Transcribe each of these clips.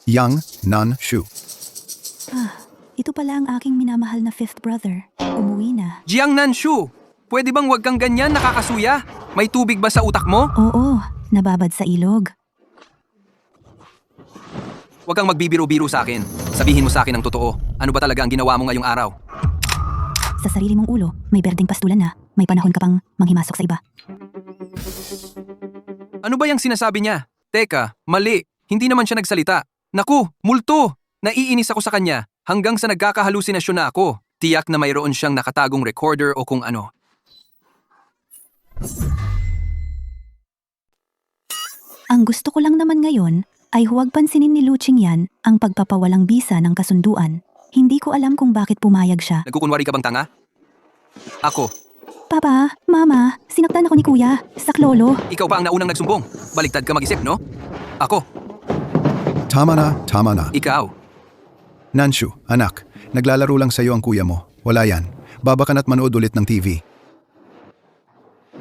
Yang Nanshu. Ito pala ang aking minamahal na fifth brother. Umuwi na. Jiang Nanshu! Pwede bang wag kang ganyan nakakasuya? May tubig ba sa utak mo? Oo, nababad sa ilog. Huwag kang magbibiro-biro sa akin. Sabihin mo sa akin ang totoo. Ano ba talaga ang ginawa mo ngayong araw? Sa sarili mong ulo, may berdeng pastulan na. May panahon ka pang manghimasok sa iba. Ano ba yung sinasabi niya? Teka, mali. Hindi naman siya nagsalita. Naku, multo! Naiinis ako sa kanya hanggang sa nagkakahalusinasyon na ako. Tiyak na mayroon siyang nakatagong recorder o kung ano. Ang gusto ko lang naman ngayon ay huwag pansinin ni Lu Qingyan ang pagpapawalang bisa ng kasunduan. Hindi ko alam kung bakit pumayag siya. Nagkukunwari ka bang tanga? Ako. Papa, Mama, sinaktan ako ni Kuya. Saklolo. Ikaw pa ang naunang nagsumbong. Baliktad ka mag-isip, no? Ako. Tama na. Ikaw. Nanshu, anak, naglalaro lang sa'yo ang kuya mo. Wala yan. Baba ka na't manood ulit ng TV.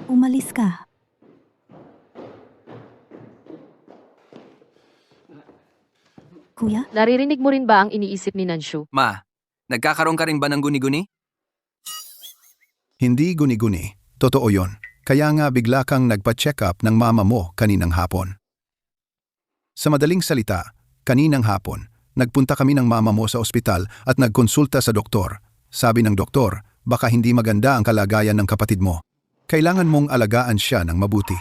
Umalis ka. Kuya? Naririnig mo rin ba ang iniisip ni Nanshu? Ma, nagkakaroon ka rin ba ng guni-guni? Hindi guni-guni. Totoo yon. Kaya nga bigla kang nagpa-check up ng mama mo kaninang hapon. Sa madaling salita, kaninang hapon, nagpunta kami ng mama mo sa ospital at nagkonsulta sa doktor. Sabi ng doktor, baka hindi maganda ang kalagayan ng kapatid mo. Kailangan mong alagaan siya ng mabuti.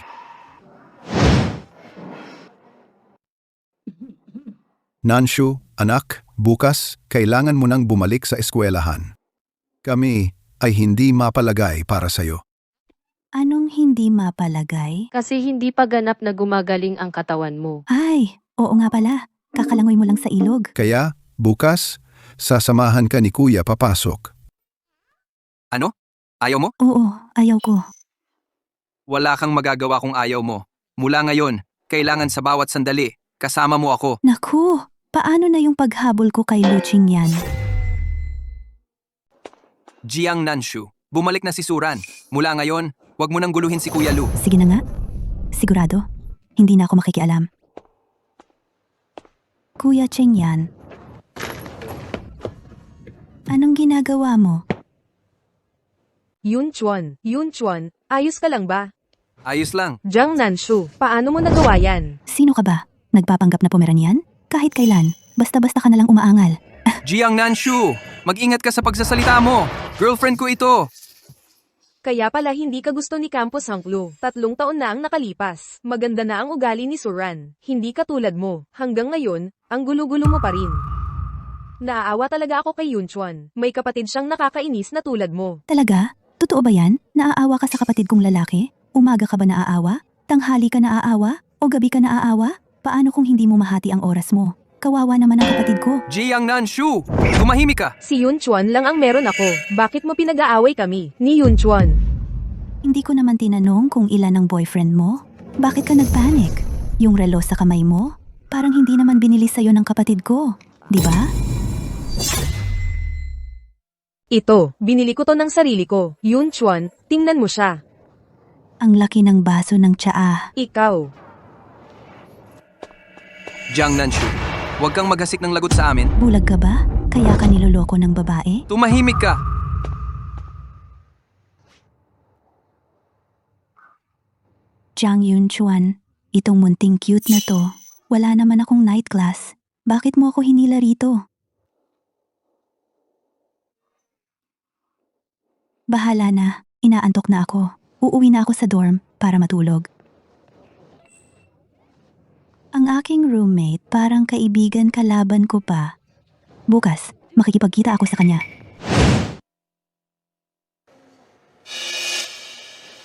Nanshu, anak, bukas, kailangan mo nang bumalik sa eskwelahan. Kami ay hindi mapalagay para sa'yo. Anong hindi mapalagay? Kasi hindi pa ganap na gumagaling ang katawan mo. Ay, oo nga pala. Kakalangoy mo lang sa ilog. Kaya, bukas, sasamahan ka ni Kuya papasok. Ano? Ayaw mo? Oo, ayaw ko. Wala kang magagawa kung ayaw mo. Mula ngayon, kailangan sa bawat sandali, kasama mo ako. Naku, paano na yung paghabol ko kay Lu Qingyan? Jiang Nanshu, bumalik na si Suran. Mula ngayon, wag mo nang guluhin si Kuya Lu. Sige na nga. Sigurado, hindi na ako makikialam. Kuya Qingyan, anong ginagawa mo? Yun Chuan, ayos ka lang ba? Ayos lang. Jiang Nanshu, paano mo nagawa yan? Sino ka ba? Nagpapanggap na Pomeranian? Kahit kailan, basta-basta ka nalang umaangal. Jiang Nanshu, mag-ingat ka sa pagsasalita mo. Girlfriend ko ito. Kaya pala hindi ka gusto ni Campus Hanglo. 3 taon na ang nakalipas. Maganda na ang ugali ni Suran. Hindi katulad mo. Hanggang ngayon, ang gulo-gulo mo pa rin. Naaawa talaga ako kay Yunchuan. May kapatid siyang nakakainis na tulad mo. Talaga? Totoo ba yan? Naaawa ka sa kapatid kong lalaki? Umaga ka ba naaawa? Tanghali ka naaawa? O gabi ka naaawa? Paano kung hindi mo mahati ang oras mo? Kawawa naman ang kapatid ko. Jiang Nanshu, tumahimik ka. Si Yunchuan lang ang meron ako. Bakit mo pinag-aaway kami ni Yunchuan? Hindi ko naman tinanong kung ilan ang boyfriend mo. Bakit ka nagpanic? Yung relo sa kamay mo? Parang hindi naman binili sa'yo ng kapatid ko. Di ba? Ito, binili ko to ng sarili ko. Yunchuan, tingnan mo siya. Ang laki ng baso ng tsaa. Ikaw. Jiang Nanshu, huwag kang maghasik ng lagot sa amin. Bulag ka ba? Kaya ka niloloko ng babae? Tumahimik ka. Jiang Yunchuan, itong munting cute na to. Wala naman akong night class. Bakit mo ako hinila rito? Bahala na. Inaantok na ako. Uuwi na ako sa dorm para matulog. Ang aking roommate parang kaibigan kalaban ko pa. Bukas, makikipagkita ako sa kanya.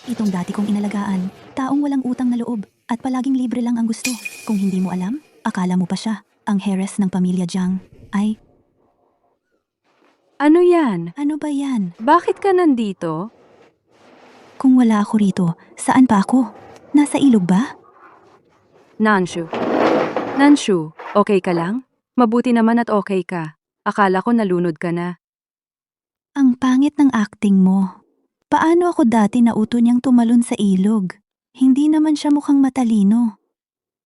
Itong dati kong inalagaan, taong walang utang na loob at palaging libre lang ang gusto. Kung hindi mo alam, akala mo pa siya, ang heiress ng pamilya Jiang. Ay, Ano yan? ano ba yan? Bakit ka nandito? Kung wala ako rito, saan pa ako? Nasa ilog ba? Nanshu. Nanshu, okay ka lang? Mabuti naman at okay ka. Akala ko nalunod ka na. Ang pangit ng acting mo. Paano ako dati nauto niyang tumalon sa ilog? Hindi naman siya mukhang matalino.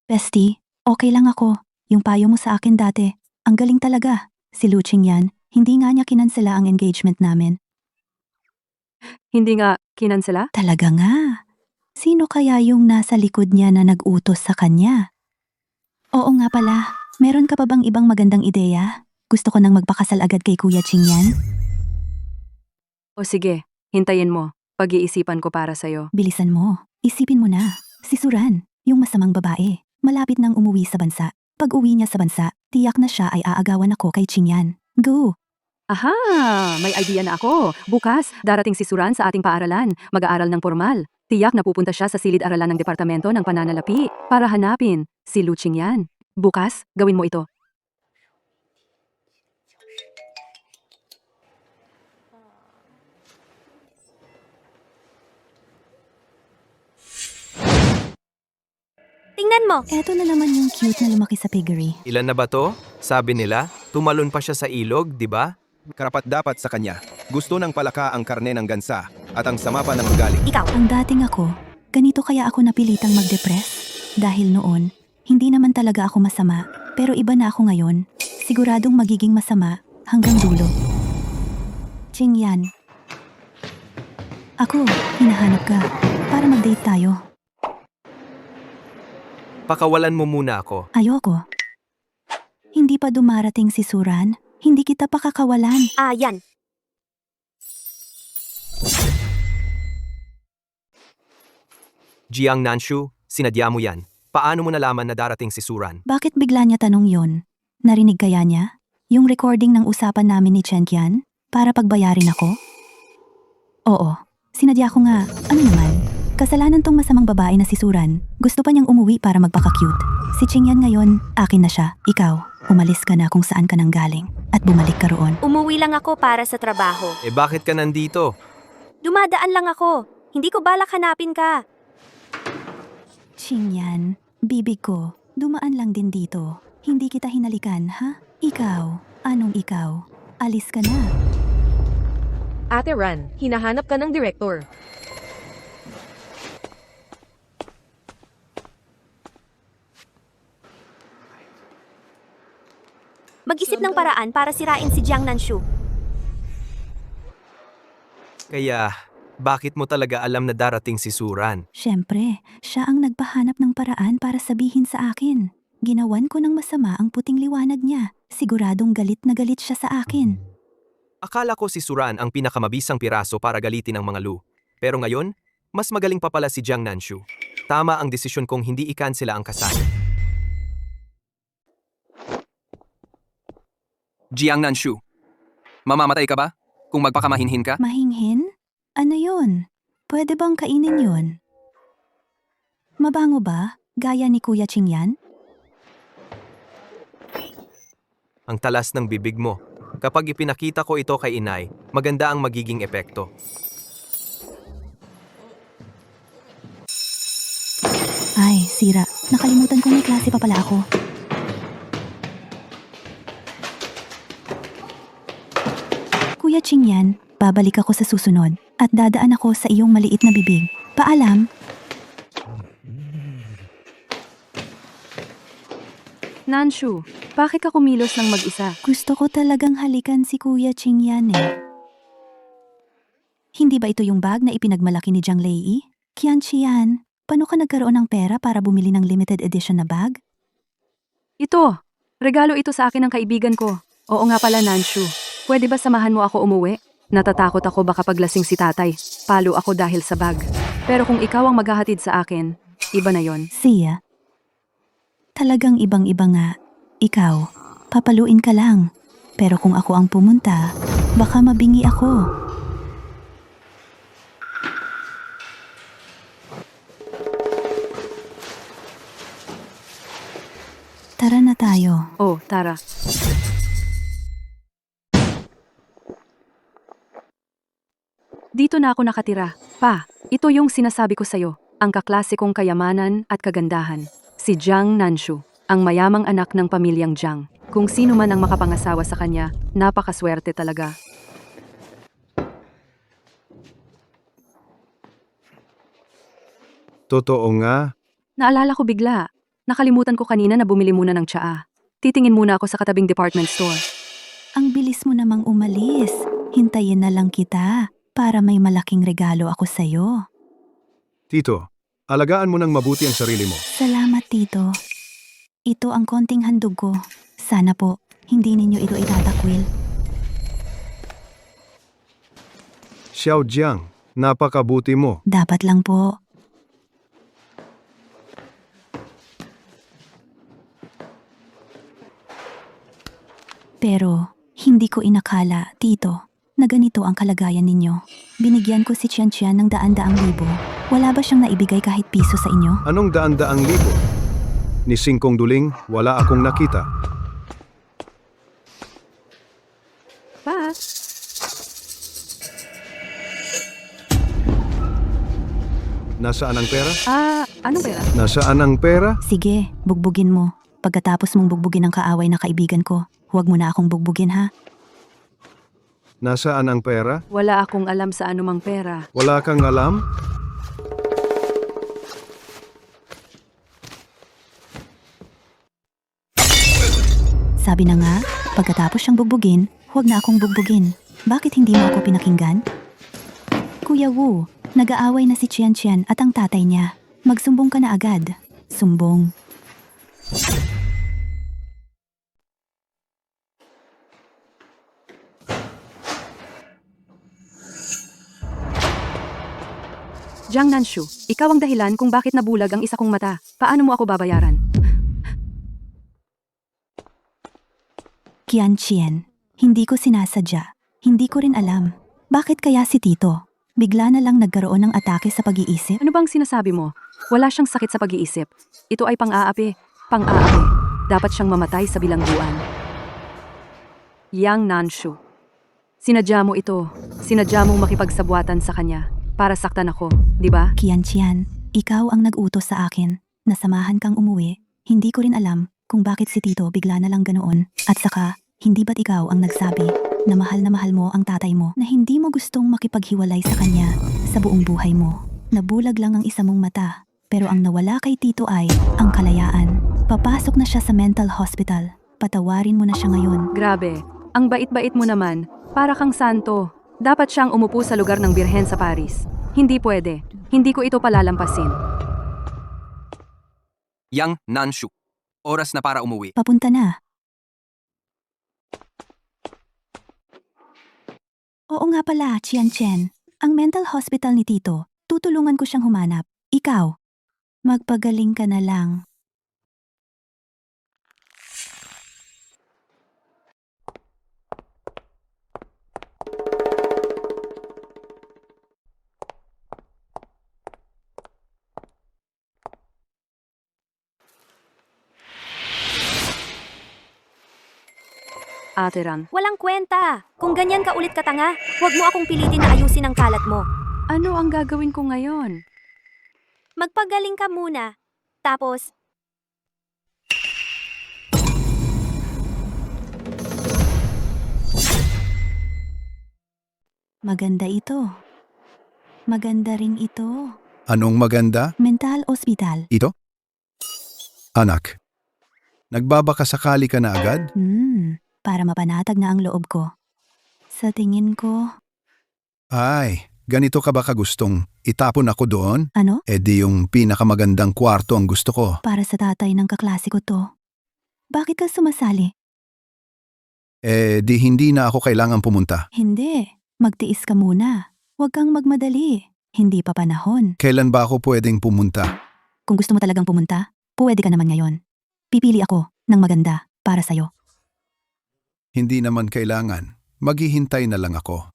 Bestie, okay lang ako. yung payo mo sa akin dati. Ang galing talaga. Si Luching yan, hindi nga niya kinansela ang engagement namin. Hindi nga kinansela? Talaga nga. Sino kaya yung nasa likod niya na nag-utos sa kanya? Oo nga pala, meron ka pa bang ibang magandang ideya? Gusto ko nang magpakasal agad kay Kuya Ching yan. O sige, hintayin mo. Pag-iisipan ko para sa'yo. Bilisan mo. Isipin mo na. Si Suran, yung masamang babae, malapit nang umuwi sa bansa. Pag uwi niya sa bansa, tiyak na siya ay aagawan ako kay Ching yan. Go! Aha! May idea na ako. Bukas, darating si Suran sa ating paaralan. Mag-aaral ng formal. Tiyak na pupunta siya sa silid-aralan ng Departamento ng Pananalapi para hanapin si Luching yan. Bukas, gawin mo ito. Tingnan mo! Eto na naman yung cute na lumaki sa piggery. Ilan na ba to? Sabi nila, tumalon pa siya sa ilog, di ba? Karapat-dapat sa kanya. Gusto ng palaka ang karne ng gansa at ang sama pa ng ugali. Ikaw! Ang dating ako, ganito kaya ako napilitang mag-depress? Dahil noon, hindi naman talaga ako masama, pero iba na ako ngayon. Siguradong magiging masama hanggang dulo. Ching yan. Ako, hinahanap ka. Para mag-date tayo. Pakawalan mo muna ako. Ayoko. Hindi pa dumarating si Suran, hindi kita pakakawalan. Yan. Jiang Nanshu, sinadya mo yan. Paano mo nalaman na darating si Suran? Bakit bigla niya tanong yon? Narinig kaya niya? Yung recording ng usapan namin ni Chen Qian? Para pagbayarin ako? Oo, sinadya ko nga. Ano naman? Kasalanan tong masamang babae na si Suran. Gusto pa niyang umuwi para magpaka-cute. Si Qing Yan ngayon, akin na siya. Ikaw, umalis ka na kung saan ka nang galing. At bumalik ka roon. Umuwi lang ako para sa trabaho. Bakit ka nandito? Dumadaan lang ako. Hindi ko balak hanapin ka. Qing Yan, bibig ko, dumaan lang din dito. Hindi kita hinalikan, ha? Ikaw, anong ikaw? Alis ka na. Ate Ran, hinahanap ka ng direktor. Mag-isip ng paraan para sirain si Jiang Nanshu. Kaya, bakit mo talaga alam na darating si Suran? Siyempre, siya ang nagpahanap ng paraan para sabihin sa akin. Ginawan ko ng masama ang puting liwanag niya. Siguradong galit na galit siya sa akin. Akala ko si Suran ang pinakamabisang piraso para galitin ang mga Lu. Pero ngayon, mas magaling pa pala si Jiang Nanshu. Tama ang desisyon kong hindi ikansela ang kasal. Jiang Nanshu, mamamatay ka ba? Kung magpakamahinhin ka? Mahinghin? Ano yun? Pwede bang kainin yun? Mabango ba? Gaya ni Kuya Qing Yan? Ang talas ng bibig mo. Kapag ipinakita ko ito kay inay, maganda ang magiging epekto. Ay, sira. Nakalimutan kong may klase pa pala ako. Kuya Qing Yan, babalik ako sa susunod at dadaan ako sa iyong maliit na bibig. Paalam. Nanshu, bakit ka kumilos ng mag-isa? Gusto ko talagang halikan si Kuya Qing Yan eh. Hindi ba ito yung bag na ipinagmalaki ni Jiang Lei? Qian Qian, paano ka nagkaroon ng pera para bumili ng limited edition na bag? Ito, regalo ito sa akin ng kaibigan ko. Oo nga pala, Nanshu. Pwede ba samahan mo ako umuwi? Natatakot ako baka paglasing si tatay. Palo ako dahil sa bag. Pero kung ikaw ang maghahatid sa akin, iba na yon. Siya. Talagang ibang-iba nga. Ikaw, papaluin ka lang. Pero kung ako ang pumunta, baka mabingi ako. Tara na tayo. Oh, Tara. Dito na ako nakatira. Pa, ito yung sinasabi ko sa'yo. Ang kaklasikong kayamanan at kagandahan. Si Jiang Nanshu, ang mayamang anak ng pamilyang Jiang. Kung sino man ang makapangasawa sa kanya, napakaswerte talaga. Totoo nga. Naalala ko bigla. Nakalimutan ko kanina na bumili muna ng tsaa. Titingin muna ako sa katabing department store. Ang bilis mo namang umalis. Hintayin na lang kita para may malaking regalo ako sa'yo. Tito, alagaan mo ng mabuti ang sarili mo. Salamat, Tito. Ito ang konting handog ko. Sana po, hindi ninyo ito itatakwil. Xiao Jiang, napakabuti mo. Dapat lang po. Pero, hindi ko inakala, Tito, na ganito ang kalagayan ninyo. Binigyan ko si Qian Qian ng daan-daang libo. Wala ba siyang naibigay kahit piso sa inyo? Anong daan-daang libo? Ni Singkong Duling, wala akong nakita. Pa? Nasaan ang pera? Anong pera? Nasaan ang pera? Sige, bugbugin mo. Pagkatapos mong bugbugin ang kaaway na kaibigan ko, huwag mo na akong bugbugin ha. Nasaan ang pera? Wala akong alam sa anumang pera. Wala kang alam? Sabi na nga, pagkatapos siyang bugbugin, huwag na akong bugbugin. Bakit hindi mo ako pinakinggan? Kuya Wu, nag-aaway na si Qian Qian at ang tatay niya. Magsumbong ka na agad. Sumbong. Jiang Nanshu, ikaw ang dahilan kung bakit nabulag ang isa kong mata. Paano mo ako babayaran? Qian Qian, hindi ko sinasadya. Hindi ko rin alam. Bakit kaya si Tito? Bigla na lang nagkaroon ng atake sa pag-iisip? Ano bang sinasabi mo? Wala siyang sakit sa pag-iisip. Ito ay pang-aapi. Pang-aapi. Dapat siyang mamatay sa bilangguan. Yang Nanshu. Sinadya mo ito. Sinadya mong makipagsabwatan sa kanya. Para saktan ako, di ba? Qian Qian, ikaw ang nag-utos sa akin na samahan kang umuwi. Hindi ko rin alam kung bakit si Tito bigla na lang ganoon. At saka, hindi ba't ikaw ang nagsabi na mahal mo ang tatay mo na hindi mo gustong makipaghiwalay sa kanya sa buong buhay mo? Nabulag lang ang isa mong mata, pero ang nawala kay Tito ay ang kalayaan. Papasok na siya sa mental hospital. Patawarin mo na siya ngayon. Grabe, ang bait-bait mo naman. Para kang santo. Dapat siyang umupo sa lugar ng birhen sa Paris. Hindi pwede. Hindi ko ito palalampasin. Yang Nanshu. Oras na para umuwi. Papunta na. Oo nga pala, Qian Qian. Ang mental hospital ni Tito, tutulungan ko siyang humanap. Ikaw, magpagaling ka na lang. Ate Ran, Walang kwenta. Kung ganyan ka ulit katanga, huwag mo akong pilitin na ayusin ang kalat mo. ano ang gagawin ko ngayon? Magpagaling ka muna. Tapos, Maganda ito. Maganda rin ito. Anong maganda? Mental hospital. Ito? Anak, nagbabakasakali ka na agad? Para mapanatag na ang loob ko. Sa tingin ko, Ay, ganito ka ba kagustong itapon ako doon? ano? E di yung pinakamagandang kwarto ang gusto ko. Para sa tatay ng kaklase ko to. Bakit ka sumasali? Eh di hindi na ako kailangan pumunta. Hindi. Magtiis ka muna. Huwag kang magmadali. Hindi pa panahon. Kailan ba ako pwedeng pumunta? Kung gusto mo talagang pumunta, pwede ka naman ngayon. Pipili ako ng maganda para sa'yo. Hindi naman kailangan. Maghihintay na lang ako.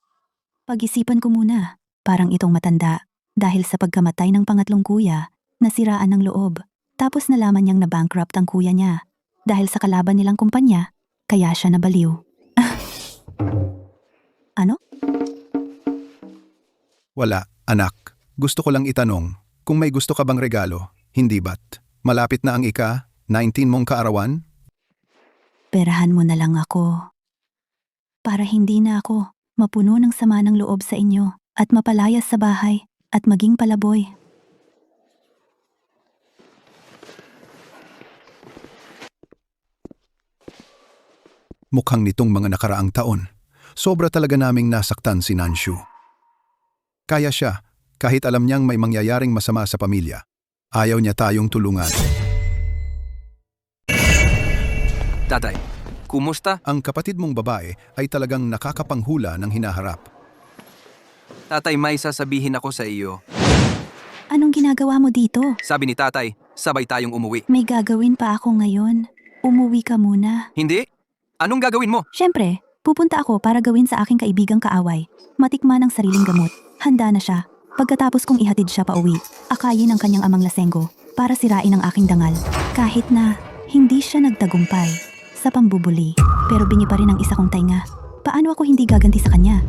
Pag-isipan ko muna. Parang itong matanda. Dahil sa pagkamatay ng pangatlong kuya, nasiraan ng loob. Tapos nalaman niyang na-bankrupt ang kuya niya. Dahil sa kalaban nilang kumpanya, kaya siya nabaliw. Ano? Wala, anak. Gusto ko lang itanong, kung may gusto ka bang regalo, hindi ba't? Malapit na ang ika-19 mong kaarawan? Perahan mo na lang ako. Para hindi na ako mapuno ng sama ng loob sa inyo at mapalayas sa bahay at maging palaboy. mukhang nitong mga nakaraang taon. Sobra talaga naming nasaktan si Nanshu. Kaya siya, kahit alam niyang may mangyayaring masama sa pamilya, ayaw niya tayong tulungan. Tatay, kumusta? Ang kapatid mong babae ay talagang nakakapanghula ng hinaharap. Tatay, may sasabihin ako sa iyo. Anong ginagawa mo dito? Sabi ni tatay, sabay tayong umuwi. May gagawin pa ako ngayon. Umuwi ka muna. Hindi? Anong gagawin mo? Siyempre, pupunta ako para gawin sa aking kaibigang kaaway. Matikman ang sariling gamot. Handa na siya. Pagkatapos kong ihatid siya pauwi, akayin ang kanyang amang lasenggo para sirain ang aking dangal. Kahit na hindi siya nagtagumpay sa pambubuli, pero bingi pa rin ang isa kong tainga. Paano ako hindi gaganti sa kanya?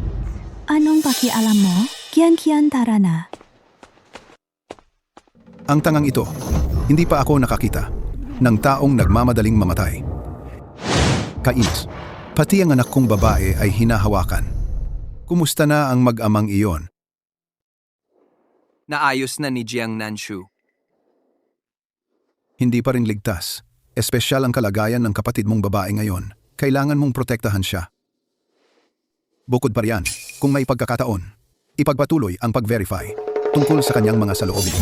Anong pakialam mo? Kian tara na. Ang tangang ito, hindi pa ako nakakita ng taong nagmamadaling mamatay. Kainis, pati ang anak kong babae ay hinahawakan. Kumusta na ang mag-amang iyon? Naayos na ni Jiang Nanshu. Hindi pa rin ligtas. Espesyal ang kalagayan ng kapatid mong babae ngayon. Kailangan mong protektahan siya. Bukod pa riyan, kung may pagkakataon, ipagpatuloy ang pag-verify tungkol sa kanyang mga saloobin.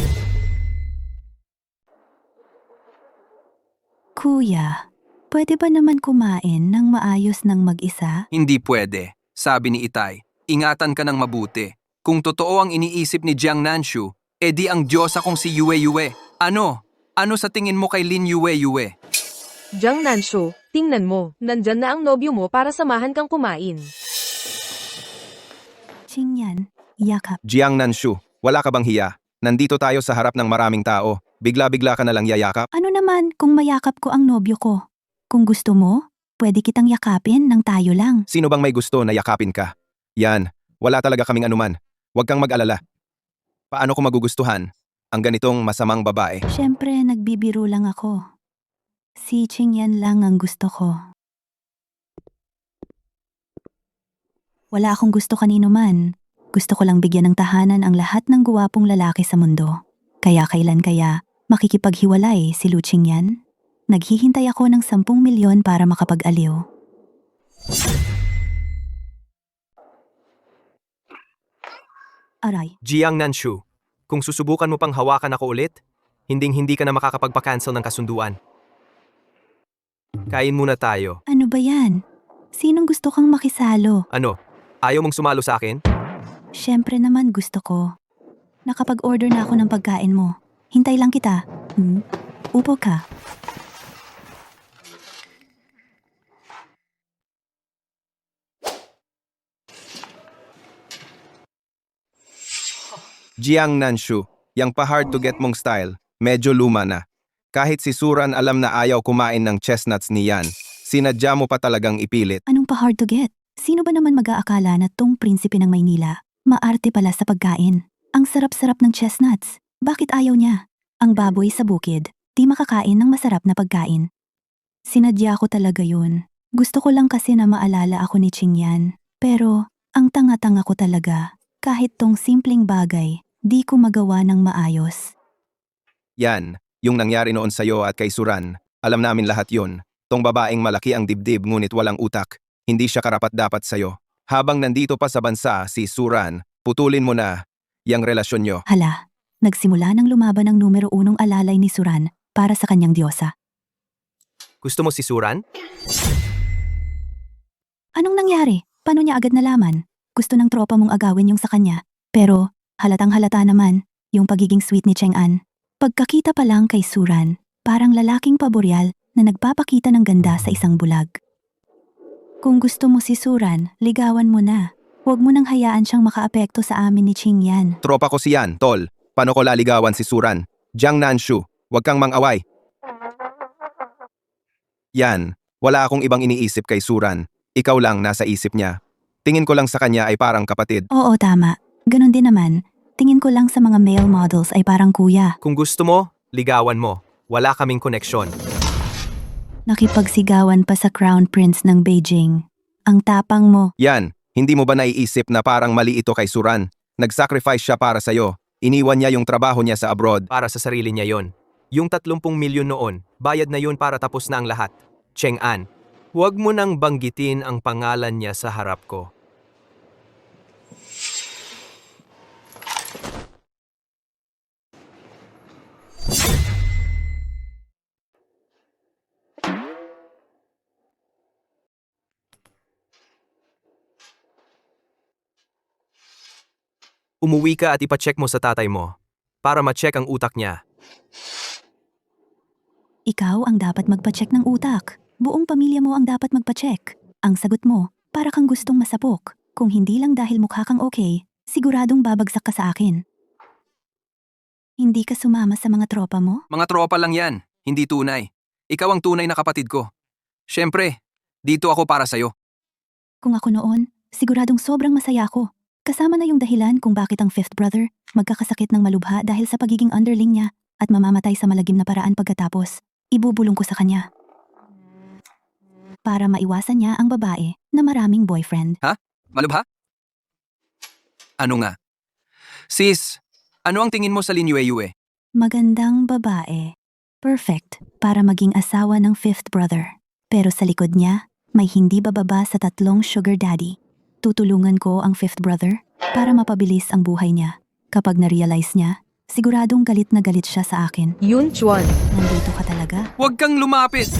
Kuya, pwede ba naman kumain ng maayos ng mag-isa? Hindi pwede, sabi ni Itay. Ingatan ka ng mabuti. Kung totoo ang iniisip ni Jiang Nanshu, edi ang Diyosa kong si Yue Yue. Ano? Ano sa tingin mo kay Lin Yue Yue? Jiang Nanshu, tingnan mo, nandyan na ang nobyo mo para samahan kang kumain. Qingyan, yakap. Jiang Nanshu, wala ka bang hiya? Nandito tayo sa harap ng maraming tao. Bigla-bigla ka na lang yayakap? Ano naman kung mayakap ko ang nobyo ko? Kung gusto mo, pwede kitang yakapin ng tayo lang. Sino bang may gusto na yakapin ka? Yan, wala talaga kaming anuman. Huwag kang mag-alala. Paano ko magugustuhan ang ganitong masamang babae? Siyempre, nagbibiro lang ako. Si Qingyan lang ang gusto ko. Wala akong gusto kanino man. Gusto ko lang bigyan ng tahanan ang lahat ng guwapong lalaki sa mundo. Kaya kailan kaya makikipaghiwalay si Lu Qingyan? Naghihintay ako ng 10 milyon para makapag-aliw. Aray, Jiang Nanshu, kung susubukan mo pang hawakan ako ulit, hinding-hindi ka na makakapagpa-cancel ng kasunduan. Kain muna tayo. ano ba yan? Sinong gusto kang makisalo? Ano? Ayaw mong sumalo sa akin? Siyempre naman gusto ko. Nakapag-order na ako ng pagkain mo. Hintay lang kita. Upo ka. Jiang Nanshu, yang pa-hard to get mong style, medyo luma na. Kahit si Suran alam na ayaw kumain ng chestnuts ni Yan, sinadya mo pa talagang ipilit. Anong pa hard to get? Sino ba naman mag-aakala na tong prinsipe ng Maynila? Maarte pala sa pagkain. Ang sarap-sarap ng chestnuts. Bakit ayaw niya? Ang baboy sa bukid, di makakain ng masarap na pagkain. Sinadya ko talaga yun. Gusto ko lang kasi na maalala ako ni Qingyan. Pero, ang tanga-tanga ko talaga. Kahit tong simpleng bagay, di ko magawa ng maayos. Yan, yung nangyari noon sa'yo at kay Suran, alam namin lahat yun. Tong babaeng malaki ang dibdib ngunit walang utak, hindi siya karapat-dapat sa'yo. Habang nandito pa sa bansa si Suran, putulin mo na yang relasyon nyo. Hala, nagsimula ng lumaban ang numero 1 alalay ni Suran para sa kanyang diyosa. Gusto mo si Suran? Anong nangyari? Paano niya agad nalaman? Gusto ng tropa mong agawin yung sa kanya. Pero, halatang-halata naman, yung pagiging sweet ni Cheng-an. Pagkakita pa lang kay Suran, parang lalaking paboryal na nagpapakita ng ganda sa isang bulag. Kung gusto mo si Suran, ligawan mo na. Huwag mo nang hayaan siyang makaapekto sa amin ni Qingyan. Tropa ko si Yan, tol. Paano ko laligawan si Suran? Jiang Nanshu, huwag kang mang-away. Yan, wala akong ibang iniisip kay Suran. Ikaw lang nasa isip niya. Tingin ko lang sa kanya ay parang kapatid. Oo, tama. Ganon din naman. Tingin ko lang sa mga male models ay parang kuya. Kung gusto mo, ligawan mo. Wala kaming koneksyon. Nakipagsigawan pa sa Crown Prince ng Beijing. Ang tapang mo. Yan, hindi mo ba naiisip na parang mali ito kay Suran? Nag-sacrifice siya para sa'yo. Iniwan niya yung trabaho niya sa abroad. Para sa sarili niya yon. Yung 30 milyon noon, bayad na yun para tapos na ang lahat. Cheng-an, Huwag mo nang banggitin ang pangalan niya sa harap ko. Umuwi ka at ipacheck mo sa tatay mo para ma-check ang utak niya. Ikaw ang dapat magpacheck ng utak. Buong pamilya mo ang dapat magpacheck. Ang sagot mo, para kang gustong masapok. Kung hindi lang dahil mukha kang okay, siguradong babagsak ka sa akin. Hindi ka sumama sa mga tropa mo? Mga tropa lang yan, hindi tunay. Ikaw ang tunay na kapatid ko. Siyempre, dito ako para sa'yo. Kung ako noon, siguradong sobrang masaya ako. Kasama na yung dahilan kung bakit ang fifth brother magkakasakit ng malubha dahil sa pagiging underling niya at mamamatay sa malagim na paraan pagkatapos. Ibubulong ko sa kanya. Para maiwasan niya ang babae na maraming boyfriend. Malubha? Ano nga? Sis, ano ang tingin mo sa Lin Yue? Magandang babae. Perfect para maging asawa ng fifth brother. Pero sa likod niya, may hindi bababa sa 3 sugar daddy. Tutulungan ko ang fifth brother para mapabilis ang buhay niya. Kapag na-realize niya, siguradong galit na galit siya sa akin. Yun, Chuan. Nandito ka talaga? Huwag kang lumapit!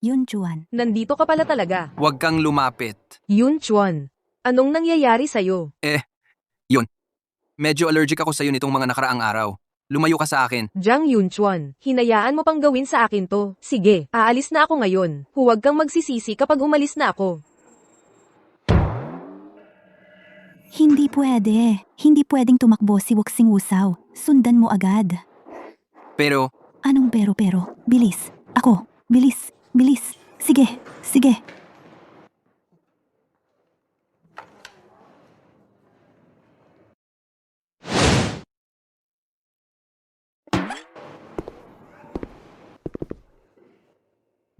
Yun, Juan. Nandito ka pala talaga. Huwag kang lumapit. Yun, Chuan. Anong nangyayari sa'yo? Medyo allergic ako sa'yo nitong mga nakaraang araw. Lumayo ka sa akin. Jiang Yunchuan, hinayaan mo pang gawin sa akin to. Sige, aalis na ako ngayon. Huwag kang magsisisi kapag umalis na ako. Hindi pwede. Hindi pwedeng tumakbo si Wuxing Wusaw. Sundan mo agad. Pero, Anong pero? Bilis. Ako. Bilis. Bilis. Sige. Sige.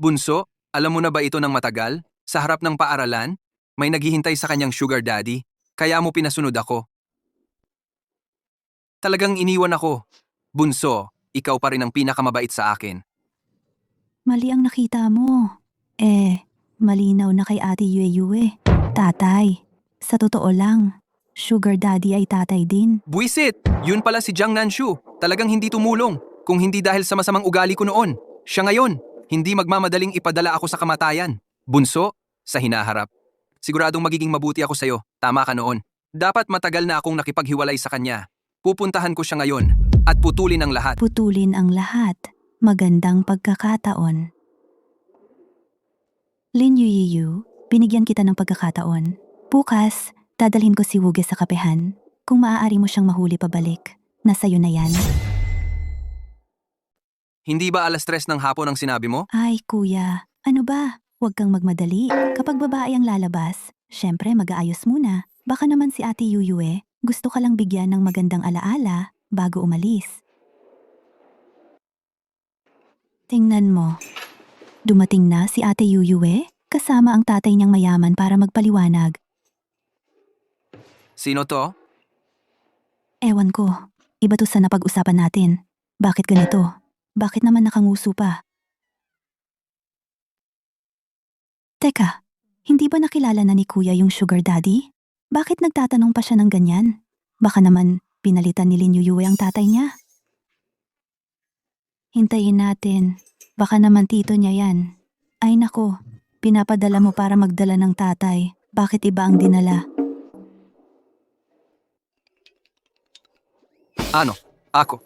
bunso, alam mo na ba ito ng matagal? Sa harap ng paaralan, may naghihintay sa kanyang sugar daddy, kaya mo pinasunod ako. Talagang iniwan ako. Bunso, ikaw pa rin ang pinakamabait sa akin. Mali ang nakita mo. Malinaw na kay Ate Yue. Tatay. Sa totoo lang, sugar daddy ay tatay din. Buisit! Yun pala si Jiang Nanshu. Talagang hindi tumulong. Kung hindi dahil sa masamang ugali ko noon. Siya ngayon, hindi magmamadaling ipadala ako sa kamatayan. Bunso, sa hinaharap. Siguradong magiging mabuti ako sa'yo. Tama ka noon. Dapat matagal na akong nakipaghiwalay sa kanya. Pupuntahan ko siya ngayon at putulin ang lahat. Putulin ang lahat. Magandang pagkakataon. Lin Yuyiyu, binigyan kita ng pagkakataon. Bukas, dadalhin ko si Wuge sa kapehan. Kung maaari mo siyang mahuli pabalik, nasa iyo na yan. Hindi ba 3:00 ng hapon ang sinabi mo? Ay kuya, ano ba? Huwag kang magmadali. Kapag babae ang lalabas, syempre mag-aayos muna. Baka naman si Ate Yuyue, gusto ka lang bigyan ng magandang alaala bago umalis. Tingnan mo. Dumating na si Ate Yuyue, kasama ang tatay niyang mayaman para magpaliwanag. Sino to? Ewan ko, iba to sa napag-usapan natin. Bakit ganito? Bakit naman nakanguso pa? Teka, hindi ba nakilala na ni Kuya yung sugar daddy? Bakit nagtatanong pa siya ng ganyan? Baka naman pinalitan ni Lin Yuyue ang tatay niya. Hintayin natin. Baka naman tito niya yan. Ay nako, pinapadala mo para magdala ng tatay. Bakit iba ang dinala? Ano? Ako?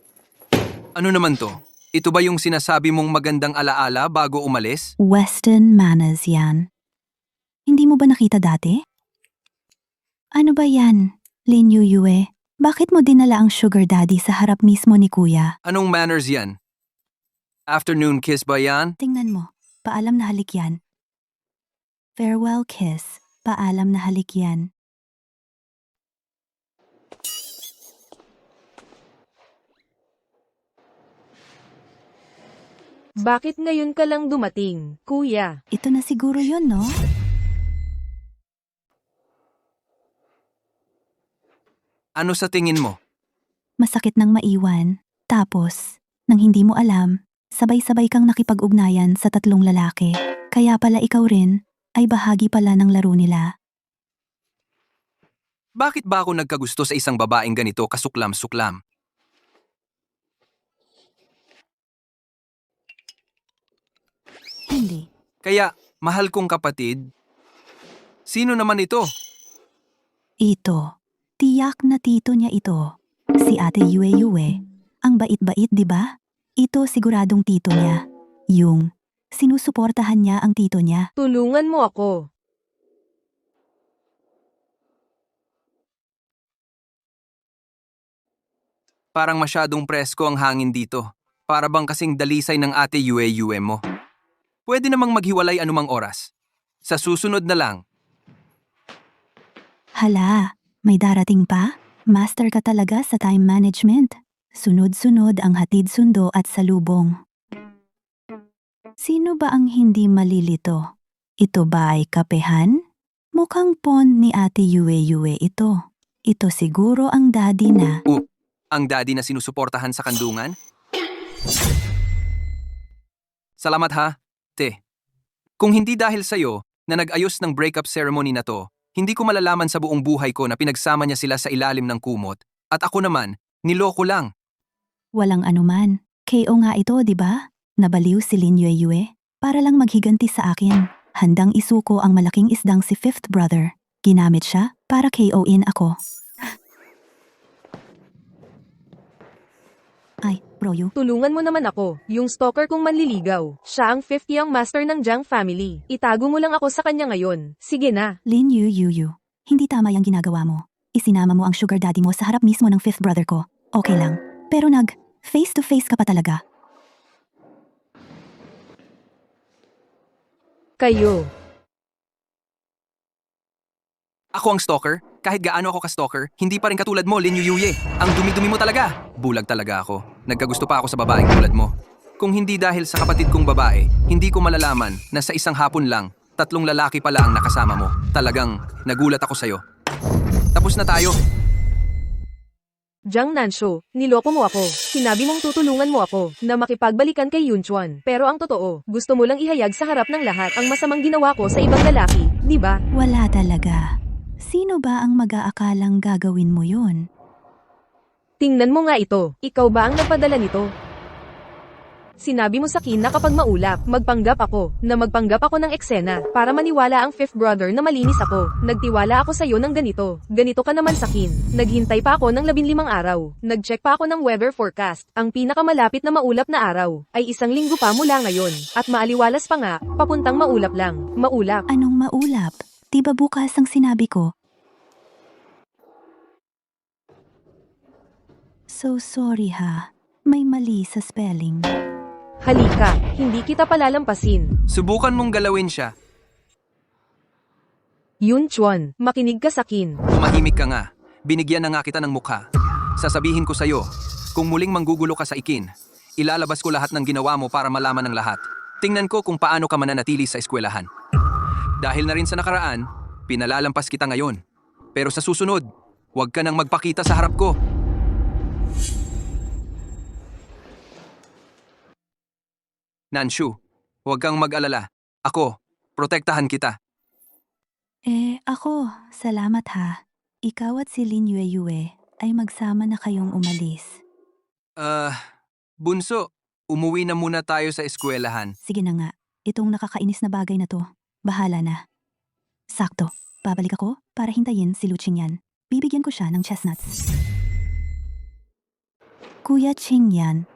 Ano naman to? Ito ba yung sinasabi mong magandang alaala bago umalis? Western manners yan. Hindi mo ba nakita dati? Ano ba yan, Lin Yuyue? Bakit mo dinala ang sugar daddy sa harap mismo ni Kuya? Anong manners yan? Afternoon kiss ba yan? Tingnan mo, paalam na halik yan. Farewell kiss, paalam na halik yan. Bakit ngayon ka lang dumating, kuya? Ito na siguro yun, no? Ano sa tingin mo? Masakit nang maiwan, tapos, nang hindi mo alam, sabay-sabay kang nakipag-ugnayan sa 3 lalaki. Kaya pala ikaw rin ay bahagi pala ng laro nila. Bakit ba ako nagkagusto sa isang babaeng ganito kasuklam-suklam? Hindi. Kaya, mahal kong kapatid, sino naman ito? Ito. Tiyak na tito niya ito. Si Ate Yue Yue. Ang bait-bait, di ba? Ito siguradong tito niya. Yung sinusuportahan niya ang tito niya. Tulungan mo ako. Parang masyadong presko ang hangin dito. Para bang kasing dalisay ng Ate Yue Yue mo. Pwede namang maghiwalay anumang oras. Sa susunod na lang. Hala, may darating pa? Master ka talaga sa time management. Sunod-sunod ang hatid sundo at salubong. Sino ba ang hindi malilito? Ito ba ay kapehan? Mukhang pon ni Ate Yue Yue ito. Ito siguro ang daddy na. Ang daddy na sinusuportahan sa kandungan? Salamat ha, te. Kung hindi dahil sa'yo na nag-ayos ng breakup ceremony na to, hindi ko malalaman sa buong buhay ko na pinagsama niya sila sa ilalim ng kumot. At ako naman, niloko lang. Walang anuman. KO nga ito, di ba? Nabaliw si Lin Yue Yue. Para lang maghiganti sa akin. Handang isuko ang malaking isdang si fifth brother. Ginamit siya para KO-in ako. Ay, Broyu. Tulungan mo naman ako, yung stalker kong manliligaw. Siya ang 5th young master ng Jiang family. Itago mo lang ako sa kanya ngayon. Sige na. Lin Yu Yu Yu. Hindi tama yung ginagawa mo. Isinama mo ang sugar daddy mo sa harap mismo ng fifth brother ko. Okay lang. Pero face-to-face ka pa talaga. Kayo. Ako ang stalker? Kahit gaano ako ka-stalker, hindi pa rin katulad mo, Lin Yu Yue. Ang dumi-dumi mo talaga. Bulag talaga ako. Nagkagusto pa ako sa babaeng tulad mo. Kung hindi dahil sa kapatid kong babae, hindi ko malalaman na sa isang hapon lang, 3 lalaki pala ang nakasama mo. Talagang nagulat ako sa'yo. Tapos na tayo. Jiang Nanshu, niloko mo ako. Sinabi mong tutulungan mo ako na makipagbalikan kay Yunchuan. Pero ang totoo, gusto mo lang ihayag sa harap ng lahat ang masamang ginawa ko sa ibang lalaki, di ba? Wala talaga. Sino ba ang mag-aakalang gagawin mo yun? Tingnan mo nga ito. Ikaw ba ang nagpadala nito? Sinabi mo sa akin na kapag maulap, magpanggap ako ng eksena para maniwala ang fifth brother na malinis ako. Nagtiwala ako sa iyo ng ganito. Ganito ka naman sa akin. Naghintay pa ako ng 15 araw. Nag-check pa ako ng weather forecast. Ang pinakamalapit na maulap na araw ay 1 linggo pa mula ngayon. At maaliwalas pa nga, papuntang maulap lang. Maulap. Anong maulap? Di ba bukas ang sinabi ko? So sorry ha. May mali sa spelling. Halika, hindi kita palalampasin. Subukan mong galawin siya. Yunchuan, makinig ka sa akin. Tumahimik ka nga. Binigyan na nga kita ng mukha. Sasabihin ko sa'yo, kung muling manggugulo ka sa ikin, ilalabas ko lahat ng ginawa mo para malaman ng lahat. Tingnan ko kung paano ka mananatili sa eskwelahan. Dahil na rin sa nakaraan, pinalalampas kita ngayon. Pero sa susunod, huwag ka nang magpakita sa harap ko. Nanshu, huwag kang mag-alala. Ako, protektahan kita. Ako, salamat ha. Ikaw at si Lin Yue Yue ay magsama na kayong umalis. Bunso, umuwi na muna tayo sa eskwelahan. Sige na nga, itong nakakainis na bagay na to, bahala na. Sakto, babalik ako para hintayin si Lu Qingyan. Bibigyan ko siya ng chestnuts. Kuya Qingyan.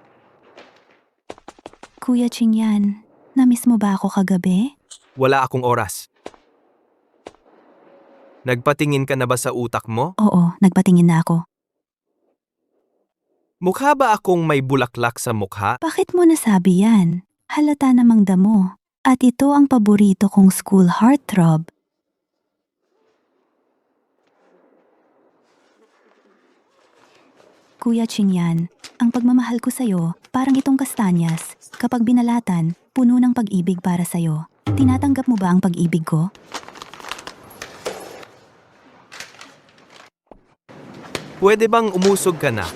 Kuya Qingyan, na-miss mo ba ako kagabi? Wala akong oras. Nagpatingin ka na ba sa utak mo? Oo, nagpatingin na ako. Mukha ba akong may bulaklak sa mukha? Bakit mo nasabi yan? Halata namang damo. At ito ang paborito kong school heartthrob. Kuya Qingyan, ang pagmamahal ko sa'yo, parang itong kastanyas. Kapag binalatan, puno ng pag-ibig para sa'yo. Tinatanggap mo ba ang pag-ibig ko? Pwede bang umusog ka na?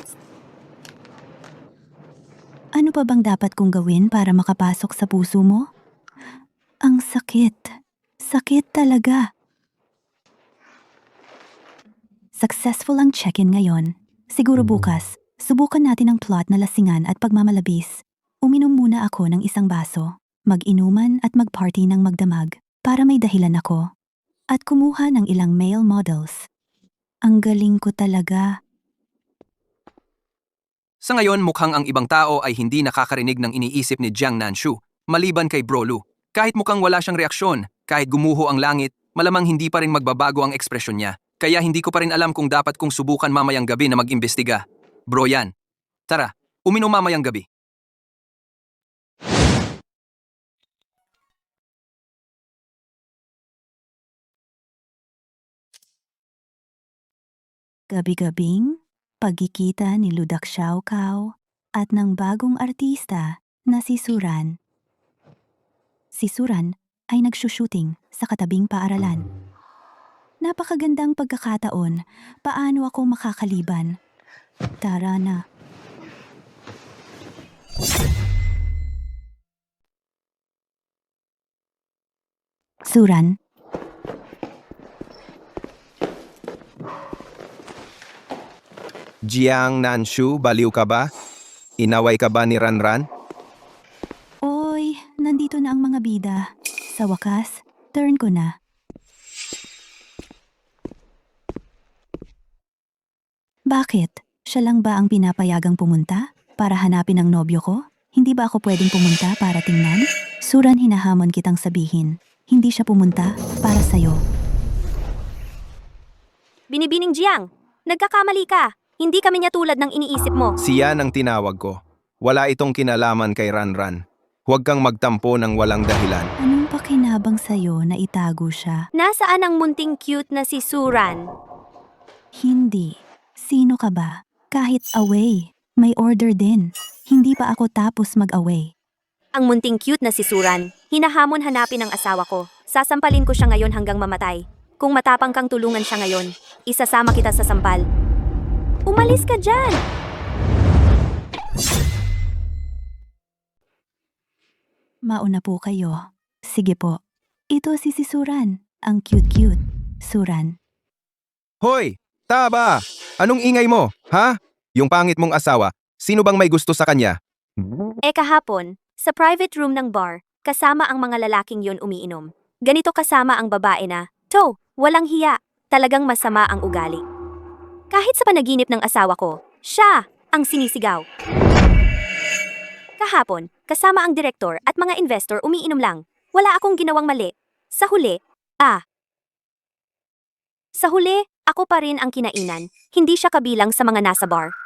Ano pa bang dapat kong gawin para makapasok sa puso mo? Ang sakit. Sakit talaga. Successful ang check-in ngayon. Siguro bukas, subukan natin ang plot na lasingan at pagmamalabis. Uminom muna ako ng isang baso, mag-inuman at mag-party ng magdamag para may dahilan ako. At kumuha ng ilang male models. Ang galing ko talaga. Sa ngayon mukhang ang ibang tao ay hindi nakakarinig ng iniisip ni Jiang Nanshu, maliban kay Bro Lu. Kahit mukhang wala siyang reaksyon, kahit gumuho ang langit, malamang hindi pa rin magbabago ang ekspresyon niya. Kaya hindi ko pa rin alam kung dapat kong subukan mamayang gabi na mag-imbestiga. Bro yan. Tara, uminom mamayang gabi. Gabi-gabing pagkikita ni Ludak Xiao Kao at ng bagong artista na si Suran. Si Suran ay nagsushooting sa katabing paaralan. Napakagandang pagkakataon, paano ako makakaliban? Tara na. Suran, Jiang Nanshu, baliw ka ba? Inaway ka ba ni Ranran? oy, nandito na ang mga bida. Sa wakas, turn ko na. Bakit? Siya lang ba ang pinapayagang pumunta? Para hanapin ang nobyo ko? Hindi ba ako pwedeng pumunta para tingnan? Suran, hinahamon kitang sabihin. Hindi siya pumunta para sa'yo. Binibining Jiang, nagkakamali ka. Hindi kami niya tulad ng iniisip mo. Siya ang tinawag ko. Wala itong kinalaman kay Ranran. Huwag kang magtampo ng walang dahilan. Anong pakinabang sa'yo na itago siya? Nasaan ang munting cute na si Suran? Hindi. Sino ka ba? Kahit away, may order din. Hindi pa ako tapos mag-away. Ang munting cute na si Suran. Hinahamon hanapin ang asawa ko. Sasampalin ko siya ngayon hanggang mamatay. Kung matapang kang tulungan siya ngayon, isasama kita sa sampal. Umalis ka dyan! Mauna po kayo. Sige po. Ito si Suran, ang cute-cute. Suran. Hoy! Taba! Anong ingay mo? Ha? Yung pangit mong asawa, sino bang may gusto sa kanya? Kahapon, sa private room ng bar, kasama ang mga lalaking yon umiinom. Ganito kasama ang babae na, walang hiya, talagang masama ang ugali. Kahit sa panaginip ng asawa ko, siya ang sinisigaw. Kahapon, kasama ang direktor at mga investor umiinom lang. Wala akong ginawang mali. Sa huli, ako pa rin ang kinainan. Hindi siya kabilang sa mga nasa bar.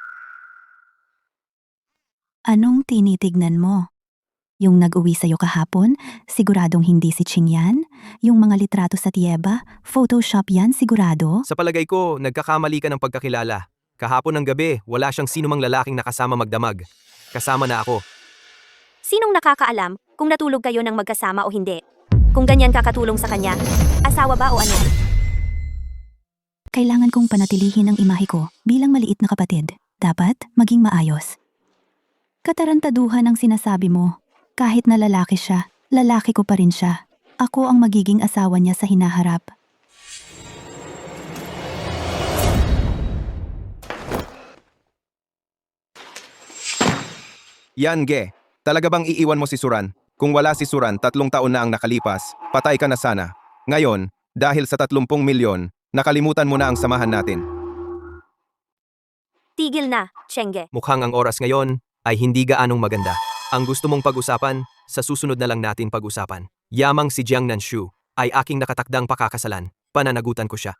Anong tinitignan mo? Yung nag-uwi sa'yo kahapon, siguradong hindi si Ching yan? Yung mga litrato sa Tieba, Photoshop yan sigurado? Sa palagay ko, nagkakamali ka ng pagkakilala. Kahapon ng gabi, wala siyang sinumang lalaking nakasama magdamag. Kasama na ako. Sinong nakakaalam kung natulog kayo ng magkasama o hindi? Kung ganyan kakatulong sa kanya, asawa ba o ano? Kailangan kong panatilihin ang imahe ko bilang maliit na kapatid. Dapat maging maayos. Katarantaduhan ang sinasabi mo. Kahit na lalaki siya, lalaki ko pa rin siya. Ako ang magiging asawa niya sa hinaharap. Yan, Ge. Talaga bang iiwan mo si Suran? Kung wala si Suran, 3 taon na ang nakalipas, patay ka na sana. Ngayon, dahil sa 30 milyon, nakalimutan mo na ang samahan natin. Tigil na, Chenge. Mukhang ang oras ngayon ay hindi gaanong maganda. Ang gusto mong pag-usapan, sa susunod na lang natin pag-usapan. Yamang si Jiang Nanshu ay aking nakatakdang pakakasalan. Pananagutan ko siya.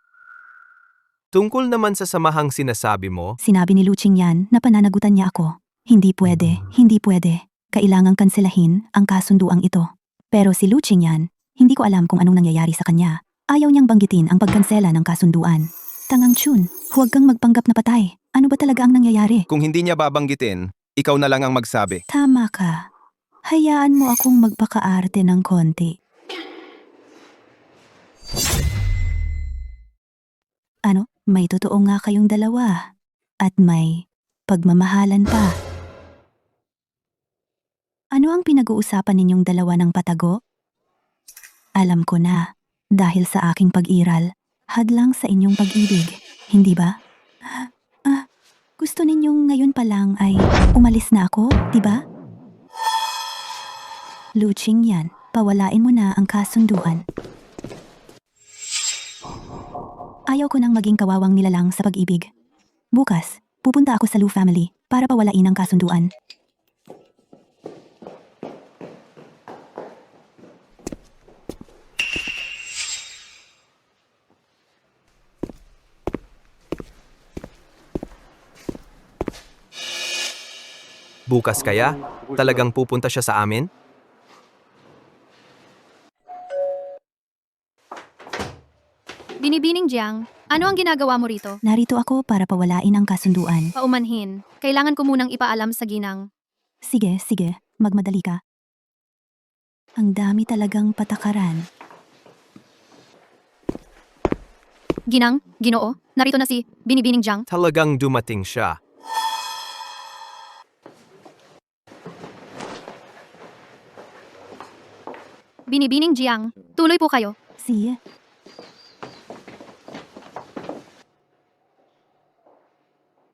Tungkol naman sa samahang sinasabi mo, Sinabi ni Luching yan na pananagutan niya ako. Hindi pwede, hindi pwede. Kailangang kanselahin ang kasunduang ito. Pero si Luching yan, hindi ko alam kung anong nangyayari sa kanya. Ayaw niyang banggitin ang pagkansela ng kasunduan. Tangang Chun, huwag kang magpanggap na patay. Ano ba talaga ang nangyayari? Kung hindi niya babanggitin, ikaw na lang ang magsabi. Tama ka. Hayaan mo akong magpakaarte ng konti. Ano? May totoo nga kayong dalawa. At may pagmamahalan pa. Ano ang pinag-uusapan ninyong dalawa ng patago? Alam ko na, dahil sa aking pag-iral, hadlang sa inyong pag-ibig, hindi ba? Gusto ninyong ngayon pa lang ay umalis na ako, di ba? Luching yan, pawalain mo na ang kasunduan. Ayaw ko nang maging kawawang nilalang sa pag-ibig. Bukas, pupunta ako sa Lu family para pawalain ang kasunduan. Bukas kaya? Talagang pupunta siya sa amin? Binibining Jiang, ano ang ginagawa mo rito? Narito ako para pawalain ang kasunduan. Paumanhin. Kailangan ko munang ipaalam sa ginang. Sige, magmadali ka. Ang dami talagang patakaran. Ginang, Ginoo, narito na si Binibining Jiang. Talagang dumating siya. Binibining Jiang, tuloy po kayo. Sige.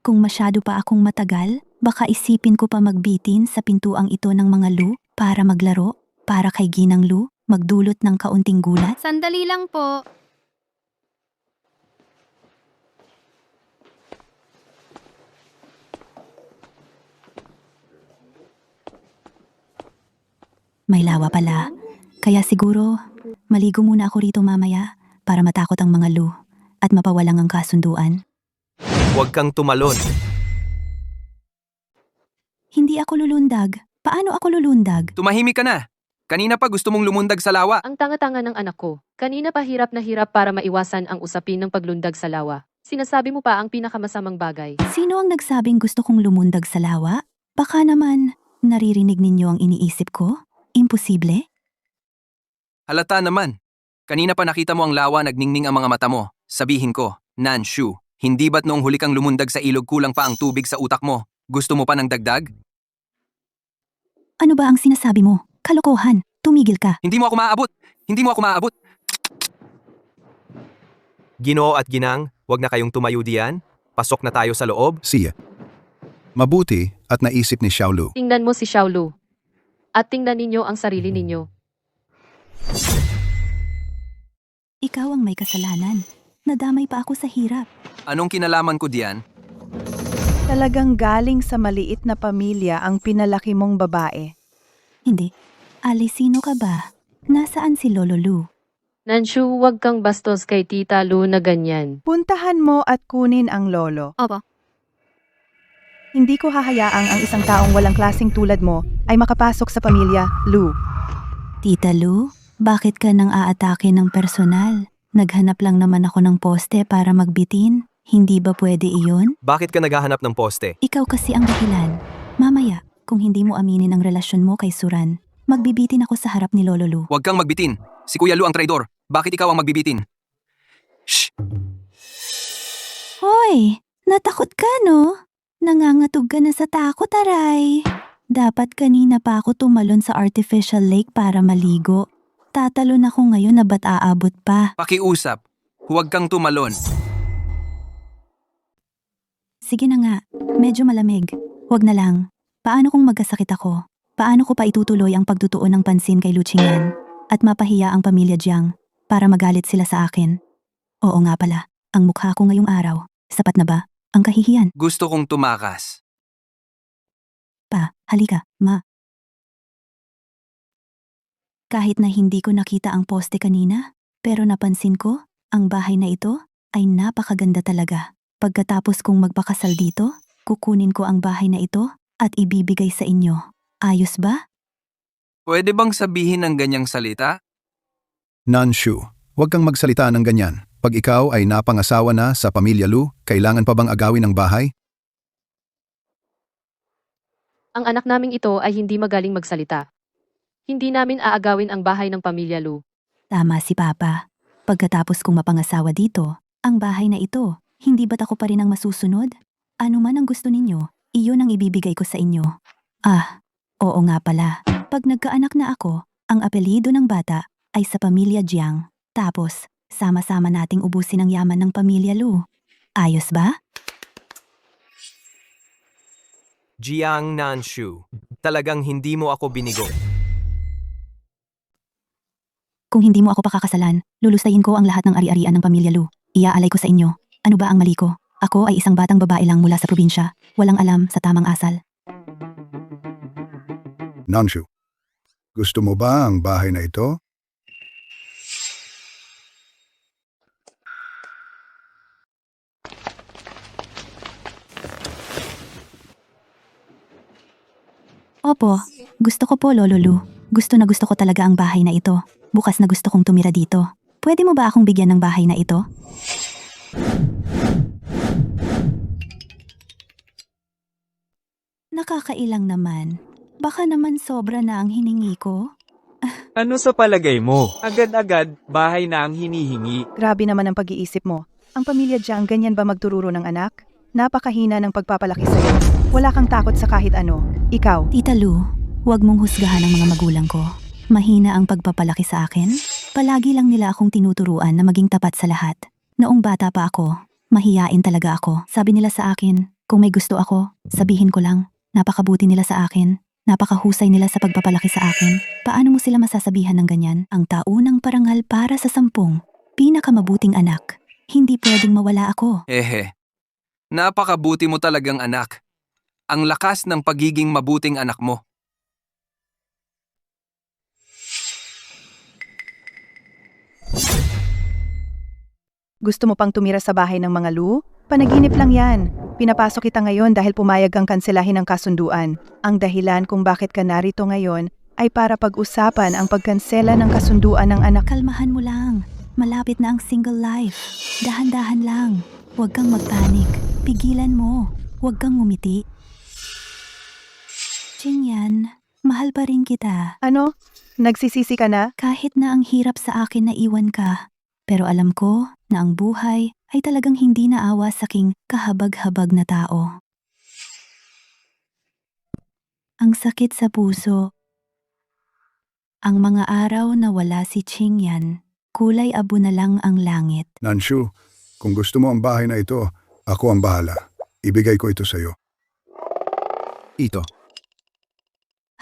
Kung masyado pa akong matagal, baka isipin ko pa magbitin sa pintuang ito ng mga Lu para maglaro, para kay Ginang Lu, magdulot ng kaunting gulat. Sandali lang po. May lawa pala. Kaya siguro, maligo muna ako rito mamaya para matakot ang mga Lu at mapawalang ang kasunduan. Huwag kang tumalon. Hindi ako lulundag. Paano ako lulundag? Tumahimik ka na. Kanina pa gusto mong lumundag sa lawa. Ang tanga-tanga ng anak ko. Kanina pa hirap na hirap para maiwasan ang usapin ng paglundag sa lawa. Sinasabi mo pa ang pinakamasamang bagay. Sino ang nagsabing gusto kong lumundag sa lawa? Baka naman, naririnig ninyo ang iniisip ko? Imposible? Halata naman. Kanina pa nakita mo ang lawa, nagningning ang mga mata mo. Sabihin ko, Nanshu, hindi ba't noong huli kang lumundag sa ilog kulang pa ang tubig sa utak mo? Gusto mo pa ng dagdag? Ano ba ang sinasabi mo? Kalokohan, tumigil ka. Hindi mo ako maaabot. Hindi mo ako maaabot. Ginoo at Ginang, huwag na kayong tumayo diyan. Pasok na tayo sa loob. Siya. Mabuti at naisip ni Xiaolu. Tingnan mo si Xiaolu. At tingnan ninyo ang sarili ninyo. Ikaw ang may kasalanan. Nadamay pa ako sa hirap. Anong kinalaman ko diyan? Talagang galing sa maliit na pamilya ang pinalaki mong babae. Hindi. Ali, sino ka ba? Nasaan si Lolo Lu? Nanshu, huwag kang bastos kay Tita Lu na ganyan. Puntahan mo at kunin ang lolo. Opo. Hindi ko hahayaang ang isang taong walang klaseng tulad mo ay makapasok sa pamilya, Lu. Tita Lu, bakit ka nang aatake ng personal? Naghanap lang naman ako ng poste para magbitin. Hindi ba pwede iyon? Bakit ka naghahanap ng poste? Ikaw kasi ang dahilan. Mamaya, kung hindi mo aminin ang relasyon mo kay Suran, magbibitin ako sa harap ni Lolo Lu. Huwag kang magbitin. Si Kuya Lu ang traidor. Bakit ikaw ang magbibitin? Shh! Hoy, natakot ka no? Nangangatog ka na sa takot, aray. Dapat kanina pa ako tumalon sa artificial lake para maligo. Tatalon ako ngayon na ba't aabot pa? Pakiusap. Huwag kang tumalon. Sige na nga, medyo malamig. Huwag na lang. Paano kung magkasakit ako? Paano ko pa itutuloy ang pagtutuon ng pansin kay Luchingan? At mapahiya ang pamilya Jiang para magalit sila sa akin? Oo nga pala, ang mukha ko ngayong araw. Sapat na ba? Ang kahihiyan. Gusto kong tumakas. Pa, halika, ma. Kahit na hindi ko nakita ang poste kanina, pero napansin ko, ang bahay na ito ay napakaganda talaga. Pagkatapos kong magpakasal dito, kukunin ko ang bahay na ito at ibibigay sa inyo. Ayos ba? Pwede bang sabihin ng ganyang salita? Nanshu, huwag kang magsalita ng ganyan. Pag ikaw ay napangasawa na sa pamilya Lu, kailangan pa bang agawin ang bahay? Ang anak naming ito ay hindi magaling magsalita. Hindi namin aagawin ang bahay ng pamilya Lu. Tama si Papa. Pagkatapos kong mapangasawa dito, ang bahay na ito, hindi ba't ako pa rin ang masusunod? Ano man ang gusto ninyo, iyon ang ibibigay ko sa inyo. Ah, Oo nga pala. Pag nagkaanak na ako, ang apelyido ng bata ay sa pamilya Jiang. Tapos, sama-sama nating ubusin ang yaman ng pamilya Lu. Ayos ba? Jiang Nanshu, talagang hindi mo ako binigo. Kung hindi mo ako pakakasalan, lulusayin ko ang lahat ng ari-arian ng pamilya Lu. Iaalay ko sa inyo. Ano ba ang mali ko? Ako ay isang batang babae lang mula sa probinsya, walang alam sa tamang asal. Nanshu, gusto mo ba ang bahay na ito? Opo, gusto ko po Lolo Lu. Gusto na gusto ko talaga ang bahay na ito. Bukas na gusto kong tumira dito. Pwede mo ba akong bigyan ng bahay na ito? Nakakailang naman. Baka naman sobra na ang hiningi ko. Ano sa palagay mo? Agad-agad, bahay na ang hinihingi. Grabe naman ang pag-iisip mo. Ang pamilya Jiang ganyan ba magtururo ng anak? Napakahina ng pagpapalaki sa'yo. Wala kang takot sa kahit ano. Ikaw, Tita Lu, huwag mong husgahan ang mga magulang ko. Mahina ang pagpapalaki sa akin. Palagi lang nila akong tinuturuan na maging tapat sa lahat. Noong bata pa ako, mahiyain talaga ako. Sabi nila sa akin, kung may gusto ako, sabihin ko lang. Napakabuti nila sa akin. Napakahusay nila sa pagpapalaki sa akin. Paano mo sila masasabihan ng ganyan? Ang taunang parangal para sa 10 pinakamabuting anak. Hindi pwedeng mawala ako. Napakabuti mo talagang anak. Ang lakas ng pagiging mabuting anak mo. gusto mo pang tumira sa bahay ng mga Lu? Panaginip lang yan. Pinapasok kita ngayon dahil pumayag kang kanselahin ang kasunduan. Ang dahilan kung bakit ka narito ngayon ay para pag-usapan ang pagkansela ng kasunduan ng anak. Kalmahan mo lang. Malapit na ang single life. Dahan-dahan lang. Huwag kang magpanik. Pigilan mo. Huwag kang ngumiti. Qingyan, mahal pa rin kita. Ano? Nagsisisi ka na? Kahit na ang hirap sa akin na iwan ka. Pero alam ko na ang buhay ay talagang hindi naawa sa king kahabag-habag na tao. Ang sakit sa puso. Ang mga araw na wala si Qingyan, kulay abo na lang ang langit. Nanshu, kung gusto mo ang bahay na ito, ako ang bahala. Ibigay ko ito sa'yo. Ito.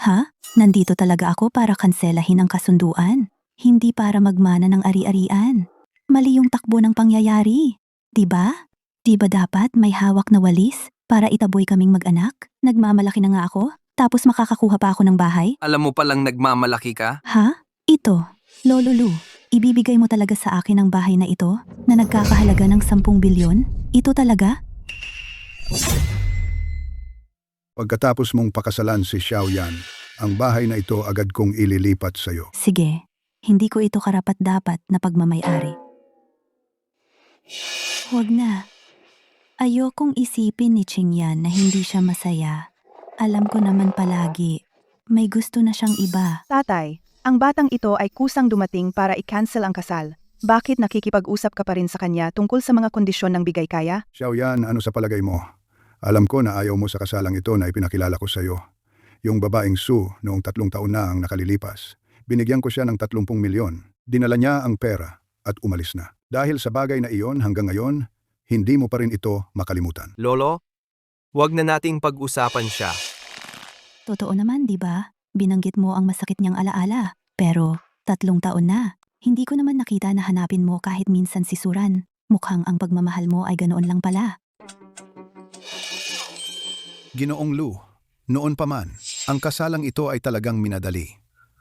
Ha? Nandito talaga ako para kanselahin ang kasunduan. Hindi para magmana ng ari-arian. Mali yung takbo ng pangyayari. Diba? Diba dapat may hawak na walis para itaboy kaming mag-anak? Nagmamalaki na nga ako, tapos makakakuha pa ako ng bahay? Alam mo palang nagmamalaki ka? Ha? Ito, Lolo Lu, ibibigay mo talaga sa akin ang bahay na ito na nagkakahalaga ng 10 bilyon? Ito talaga? Pagkatapos mong pakasalan si Xiaoyan, ang bahay na ito agad kong ililipat sa'yo. Sige, hindi ko ito karapat-dapat na pagmamay-ari. Huwag na. Ayokong isipin ni Qingyan na hindi siya masaya. Alam ko naman palagi, may gusto na siyang iba. Tatay, ang batang ito ay kusang dumating para i-cancel ang kasal. Bakit nakikipag-usap ka pa rin sa kanya tungkol sa mga kondisyon ng bigay kaya? Xiaoyan, ano sa palagay mo? Alam ko na ayaw mo sa kasalang ito na ipinakilala ko sa'yo. Yung babaeng Su noong 3 taon na ang nakalilipas. Binigyan ko siya ng 30 milyon. Dinala niya ang pera at umalis na. Dahil sa bagay na iyon hanggang ngayon, hindi mo pa rin ito makalimutan. Lolo, wag na nating pag-usapan siya. Totoo naman, di ba? Binanggit mo ang masakit niyang alaala. Pero 3 taon na. Hindi ko naman nakita na hanapin mo kahit minsan si Suran. Mukhang ang pagmamahal mo ay ganoon lang pala. Ginoong Lu, noon pa man, ang kasalang ito ay talagang minadali.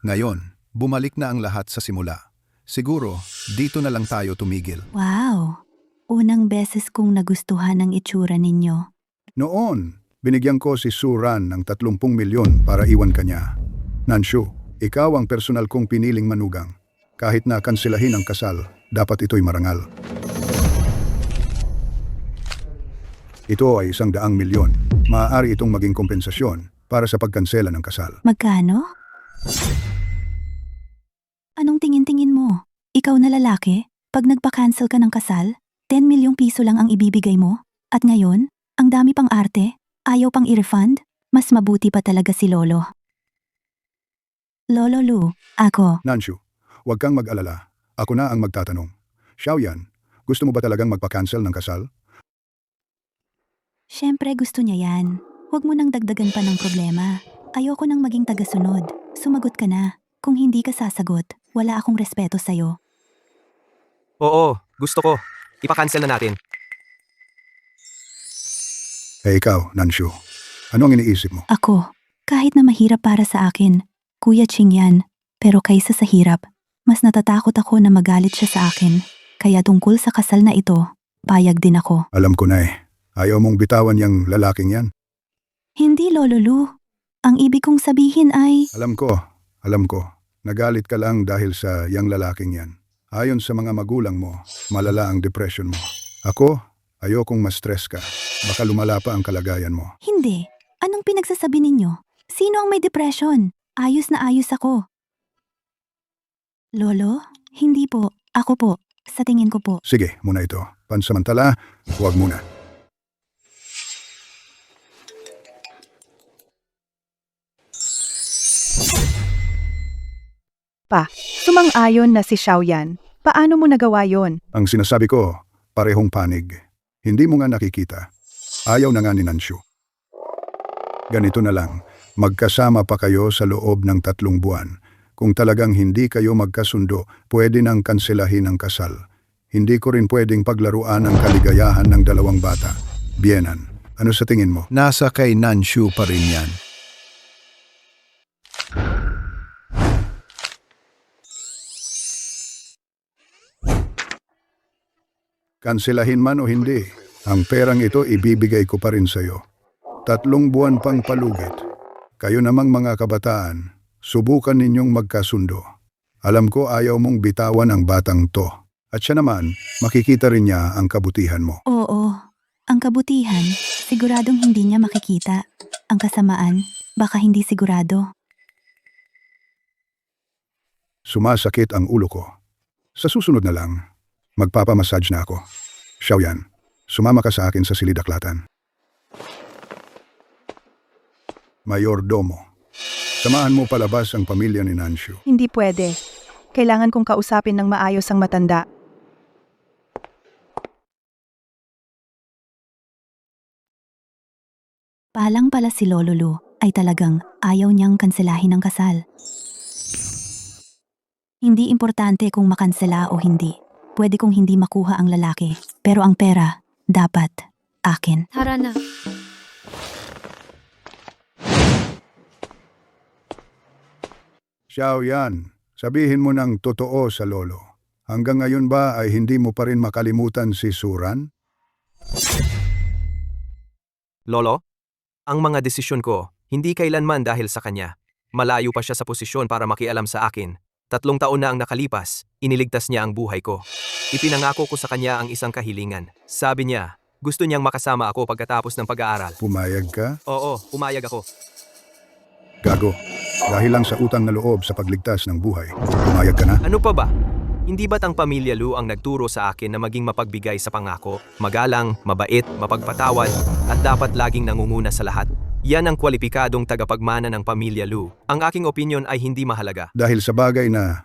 Ngayon, bumalik na ang lahat sa simula. Siguro, dito na lang tayo tumigil. Wow! Unang beses kong nagustuhan ang itsura ninyo. Noon, binigyan ko si Suran ng 30 milyon para iwan kanya. Nanshu, ikaw ang personal kong piniling manugang. Kahit na kanselahin ang kasal, dapat ito'y marangal. Ito ay 100 milyon. Maaari itong maging kompensasyon para sa pagkansela ng kasal. Magkano? Anong tingin-tingin mo? Ikaw na lalaki? Pag nagpa-cancel ka ng kasal, 10 milyong piso lang ang ibibigay mo? At ngayon, ang dami pang arte? Ayaw pang i-refund? Mas mabuti pa talaga si Lolo. Lolo Lu, ako. Nanshu, huwag kang mag-alala. Ako na ang magtatanong. Xiaoyan, gusto mo ba talagang magpa-cancel ng kasal? Siyempre gusto niya yan. Huwag mo nang dagdagan pa ng problema. Ayoko nang maging tagasunod. Sumagot ka na. Kung hindi ka sasagot, wala akong respeto sa'yo. Oo, gusto ko. Ipa-cancel na natin. Ikaw, Nanshu. Ano ang iniisip mo? Ako, kahit na mahirap para sa akin, Kuya Ching yan. Pero kaysa sa hirap, mas natatakot ako na magalit siya sa akin. Kaya tungkol sa kasal na ito, payag din ako. Alam ko na eh. Ayaw mong bitawan yung lalaking yan. Hindi, Lolo Lu. Ang ibig kong sabihin ay... Alam ko. Nagalit ka lang dahil sa yang lalaking yan. Ayon sa mga magulang mo, malala ang depression mo. Ako, ayokong ma-stress ka. Baka lumala pa ang kalagayan mo. Hindi. Anong pinagsasabi ninyo? Sino ang may depression? Ayos na ayos ako. Lolo? Hindi po. Ako po. Sa tingin ko po. Sige, muna ito. Pansamantala, huwag muna. Pa, sumang-ayon na si Xiaoyan. Paano mo nagawa yon? Ang sinasabi ko, parehong panig. Hindi mo nga nakikita. Ayaw na nga ni Nanshu. Ganito na lang, magkasama pa kayo sa loob ng 3 buwan. Kung talagang hindi kayo magkasundo, pwede nang kanselahin ang kasal. Hindi ko rin pwedeng paglaruan ang kaligayahan ng 2 bata. Bienan, ano sa tingin mo? Nasa kay Nanshu pa rin yan. Kanselahin man o hindi, ang perang ito ibibigay ko pa rin sa'yo. 3 buwan pang palugit. Kayo namang mga kabataan, subukan ninyong magkasundo. Alam ko ayaw mong bitawan ang batang to. At siya naman, makikita rin niya ang kabutihan mo. Oo. Ang kabutihan, siguradong hindi niya makikita. Ang kasamaan, baka hindi sigurado. Sumasakit ang ulo ko. Sa susunod na lang, magpapamassage na ako. Xiaoyan, sumama ka sa akin sa silidaklatan. Mayordomo, samahan mo palabas ang pamilya ni Nanshu. Hindi pwede. Kailangan kong kausapin ng maayos ang matanda. Palang pala si Lolo Lu ay talagang ayaw niyang kanselahin ang kasal. Hindi importante kung makansela o hindi. Pwede kong hindi makuha ang lalaki, pero ang pera, dapat, akin. Tara na. Xiaoyan, sabihin mo ng totoo sa lolo. Hanggang ngayon ba ay hindi mo pa rin makalimutan si Suran? Lolo, ang mga desisyon ko, hindi kailanman dahil sa kanya. Malayo pa siya sa posisyon para makialam sa akin. 3 taon na ang nakalipas, iniligtas niya ang buhay ko. Ipinangako ko sa kanya ang isang kahilingan. Sabi niya, gusto niyang makasama ako pagkatapos ng pag-aaral. Pumayag ka? Oo, pumayag ako. Gago, dahil lang sa utang na loob sa pagligtas ng buhay, pumayag ka na? Ano pa ba? Hindi ba't ang pamilya Lu ang nagturo sa akin na maging mapagbigay sa pangako, magalang, mabait, mapagpatawad, at dapat laging nangunguna sa lahat? Yan ang kwalipikadong tagapagmana ng pamilya Lu. Ang aking opinyon ay hindi mahalaga. Dahil sa bagay na,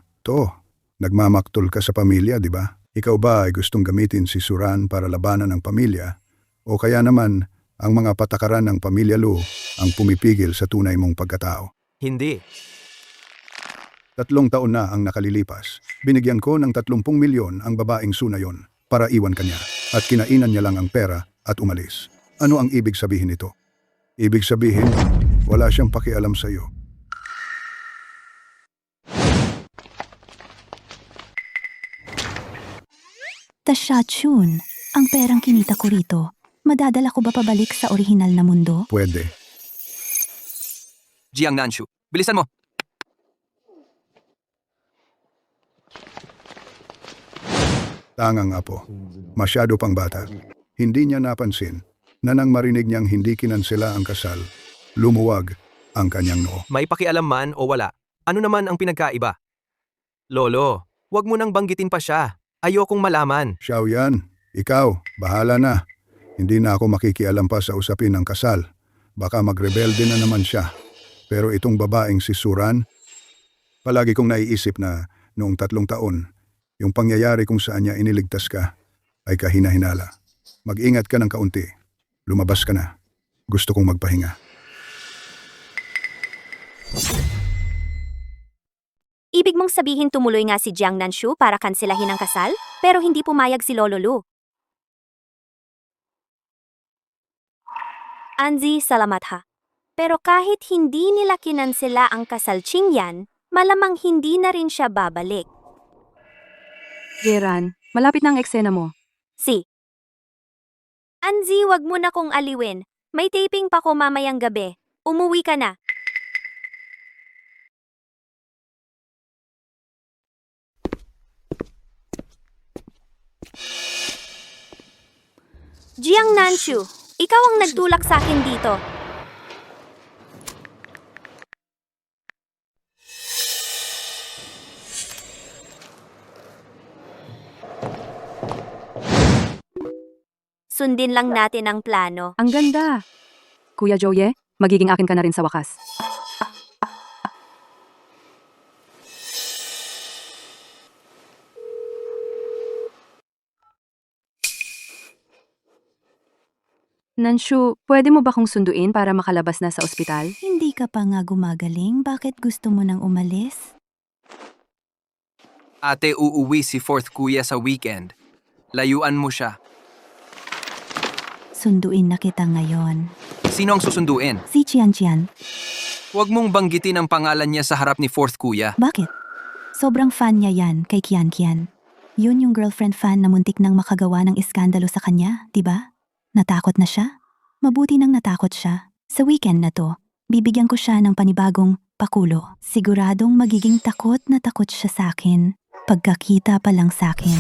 nagmamaktol ka sa pamilya, di ba? Ikaw ba ay gustong gamitin si Suran para labanan ang pamilya? O kaya naman, ang mga patakaran ng pamilya Lu ang pumipigil sa tunay mong pagkatao? Hindi. 3 taon na ang nakalilipas. Binigyan ko ng 30 milyon ang babaeng Sunayon para iwan kanya at kinainan niya lang ang pera at umalis. Ano ang ibig sabihin nito? Ibig sabihin, wala siyang pakialam sa iyo. Tasya-chun, ang perang kinita ko rito, madadala ko ba pabalik sa orihinal na mundo? Pwede. Jiang Nanshu, bilisan mo! Tangang apo. Masyado pang bata. Hindi niya napansin na nang marinig niyang hindi kinansela ang kasal, lumuwag ang kanyang noo. May pakialam man o wala, ano naman ang pinagkaiba? Lolo, wag mo nang banggitin pa siya. Ayokong malaman. Xiaoyan, ikaw, bahala na. Hindi na ako makikialam pa sa usapin ng kasal. Baka magrebelde na naman siya. Pero itong babaeng si Suran, Palagi kong naiisip na noong 3 taon, yung pangyayari kung saan niya iniligtas ka ay kahina-hinala. Mag-ingat ka ng kaunti. Lumabas ka na. Gusto kong magpahinga. Ibig mong sabihin tumuloy nga si Jiang Nanshu para kanselahin ang kasal, pero hindi pumayag si Lolo Lu. Anzi, salamat ha. Pero kahit hindi nila kinansela ang kasal Qingyan, malamang hindi na rin siya babalik. Geran, malapit na ang eksena mo. Si. Anzi, wag mo na kong aliwin. May taping pa ko mamayang gabi. Umuwi ka na. Jiang Nanshu, ikaw ang nagtulak sa akin dito. Sundin lang natin ang plano. Ang ganda! Kuya Joye, magiging akin ka na rin sa wakas. Nanshu, pwede mo ba kong sunduin para makalabas na sa ospital? Hindi ka pa nga gumagaling, bakit gusto mo nang umalis? Ate, uuwi si fourth kuya sa weekend. Layuan mo siya. Sunduin na kita ngayon. Sino ang susunduin? Si Qian. Huwag mong banggitin ang pangalan niya sa harap ni fourth kuya. Bakit? Sobrang fan niya yan kay Qian. Yun yung girlfriend fan na muntik nang makagawa ng iskandalo sa kanya, di ba? Natakot na siya? Mabuti nang natakot siya. Sa weekend na to, bibigyan ko siya ng panibagong pakulo. Siguradong magiging takot na takot siya sa akin. Pagkakita pa lang sa akin.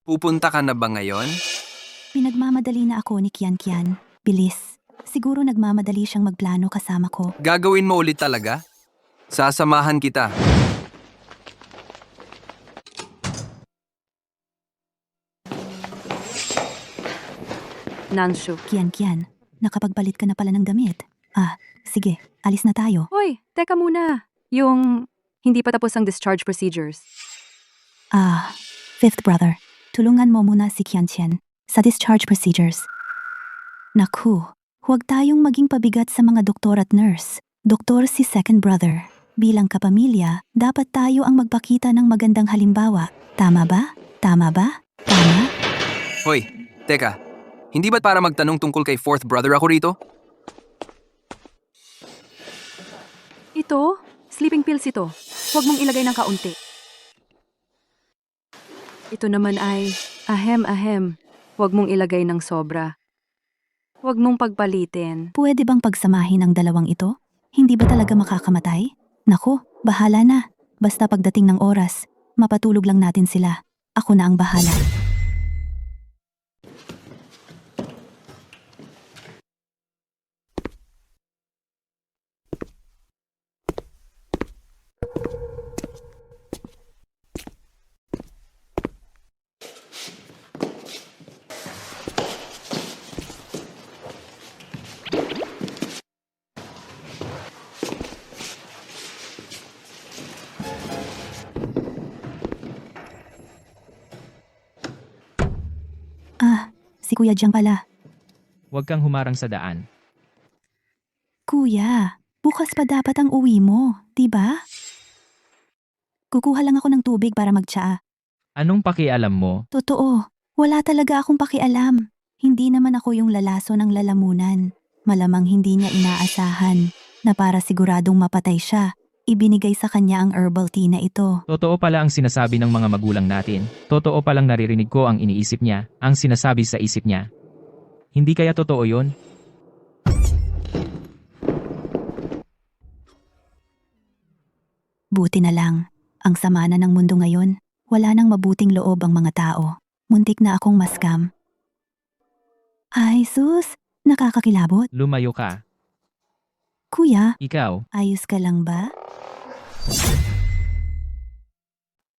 Pupunta ka na ba ngayon? Pinagmamadali na ako ni Qian. Bilis. Siguro nagmamadali siyang magplano kasama ko. Gagawin mo ulit talaga? Sasamahan kita. Nanshu. Qian, nakapagpalit ka na pala ng damit. Sige, alis na tayo. Hoy, teka muna. Yung hindi pa tapos ang discharge procedures. Fifth brother, tulungan mo muna si Qian sa discharge procedures. Naku, huwag tayong maging pabigat sa mga doktor at nurse. Doktor si second brother. Bilang kapamilya, dapat tayo ang magpakita ng magandang halimbawa. Tama ba? Tama? Hoy, teka. Hindi ba't para magtanong tungkol kay fourth brother ako rito? Ito, sleeping pills ito. Huwag mong ilagay ng kaunti. Ito naman ay, ahem. Huwag mong ilagay ng sobra. Huwag mong pagpalitin. Pwede bang pagsamahin ang dalawang ito? Hindi ba talaga makakamatay? Naku, bahala na. Basta pagdating ng oras, mapatulog lang natin sila. Ako na ang bahala. Si Kuya Jiang pala. Huwag kang humarang sa daan. Kuya, bukas pa dapat ang uwi mo, di ba? Kukuha lang ako ng tubig para magtsaa. Anong pakialam mo? Totoo, wala talaga akong pakialam. Hindi naman ako yung lalaso ng lalamunan. Malamang hindi niya inaasahan na para siguradong mapatay siya, ibinigay sa kanya ang herbal tea na ito. Totoo pala ang sinasabi ng mga magulang natin. Totoo palang naririnig ko ang iniisip niya, ang sinasabi sa isip niya. Hindi kaya totoo yun? Buti na lang. Ang sama na ng mundo ngayon. Wala nang mabuting loob ang mga tao. Muntik na akong maskam. Ay sus, nakakakilabot. Lumayo ka. Kuya, Ikaw, ayos ka lang ba?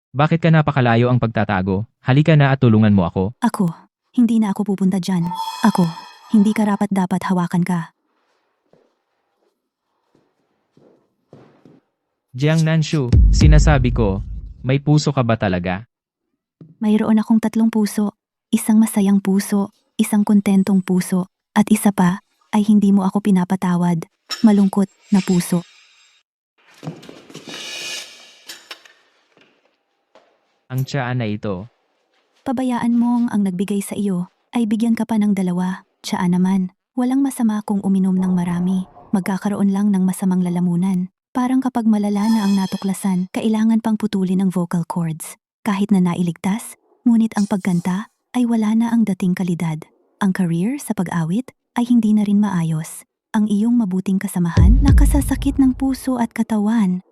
bakit ka napakalayo ang pagtatago? Halika na at tulungan mo ako. Ako, hindi na ako pupunta dyan. Ako, hindi karapat dapat hawakan ka. Jiang Nanshu, sinasabi ko, may puso ka ba talaga? Mayroon akong 3 puso. Isang masayang puso, isang kontentong puso, at isa pa ay hindi mo ako pinapatawad. Malungkot na puso. Ang tiyaan na ito. Pabayaan mong ang nagbigay sa iyo ay bigyan ka pa ng 2. Tsaa naman, walang masama kung uminom ng marami. Magkakaroon lang ng masamang lalamunan. Parang kapag malala na ang natuklasan, kailangan pang putulin ang vocal cords. Kahit na nailigtas, ngunit ang pagkanta ay wala na ang dating kalidad. Ang career sa pag-awit ay hindi na rin maayos. Ang iyong mabuting kasamahan nakasasakit ng puso at katawan.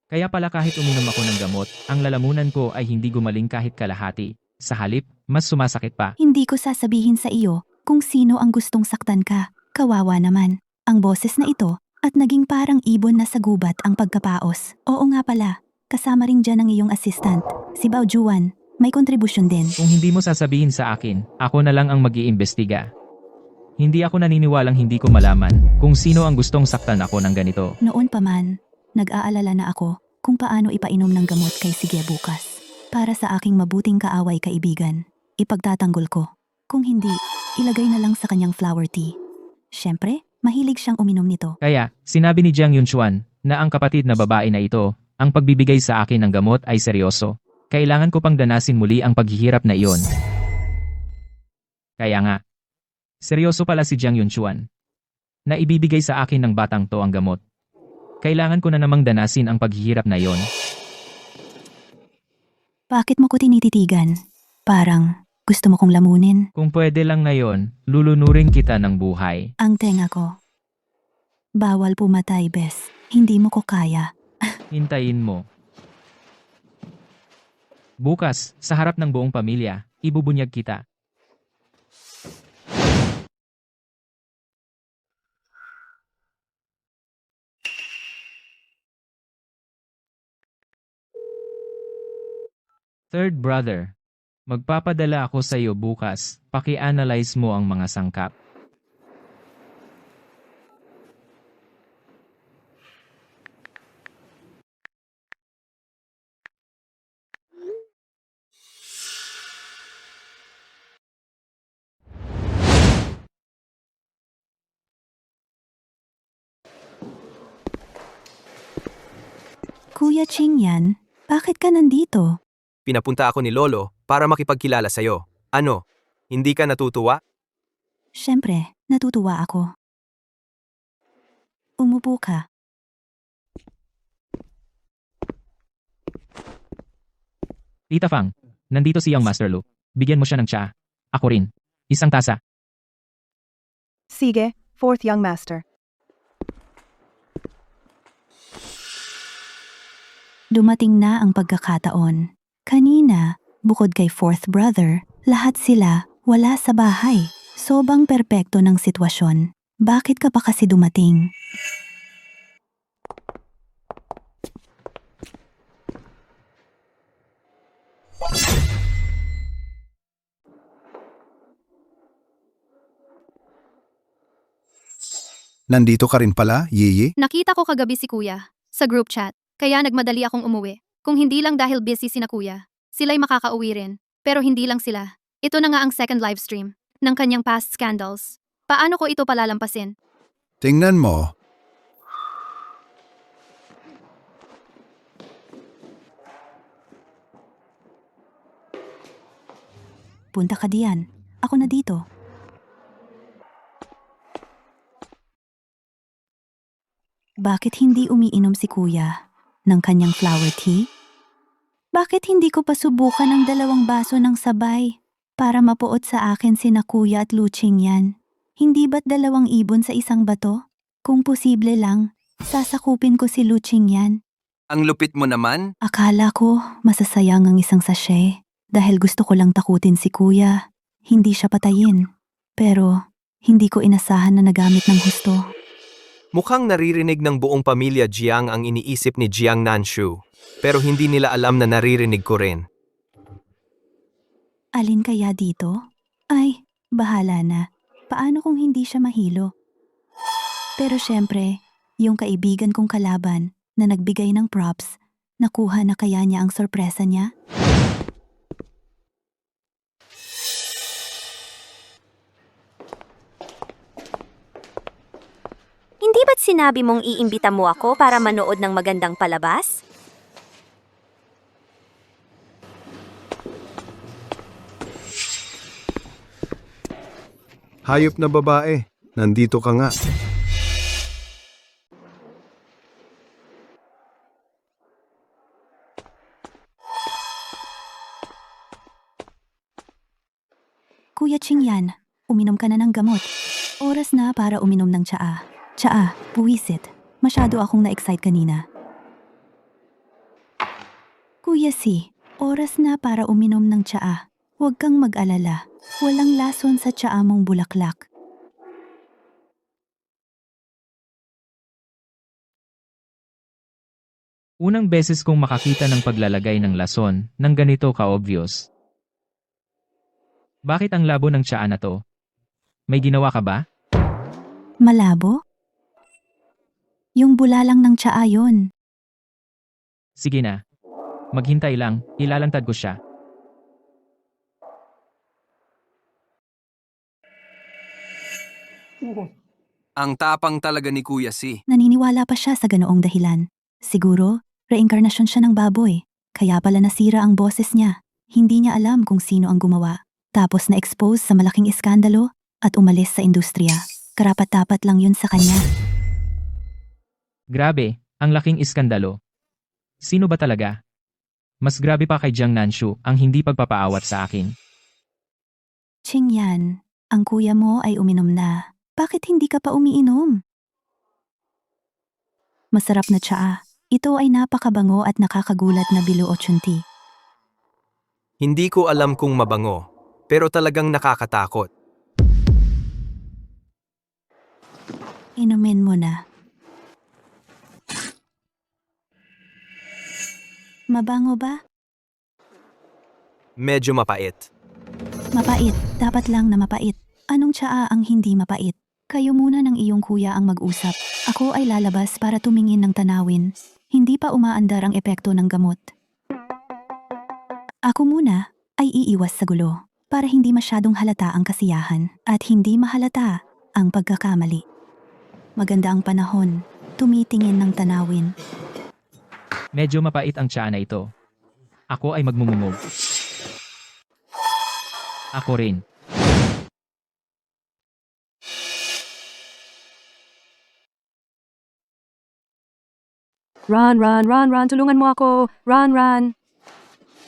Kaya pala kahit uminom ako ng gamot, ang lalamunan ko ay hindi gumaling kahit kalahati. Sa halip, mas sumasakit pa. Hindi ko sasabihin sa iyo kung sino ang gustong saktan ka. Kawawa naman. Ang boses na ito at naging parang ibon na sa gubat ang pagkapaos. Oo nga pala, kasama rin dyan ang iyong assistant, si Bao Juan. May kontribusyon din. Kung hindi mo sasabihin sa akin, ako na lang ang mag-iimbestiga. Hindi ako naniniwalang hindi ko malaman kung sino ang gustong saktan ako ng ganito. Noon pa man, nag-aalala na ako kung paano ipainom ng gamot kay Sige bukas. Para sa aking mabuting kaaway kaibigan, ipagtatanggol ko. Kung hindi, ilagay na lang sa kanyang flower tea. Siyempre, mahilig siyang uminom nito. Kaya, sinabi ni Jiang Yunchuan na ang kapatid na babae na ito, ang pagbibigay sa akin ng gamot ay seryoso. Kailangan ko pang danasin muli ang paghihirap na iyon. Kaya nga, seryoso pala si Jiang Yunchuan na ibibigay sa akin ng batang to ang gamot. Kailangan ko na namang danasin ang paghihirap na iyon. Bakit mo ko tinititigan? Parang gusto mo kong lamunin. Kung pwede lang ngayon, lulunurin kita ng buhay. Ang tenga ko. Bawal pumatay, Bes. Hindi mo ko kaya. Hintayin mo. Bukas, sa harap ng buong pamilya, ibubunyag kita. Third brother, magpapadala ako sa iyo bukas, paki-analyze mo ang mga sangkap. Kuya Ching yan, bakit ka nandito? Pinapunta ako ni Lolo para makipagkilala sa'yo. Ano? Hindi ka natutuwa? Siyempre, natutuwa ako. Umupo ka. Tita Fang, nandito si Young Master Lu. Bigyan mo siya ng tsa. Ako rin. Isang tasa. Sige, 4th young master. Dumating na ang pagkakataon. Kanina, bukod kay 4th brother, lahat sila wala sa bahay. Sobang perpekto ng sitwasyon. Bakit ka pa kasi dumating? Nandito ka rin pala, Yiyi? Nakita ko kagabi si kuya sa group chat, kaya nagmadali akong umuwi. Kung hindi lang dahil busy sina kuya, sila'y makakauwi rin. Pero hindi lang sila. Ito na nga ang second live stream ng kanyang past scandals. Paano ko ito palalampasin? Tingnan mo. Punta ka diyan. Ako na dito. Bakit hindi umiinom si kuya ng kanyang flower tea? Bakit hindi ko pa subukan ang 2 baso ng sabay para mapuot sa akin sina kuya at Luching yan? Hindi ba't 2 ibon sa isang bato? Kung posible lang, sasakupin ko si Luching yan. Ang lupit mo naman? Akala ko masasayang ang isang sachet dahil gusto ko lang takutin si kuya. Hindi siya patayin. Pero hindi ko inasahan na nagamit ng husto. Mukhang naririnig ng buong pamilya Jiang ang iniisip ni Jiang Nanshu. Pero hindi nila alam na naririnig ko rin. Alin kaya dito? Ay, bahala na. Paano kung hindi siya mahilo? Pero syempre, Yung kaibigan kong kalaban na nagbigay ng props, nakuha na kaya niya ang sorpresa niya? Hindi ba't sinabi mong iimbita mo ako para manood ng magandang palabas? Hayop na babae, nandito ka nga. Kuya Chingyan, uminom ka na ng gamot. Oras na para uminom ng tsaa. Tsaa, buwisit. Masyado akong na-excite kanina. Kuya Si, oras na para uminom ng tsaa. Huwag kang mag-alala. Walang lason sa tsaa mong bulaklak. Unang beses kong makakita ng paglalagay ng lason ng ganito ka-obvious. Bakit ang labo ng tsaa na to? May ginawa ka ba? Malabo? Yung bulalang ng tsaa yon. Sige na. Maghintay lang, ilalantad ko siya. Ang tapang talaga ni Kuya Si. Naniniwala pa siya sa ganoong dahilan. Siguro, reinkarnasyon siya ng baboy. Kaya pala nasira ang boses niya. Hindi niya alam kung sino ang gumawa. Tapos na-expose sa malaking iskandalo at umalis sa industriya. Karapat-dapat lang yun sa kanya. Grabe, ang laking iskandalo. Sino ba talaga? Mas grabe pa kay Jiang Nanshu ang hindi pagpapaawat sa akin. Chingyan, ang kuya mo ay uminom na. Bakit hindi ka pa umiinom? Masarap na tsaa. Ito ay napakabango at nakakagulat na bilo o tsunti. Hindi ko alam kung mabango, pero talagang nakakatakot. Inumin mo na. Mabango ba? Medyo mapait. Mapait. Dapat lang na mapait. Anong tsaa ang hindi mapait? Kayo muna ng iyong kuya ang mag-usap. Ako ay lalabas para tumingin ng tanawin. Hindi pa umaandar ang epekto ng gamot. Ako muna ay iiwas sa gulo para hindi masyadong halata ang kasiyahan at hindi mahalata ang pagkakamali. Maganda ang panahon, tumitingin ng tanawin. Medyo mapait ang tsaa na ito. Ako ay magmumungog. Ako rin. Run, tulungan mo ako. Run.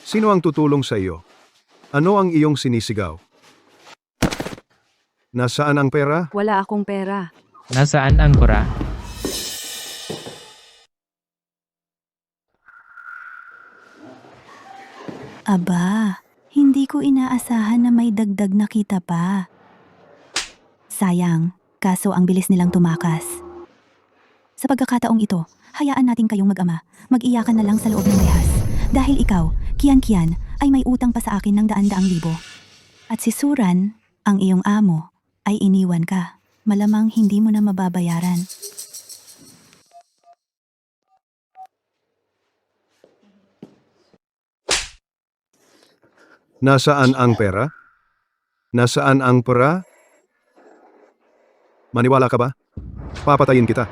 Sino ang tutulong sa iyo? Ano ang iyong sinisigaw? Nasaan ang pera? Wala akong pera. Nasaan ang pera? Aba, hindi ko inaasahan na may dagdag na kita pa. Sayang, kaso ang bilis nilang tumakas. Sa pagkakataong ito, hayaan natin kayong mag-ama, mag-iyakan na lang sa loob ng rehas. Dahil ikaw, Kian, ay may utang pa sa akin ng 100,000. At si Suran, ang iyong amo, ay iniwan ka. Malamang hindi mo na mababayaran. Nasaan ang pera? Nasaan ang pera? Maniwala ka ba? Papatayin kita.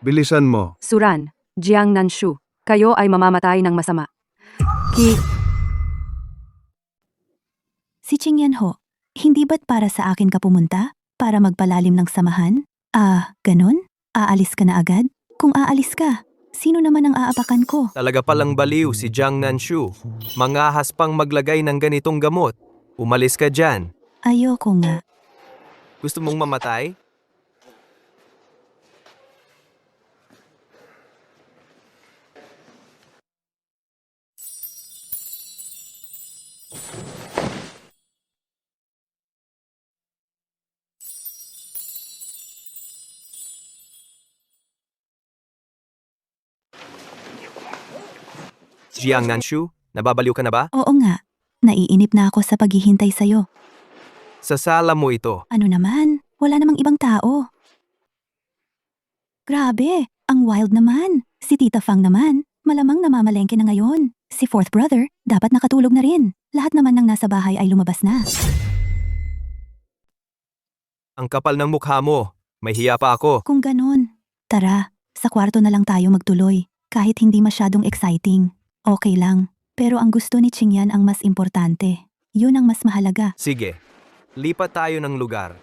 Bilisan mo. Suran, Jiang Nanshu, kayo ay mamamatay ng masama. Si Chingyan Ho, hindi ba't para sa akin ka pumunta? Para magpalalim ng samahan? Ganon? Aalis ka na agad? Kung aalis ka, sino naman ang aapakan ko? Talaga palang baliw si Jiang Nanshu. Mangahas pang maglagay ng ganitong gamot. Umalis ka dyan. Ayoko nga. Gusto mong mamatay? Jiang Nanshu, nababaliw ka na ba? Oo nga, naiinip na ako sa paghihintay sa'yo. Sa sala mo ito. Ano naman? Wala namang ibang tao. Grabe, Ang wild naman. Si Tita Fang naman, malamang namamalengke na ngayon. Si fourth brother, dapat nakatulog na rin. Lahat naman ng nasa bahay ay lumabas na. Ang kapal ng mukha mo. May hiya pa ako. Kung ganon, tara, sa kwarto na lang tayo magtuloy. Kahit hindi masyadong exciting. Okay lang. Pero ang gusto ni Qingyan ang mas importante. Yun ang mas mahalaga. Sige. Lipat tayo ng lugar.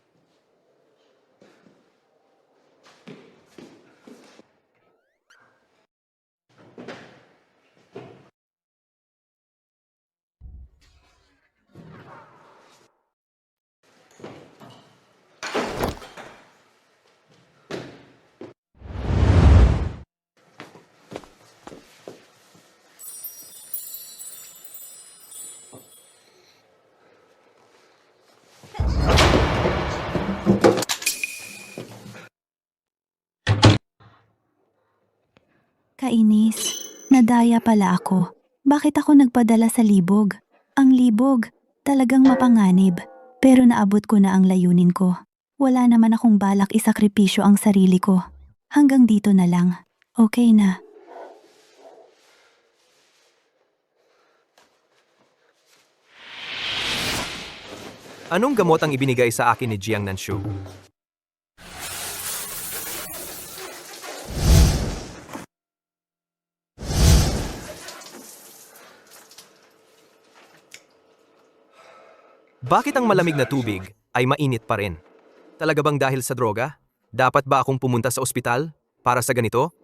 Kainis. Nadaya pala ako. Bakit ako nagpadala sa libog? Ang libog, talagang mapanganib. Pero naabot ko na ang layunin ko. Wala naman akong balak isakripisyo ang sarili ko. Hanggang dito na lang. Okay na. Anong gamot ang ibinigay sa akin ni Jiang Nanshu? Bakit ang malamig na tubig ay mainit pa rin? Talaga bang dahil sa droga? Dapat ba akong pumunta sa ospital para sa ganito?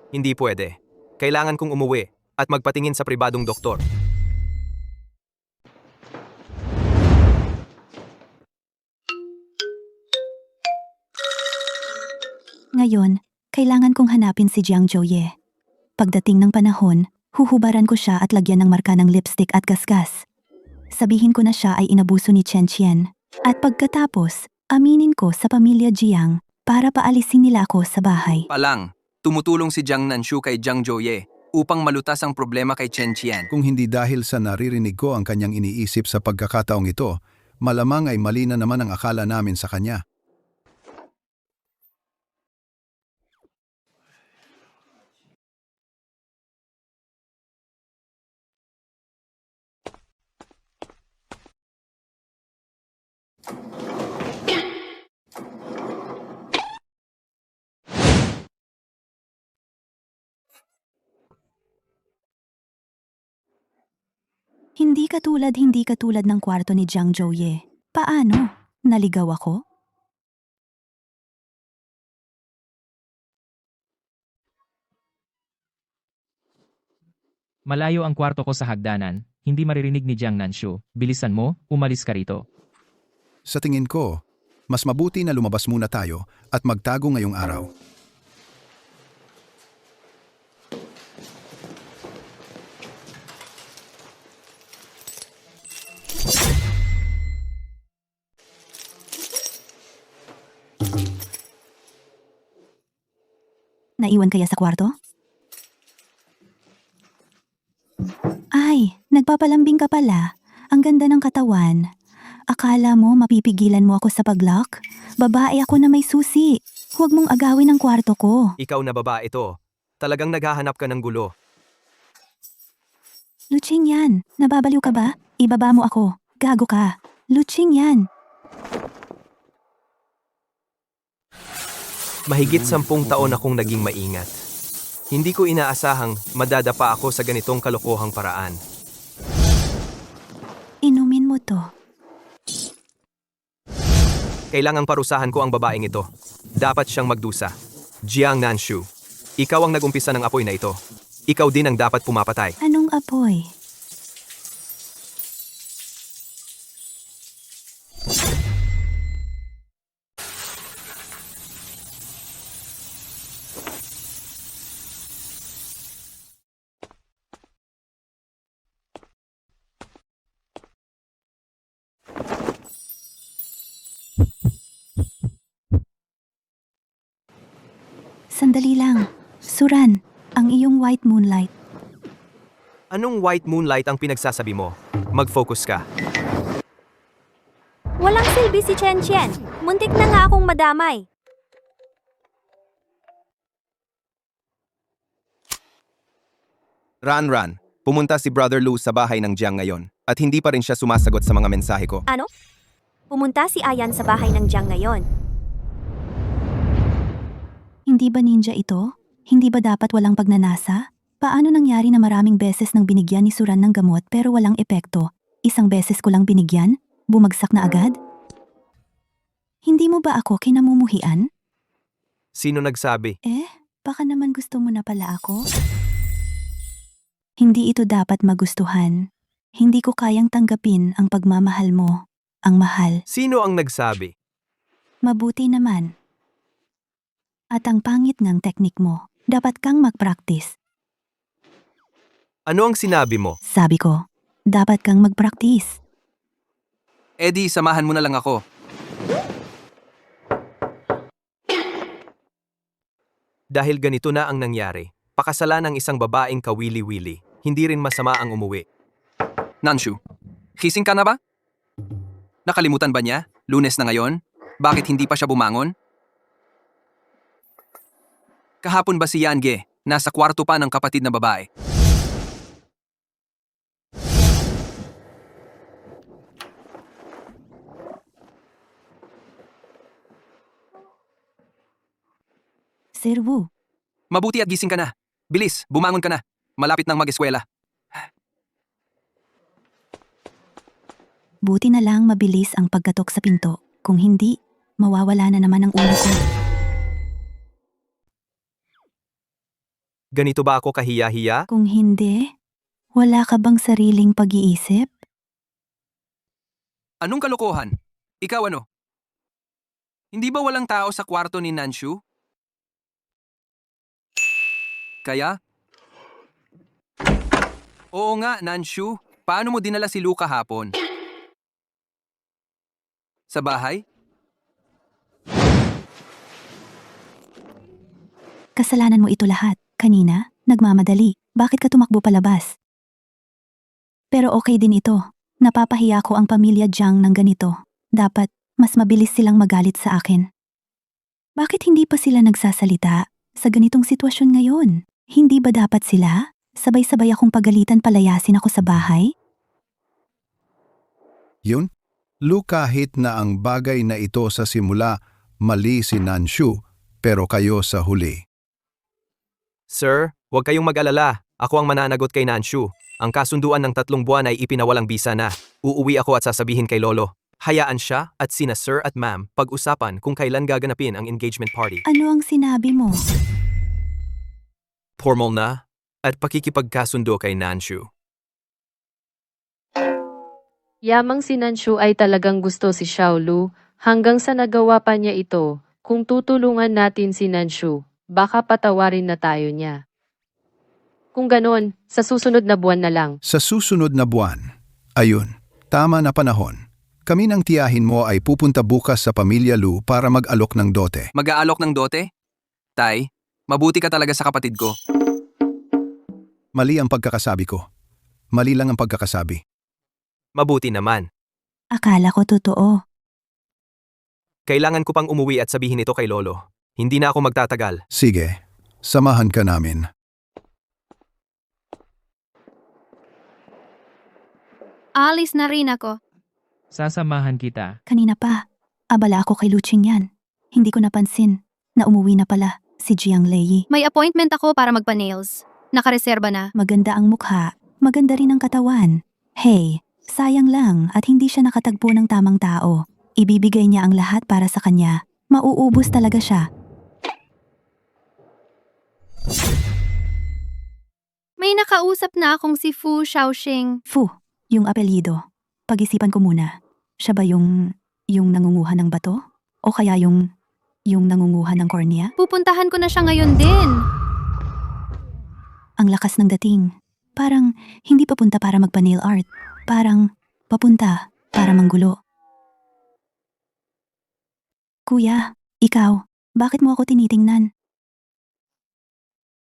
Hindi pwede. Kailangan kong umuwi at magpatingin sa pribadong doktor. Ngayon, kailangan kong hanapin si Jiang Zhouye. Pagdating ng panahon, huhubaran ko siya at lagyan ng marka ng lipstick at gasgas. Sabihin ko na siya ay inabuso ni Chen Qian. At pagkatapos, aminin ko sa pamilya Jiang para paalisin nila ako sa bahay. Palang, tumutulong si Jiang Nanshu kay Jiang Zhouye upang malutas ang problema kay Chen Qian. Kung hindi dahil sa naririnig ko ang kanyang iniisip sa pagkakataong ito, malamang ay mali na naman ang akala namin sa kanya. Hindi katulad ng kwarto ni Jiang Zhouye. Paano? Naligaw ako? Malayo ang kwarto ko sa hagdanan, hindi maririnig ni Jiang Nanshu. Bilisan mo, umalis ka rito. Sa tingin ko, mas mabuti na lumabas muna tayo at magtago ngayong araw. Naiwan kaya sa kwarto? Ay, nagpapalambing ka pala. Ang ganda ng katawan. Akala mo mapipigilan mo ako sa pag-lock? Babae ako na may susi. Huwag mong agawin ang kwarto ko. Ikaw na babae ito. Talagang naghahanap ka ng gulo. Luching yan. Nababaliw ka ba? Ibaba mo ako. Gago ka. Luching yan. Mahigit 10 taon akong naging maingat. Hindi ko inaasahang madadapa ako sa ganitong kalokohang paraan. Inumin mo to. Kailangang parusahan ko ang babaeng ito. Dapat siyang magdusa. Jiang Nanshu, ikaw ang nag-umpisa ng apoy na ito. Ikaw din ang dapat pumapatay. Anong apoy? Sandali lang. Suran, ang iyong white moonlight. Anong white moonlight ang pinagsasabi mo? Mag-focus ka. Walang silbi si Chen Qian. Muntik na nga akong madamay. Ran, pumunta si Brother Lou sa bahay ng Jiang ngayon at hindi pa rin siya sumasagot sa mga mensahe ko. Ano? Pumunta si Ayan sa bahay ng Jiang ngayon. Hindi ba ninja ito? Hindi ba dapat walang pagnanasa? Paano nangyari na maraming beses nang binigyan ni Suran ng gamot pero walang epekto? Isang beses ko lang binigyan? Bumagsak na agad? Hindi mo ba ako kinamumuhian? Sino nagsabi? Baka naman gusto mo na pala ako? Hindi ito dapat magustuhan. Hindi ko kayang tanggapin ang pagmamahal mo. Ang mahal. Sino ang nagsabi? Mabuti naman. At ang pangit ng teknik mo. Dapat kang mag-practice. Ano ang sinabi mo? Sabi ko, dapat kang mag-practice. Eddie, samahan mo na lang ako. Dahil ganito na ang nangyari, pakasalan ng isang babaeng kawili-wili, hindi rin masama ang umuwi. Nanshu, gising ka na ba? Nakalimutan ba niya? Lunes na ngayon? Bakit hindi pa siya bumangon? Kahapon ba si Yange? Nasa kwarto pa ng kapatid na babae. Sir Wu, Mabuti at gising ka na. Bilis, bumangon ka na. Malapit nang mag-eskwela. buti na lang mabilis ang pagkatok sa pinto. Kung hindi, mawawala na naman ang ulo ko. Ganito ba ako kahiya-hiya? Kung hindi, wala ka bang sariling pag-iisip? Anong kalokohan? Ikaw ano? Hindi ba walang tao sa kwarto ni Nanshu? Kaya? Oo nga, Nanshu. Paano mo dinala si Luca hapon? Sa bahay? Kasalanan mo ito lahat. Kanina, nagmamadali. Bakit ka tumakbo palabas? Pero okay din ito. Napapahiya ko ang pamilya Jiang ng ganito. Dapat, mas mabilis silang magalit sa akin. Bakit hindi pa sila nagsasalita sa ganitong sitwasyon ngayon? Hindi ba dapat sila? Sabay-sabay akong pagalitan palayasin ako sa bahay? Yun? Lu, kahit na ang bagay na ito sa simula, mali si Nanshu, pero kayo sa huli. Sir, huwag kayong mag-alala. Ako ang mananagot kay Nanshu. Ang kasunduan ng 3 buwan ay ipinawalang bisa na. Uuwi ako at sasabihin kay Lolo. Hayaan siya at sina Sir at Ma'am pag-usapan kung kailan gaganapin ang engagement party. Ano ang sinabi mo? Formal na at pakikipagkasundo kay Nanshu. Yamang si Nanshu ay talagang gusto si Xiaolu, hanggang sa nagawa pa niya ito. Kung tutulungan natin si Nanshu, baka patawarin na tayo niya. Kung ganon, sa susunod na buwan na lang. Sa susunod na buwan, ayun, tama na panahon. Kami ng tiyahin mo ay pupunta bukas sa pamilya Lu para mag-alok ng dote. Mag-aalok ng dote? Tay, mabuti ka talaga sa kapatid ko. Mali ang pagkakasabi ko. Mali lang ang pagkakasabi. Mabuti naman. Akala ko totoo. Kailangan ko pang umuwi at sabihin ito kay Lolo. Hindi na ako magtatagal. Sige, samahan ka namin. Alis na rin ako. Sasamahan kita. Kanina pa, abala ako kay Luching yan. Hindi ko napansin na umuwi na pala si Jiang Lei. May appointment ako para magpa-nails. Nakareserba na. Maganda ang mukha, maganda rin ang katawan. Hey, sayang lang at hindi siya nakatagpo ng tamang tao. Ibibigay niya ang lahat para sa kanya. Mauubos talaga siya. May nakausap na akong si Fu Shaoxing. Fu, yung apelyido. Pag-isipan ko muna. Siya ba yung nangunguha ng bato? O kaya yung nangunguha ng kornea? Pupuntahan ko na siya ngayon din. Ang lakas ng dating. Parang hindi papunta para magpa-nail art. Parang papunta para manggulo. Kuya, ikaw, bakit mo ako tinitingnan?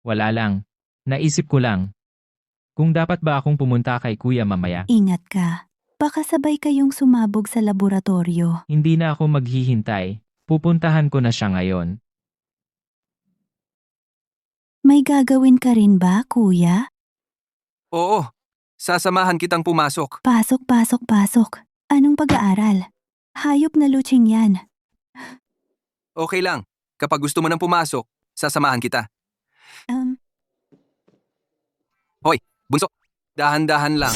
Wala lang. Naisip ko lang. Kung dapat ba akong pumunta kay kuya mamaya? Ingat ka. Baka sabay kayong sumabog sa laboratorio. Hindi na ako maghihintay. Pupuntahan ko na siya ngayon. May gagawin ka rin ba, kuya? Oo, sasamahan kitang pumasok. Pasok, pasok, pasok. Anong pag-aaral? Hayop na luching yan. Okay lang. Kapag gusto mo nang pumasok, sasamahan kita. Hoy, bunso. Dahan-dahan lang.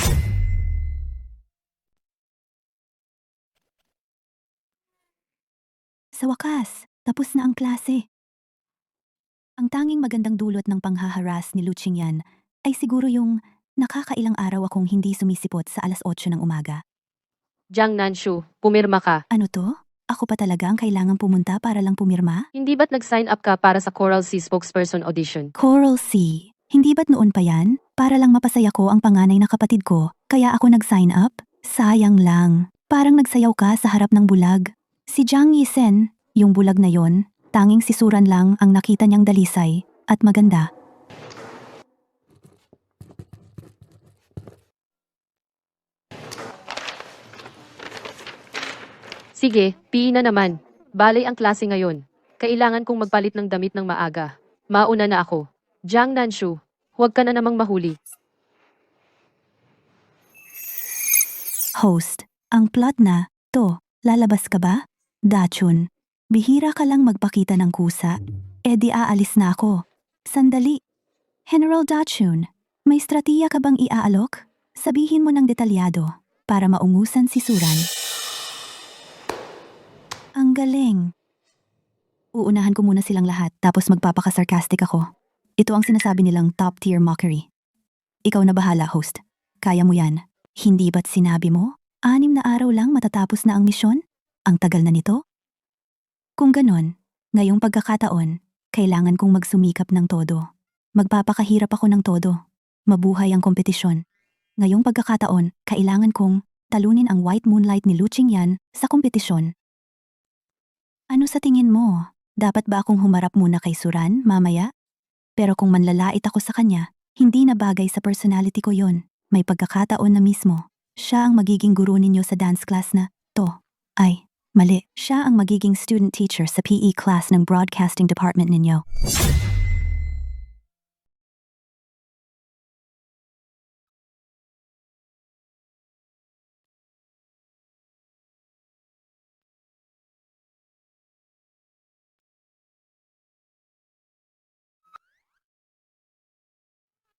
Sa wakas, tapos na ang klase. Ang tanging magandang dulot ng panghaharas ni Luching yan ay siguro yung nakakailang araw akong hindi sumisipot sa 8:00 ng umaga. Jiang Nanshu, pumirma ka. Ano to? Ako pa talaga ang kailangang pumunta para lang pumirma? Hindi ba't nag-sign up ka para sa Coral Sea spokesperson audition? Coral Sea. Hindi ba't noon pa yan? Para lang mapasaya ko ang panganay na kapatid ko, kaya ako nag-sign up? Sayang lang. Parang nagsayaw ka sa harap ng bulag. Si Jiang Yisen, yung bulag na yon, tanging si Suran lang ang nakita niyang dalisay at maganda. Sige, PE na naman. Balay ang klase ngayon. Kailangan kong magpalit ng damit ng maaga. Mauna na ako. Jiang Nanshu, huwag ka na namang mahuli. Host, ang plot na, to, lalabas ka ba? Dachun, bihira ka lang magpakita ng kusa. E di aalis na ako. Sandali. General Dachun, may estratiya ka bang iaalok? Sabihin mo ng detalyado para maungusan si Suran. Ang galing. Uunahan ko muna silang lahat tapos magpapaka-sarcastic ako. Ito ang sinasabi nilang top-tier mockery. Ikaw na bahala, host. Kaya mo yan. Hindi ba't sinabi mo? 6 na araw lang matatapos na ang misyon? Ang tagal na nito? Kung ganon, ngayong pagkakataon, kailangan kong magsumikap ng todo. Magpapakahirap ako ng todo. Mabuhay ang kompetisyon. Ngayong pagkakataon, kailangan kong talunin ang White Moonlight ni Luching Yan sa kompetisyon. Ano sa tingin mo? Dapat ba akong humarap muna kay Suran mamaya? Pero kung manlalait ako sa kanya, hindi na bagay sa personality ko yon. May pagkakataon na mismo. Siya ang magiging guro ninyo sa dance class na to. Ay, mali. Siya ang magiging student teacher sa PE class ng broadcasting department ninyo.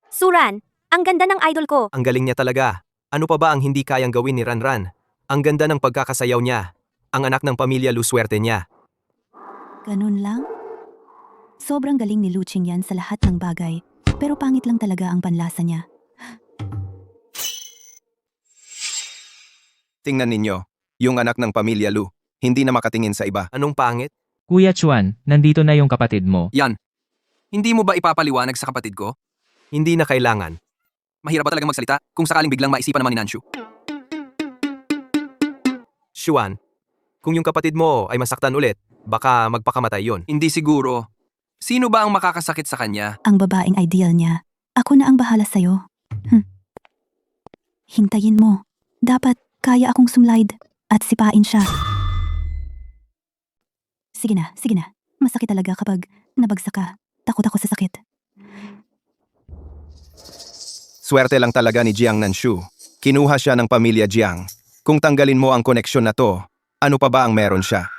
Suran, ang ganda ng idol ko. Ang galing niya talaga. Ano pa ba ang hindi kayang gawin ni Ranran? Ang ganda ng pagkakasayaw niya. Ang anak ng pamilya Luswerte niya. Ganun lang? Sobrang galing ni Luching Yan sa lahat ng bagay, pero pangit lang talaga ang panlasa niya. Tingnan ninyo, yung anak ng pamilya Lu, hindi na makatingin sa iba. Anong pangit? Kuya Chuan, nandito na yung kapatid mo. Yan. Hindi mo ba ipapaliwanag sa kapatid ko? Hindi na kailangan. Mahirap ba talagang magsalita kung sakaling biglang maisipan naman ni Nanshu? Xuan, kung yung kapatid mo ay masaktan ulit, baka magpakamatay yon. Hindi siguro. Sino ba ang makakasakit sa kanya? Ang babaeng ideal niya. Ako na ang bahala sa'yo. Hintayin mo. Dapat kaya akong sumlide at sipain siya. Sige na, sige na. Masakit talaga kapag nabagsak ka. Takot ako sa sakit. Swerte lang talaga ni Jiang Nanshu. Kinuha siya ng pamilya Jiang. Kung tanggalin mo ang koneksyon na to, ano pa ba ang meron siya?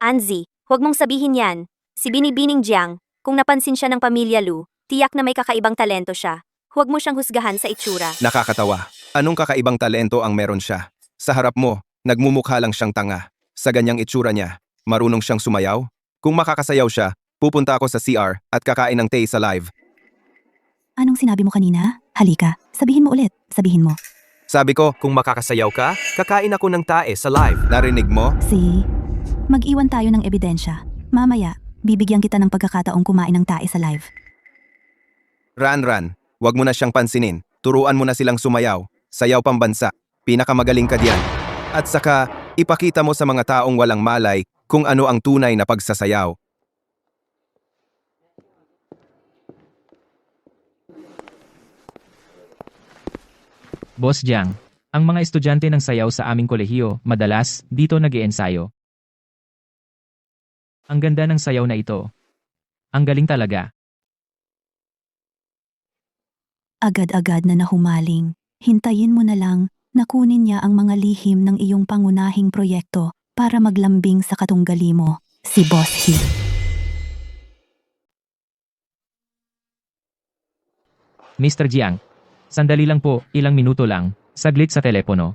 Anzi, huwag mong sabihin yan. Si Binibining Jiang, kung napansin siya ng pamilya Lu, tiyak na may kakaibang talento siya. Huwag mo siyang husgahan sa itsura. Nakakatawa. Anong kakaibang talento ang meron siya? Sa harap mo, nagmumukha lang siyang tanga. Sa ganyang itsura niya, marunong siyang sumayaw? Kung makakasayaw siya, pupunta ako sa CR at kakain ng tay sa live. Anong sinabi mo kanina? Halika, sabihin mo ulit. Sabihin mo. Sabi ko, Kung makakasayaw ka, kakain ako ng tae sa live. narinig mo? Mag-iwan tayo ng ebidensya. Mamaya, bibigyan kita ng pagkakataong kumain ng tae sa live. Ran, wag mo na siyang pansinin. Turuan mo na silang sumayaw. Sayaw pambansa. Pinakamagaling ka diyan. At saka, ipakita mo sa mga taong walang malay kung ano ang tunay na pagsasayaw. Boss Jiang, ang mga estudyante ng sayaw sa aming kolehiyo, madalas, dito nag-iensayo. Ang ganda ng sayaw na ito. Ang galing talaga. agad-agad na nahumaling. Hintayin mo na lang na kunin niya ang mga lihim ng iyong pangunahing proyekto para maglambing sa katunggali mo, si Boss He. Mr. Jiang, sandali lang po, ilang minuto lang, saglit sa telepono.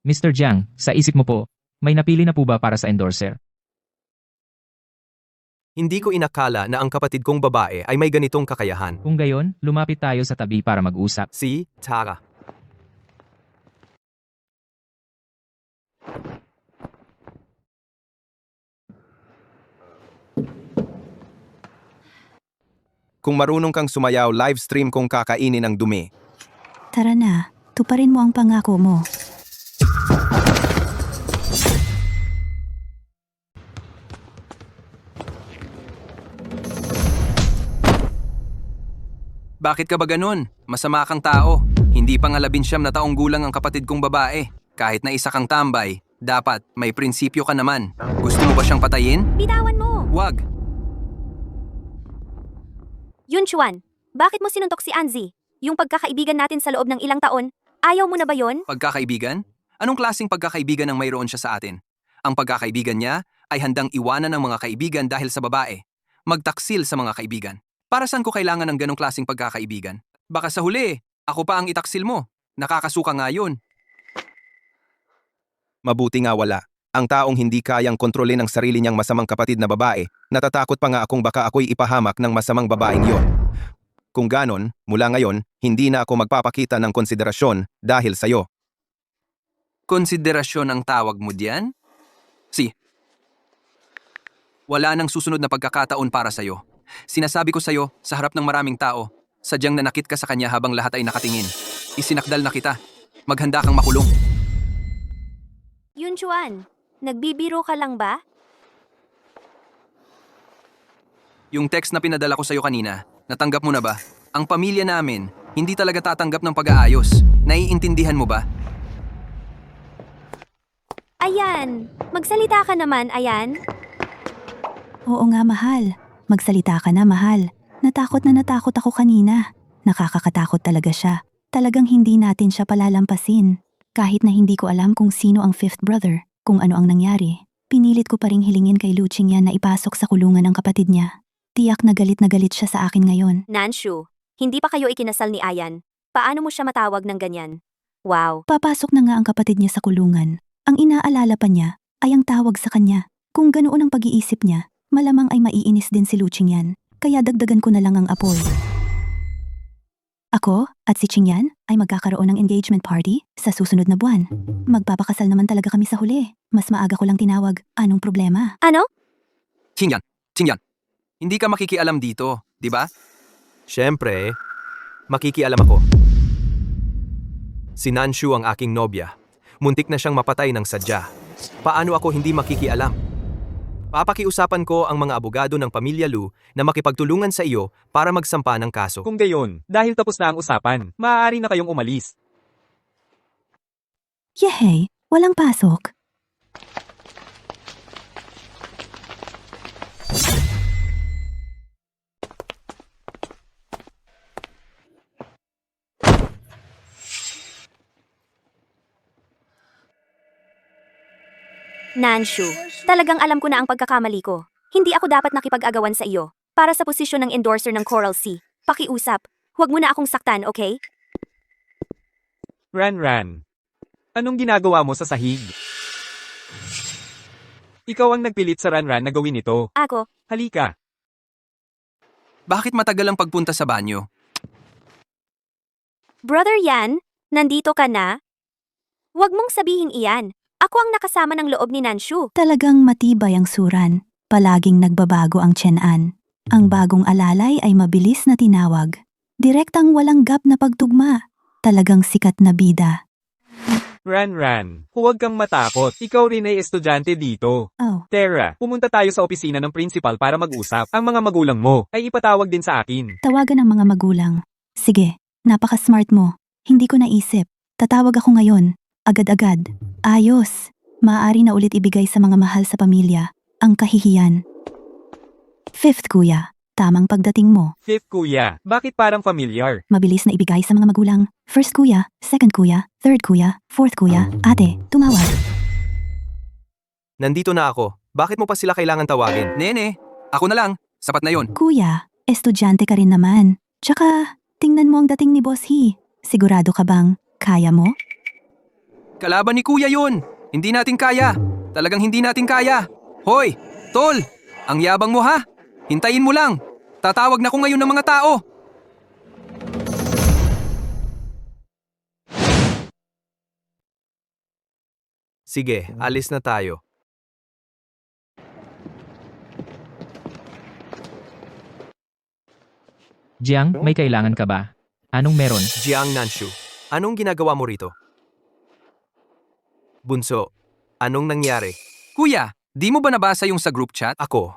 Mr. Jiang, sa isip mo po, may napili na po ba para sa endorser? Hindi ko inakala na ang kapatid kong babae ay may ganitong kakayahan. Kung gayon, lumapit tayo sa tabi para mag-usap. Si Tara. Kung marunong kang sumayaw, live stream kung kakainin ang dumi. Tara na, tuparin mo ang pangako mo. Bakit ka ba ganun? Masama kang tao. Hindi pa nga 19 na taong gulang ang kapatid kong babae. Kahit na isa kang tambay, dapat may prinsipyo ka naman. Gusto mo ba siyang patayin? Bitawan mo! Wag! Yunchuan, bakit mo sinuntok si Anzi? Yung pagkakaibigan natin sa loob ng ilang taon, ayaw mo na ba yon? Pagkakaibigan? Anong klaseng pagkakaibigan ang mayroon siya sa atin? Ang pagkakaibigan niya ay handang iwanan ng mga kaibigan dahil sa babae. Magtaksil sa mga kaibigan. Para saan ko kailangan ng ganong klaseng pagkakaibigan? Baka sa huli, ako pa ang itaksil mo. Nakakasuka nga yun. Mabuti nga wala. Ang taong hindi kayang kontrolin ang sarili niyang masamang kapatid na babae, natatakot pa nga akong baka ako'y ipahamak ng masamang babaeng yon. Kung ganon, mula ngayon, hindi na ako magpapakita ng konsiderasyon dahil sa'yo. Konsiderasyon ang tawag mo diyan? Wala nang susunod na pagkakataon para sa'yo. Sinasabi ko sa'yo, sa harap ng maraming tao, sadyang nanakit ka sa kanya habang lahat ay nakatingin. Isinakdal na kita. Maghanda kang makulong. Yunchuan, nagbibiro ka lang ba? Yung text na pinadala ko sa'yo kanina, natanggap mo na ba? Ang pamilya namin, hindi talaga tatanggap ng pag-aayos. Naiintindihan mo ba? Ayan, magsalita ka naman, Ayan. Oo nga, mahal. Magsalita ka na, mahal. Natakot ako kanina. Nakakakatakot talaga siya. Talagang hindi natin siya palalampasin. Kahit na hindi ko alam kung sino ang fifth brother, kung ano ang nangyari. Pinilit ko pa ring hilingin kay Lu Qingyan na ipasok sa kulungan ng kapatid niya. Tiyak na galit siya sa akin ngayon. Nanshu, hindi pa kayo ikinasal ni Ayan. Paano mo siya matawag ng ganyan? Wow. Papasok na nga ang kapatid niya sa kulungan. Ang inaalala pa niya ay ang tawag sa kanya. Kung ganoon ang pag-iisip niya, malamang ay maiinis din si Lu Qingyan, kaya dagdagan ko na lang ang apoy. Ako at si Qingyan ay magkakaroon ng engagement party sa susunod na buwan. Magpapakasal naman talaga kami sa huli. Mas maaga ko lang tinawag. Anong problema? Ano? Qingyan, hindi ka makikialam dito, di ba? Siyempre, makikialam ako. Si Nanshu ang aking nobya. Muntik na siyang mapatay ng sadya. Paano ako hindi makikialam? Papakiusapan ko ang mga abogado ng pamilya Lu na makipagtulungan sa iyo para magsampa ng kaso. Kung gayon, dahil tapos na ang usapan, maaari na kayong umalis. Yehey, walang pasok. Nanshu, talagang alam ko na ang pagkakamali ko. Hindi ako dapat nakipag-agawan sa iyo. Para sa posisyon ng endorser ng Coral Sea. Pakiusap, huwag mo na akong saktan, okay? Ran, anong ginagawa mo sa sahig? Ikaw ang nagpilit sa Ran na gawin ito. Ako? Halika. Bakit matagal ang pagpunta sa banyo? Brother Yan, nandito ka na? Huwag mong sabihin iyan. Ako ang nakasama ng loob ni Nanshu. Talagang matibay ang suran. Palaging nagbabago ang tiyan-an. Ang bagong alalay ay mabilis na tinawag. Direktang walang gap na pagtugma. Talagang sikat na bida. Ran, huwag kang matakot. Ikaw rin ay estudyante dito. Oh, Tara, pumunta tayo sa opisina ng principal para mag-usap. Ang mga magulang mo ay ipatawag din sa akin. tawagan ng mga magulang. Sige, napaka-smart mo. Hindi ko naisip. Tatawag ako ngayon. Agad-agad. Ayos. Maaari na ulit ibigay sa mga mahal sa pamilya ang kahihiyan. 5th kuya, tamang pagdating mo. 5th kuya, bakit parang familiar? Mabilis na ibigay sa mga magulang. 1st kuya, 2nd kuya, 3rd kuya, 4th kuya. Ate, tumawag. Nandito na ako. Bakit mo pa sila kailangan tawagin? Nene, ako na lang. Sapat na yon. Kuya, estudyante ka rin naman. Tsaka, tingnan mo ang dating ni Boss He. Sigurado ka bang kaya mo? Kalaban ni kuya yun. Hindi natin kaya. Talagang hindi natin kaya. Hoy, tol! Ang yabang mo ha? Hintayin mo lang. Tatawag na ko ngayon ng mga tao. Sige, alis na tayo. Jiang, may kailangan ka ba? Anong meron? Jiang Nanshu, anong ginagawa mo rito? Bunso, anong nangyari? Kuya, di mo ba nabasa yung sa group chat? Ako,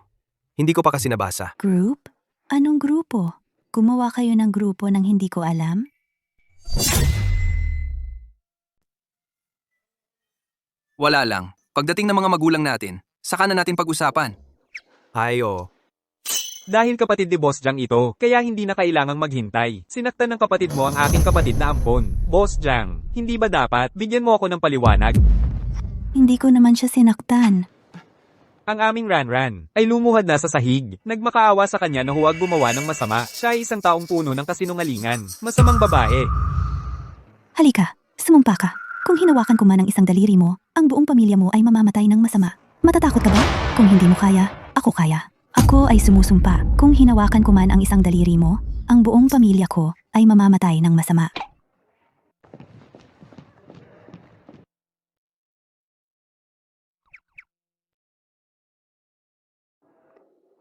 hindi ko pa kasi nabasa. Group? Anong grupo? Gumawa kayo ng grupo nang hindi ko alam? Wala lang. Pagdating ng mga magulang natin, saka na natin pag-usapan. Ayo, Dahil kapatid ni Boss Jang ito, kaya hindi na kailangang maghintay. Sinaktan ng kapatid mo ang aking kapatid na ampon. Boss Jang, hindi ba dapat bigyan mo ako ng paliwanag? Hindi ko naman siya sinaktan. Ang aming Ran ay lumuhad na sa sahig. Nagmakaawa sa kanya na huwag gumawa ng masama. Siya ay isang taong puno ng kasinungalingan. Masamang babae. Halika, sumumpa ka. Kung hinawakan ko man ang isang daliri mo, ang buong pamilya mo ay mamamatay ng masama. Matatakot ka ba? Kung hindi mo kaya, ako kaya. Ako ay sumusumpa. Kung hinawakan ko man ang isang daliri mo, ang buong pamilya ko ay mamamatay ng masama.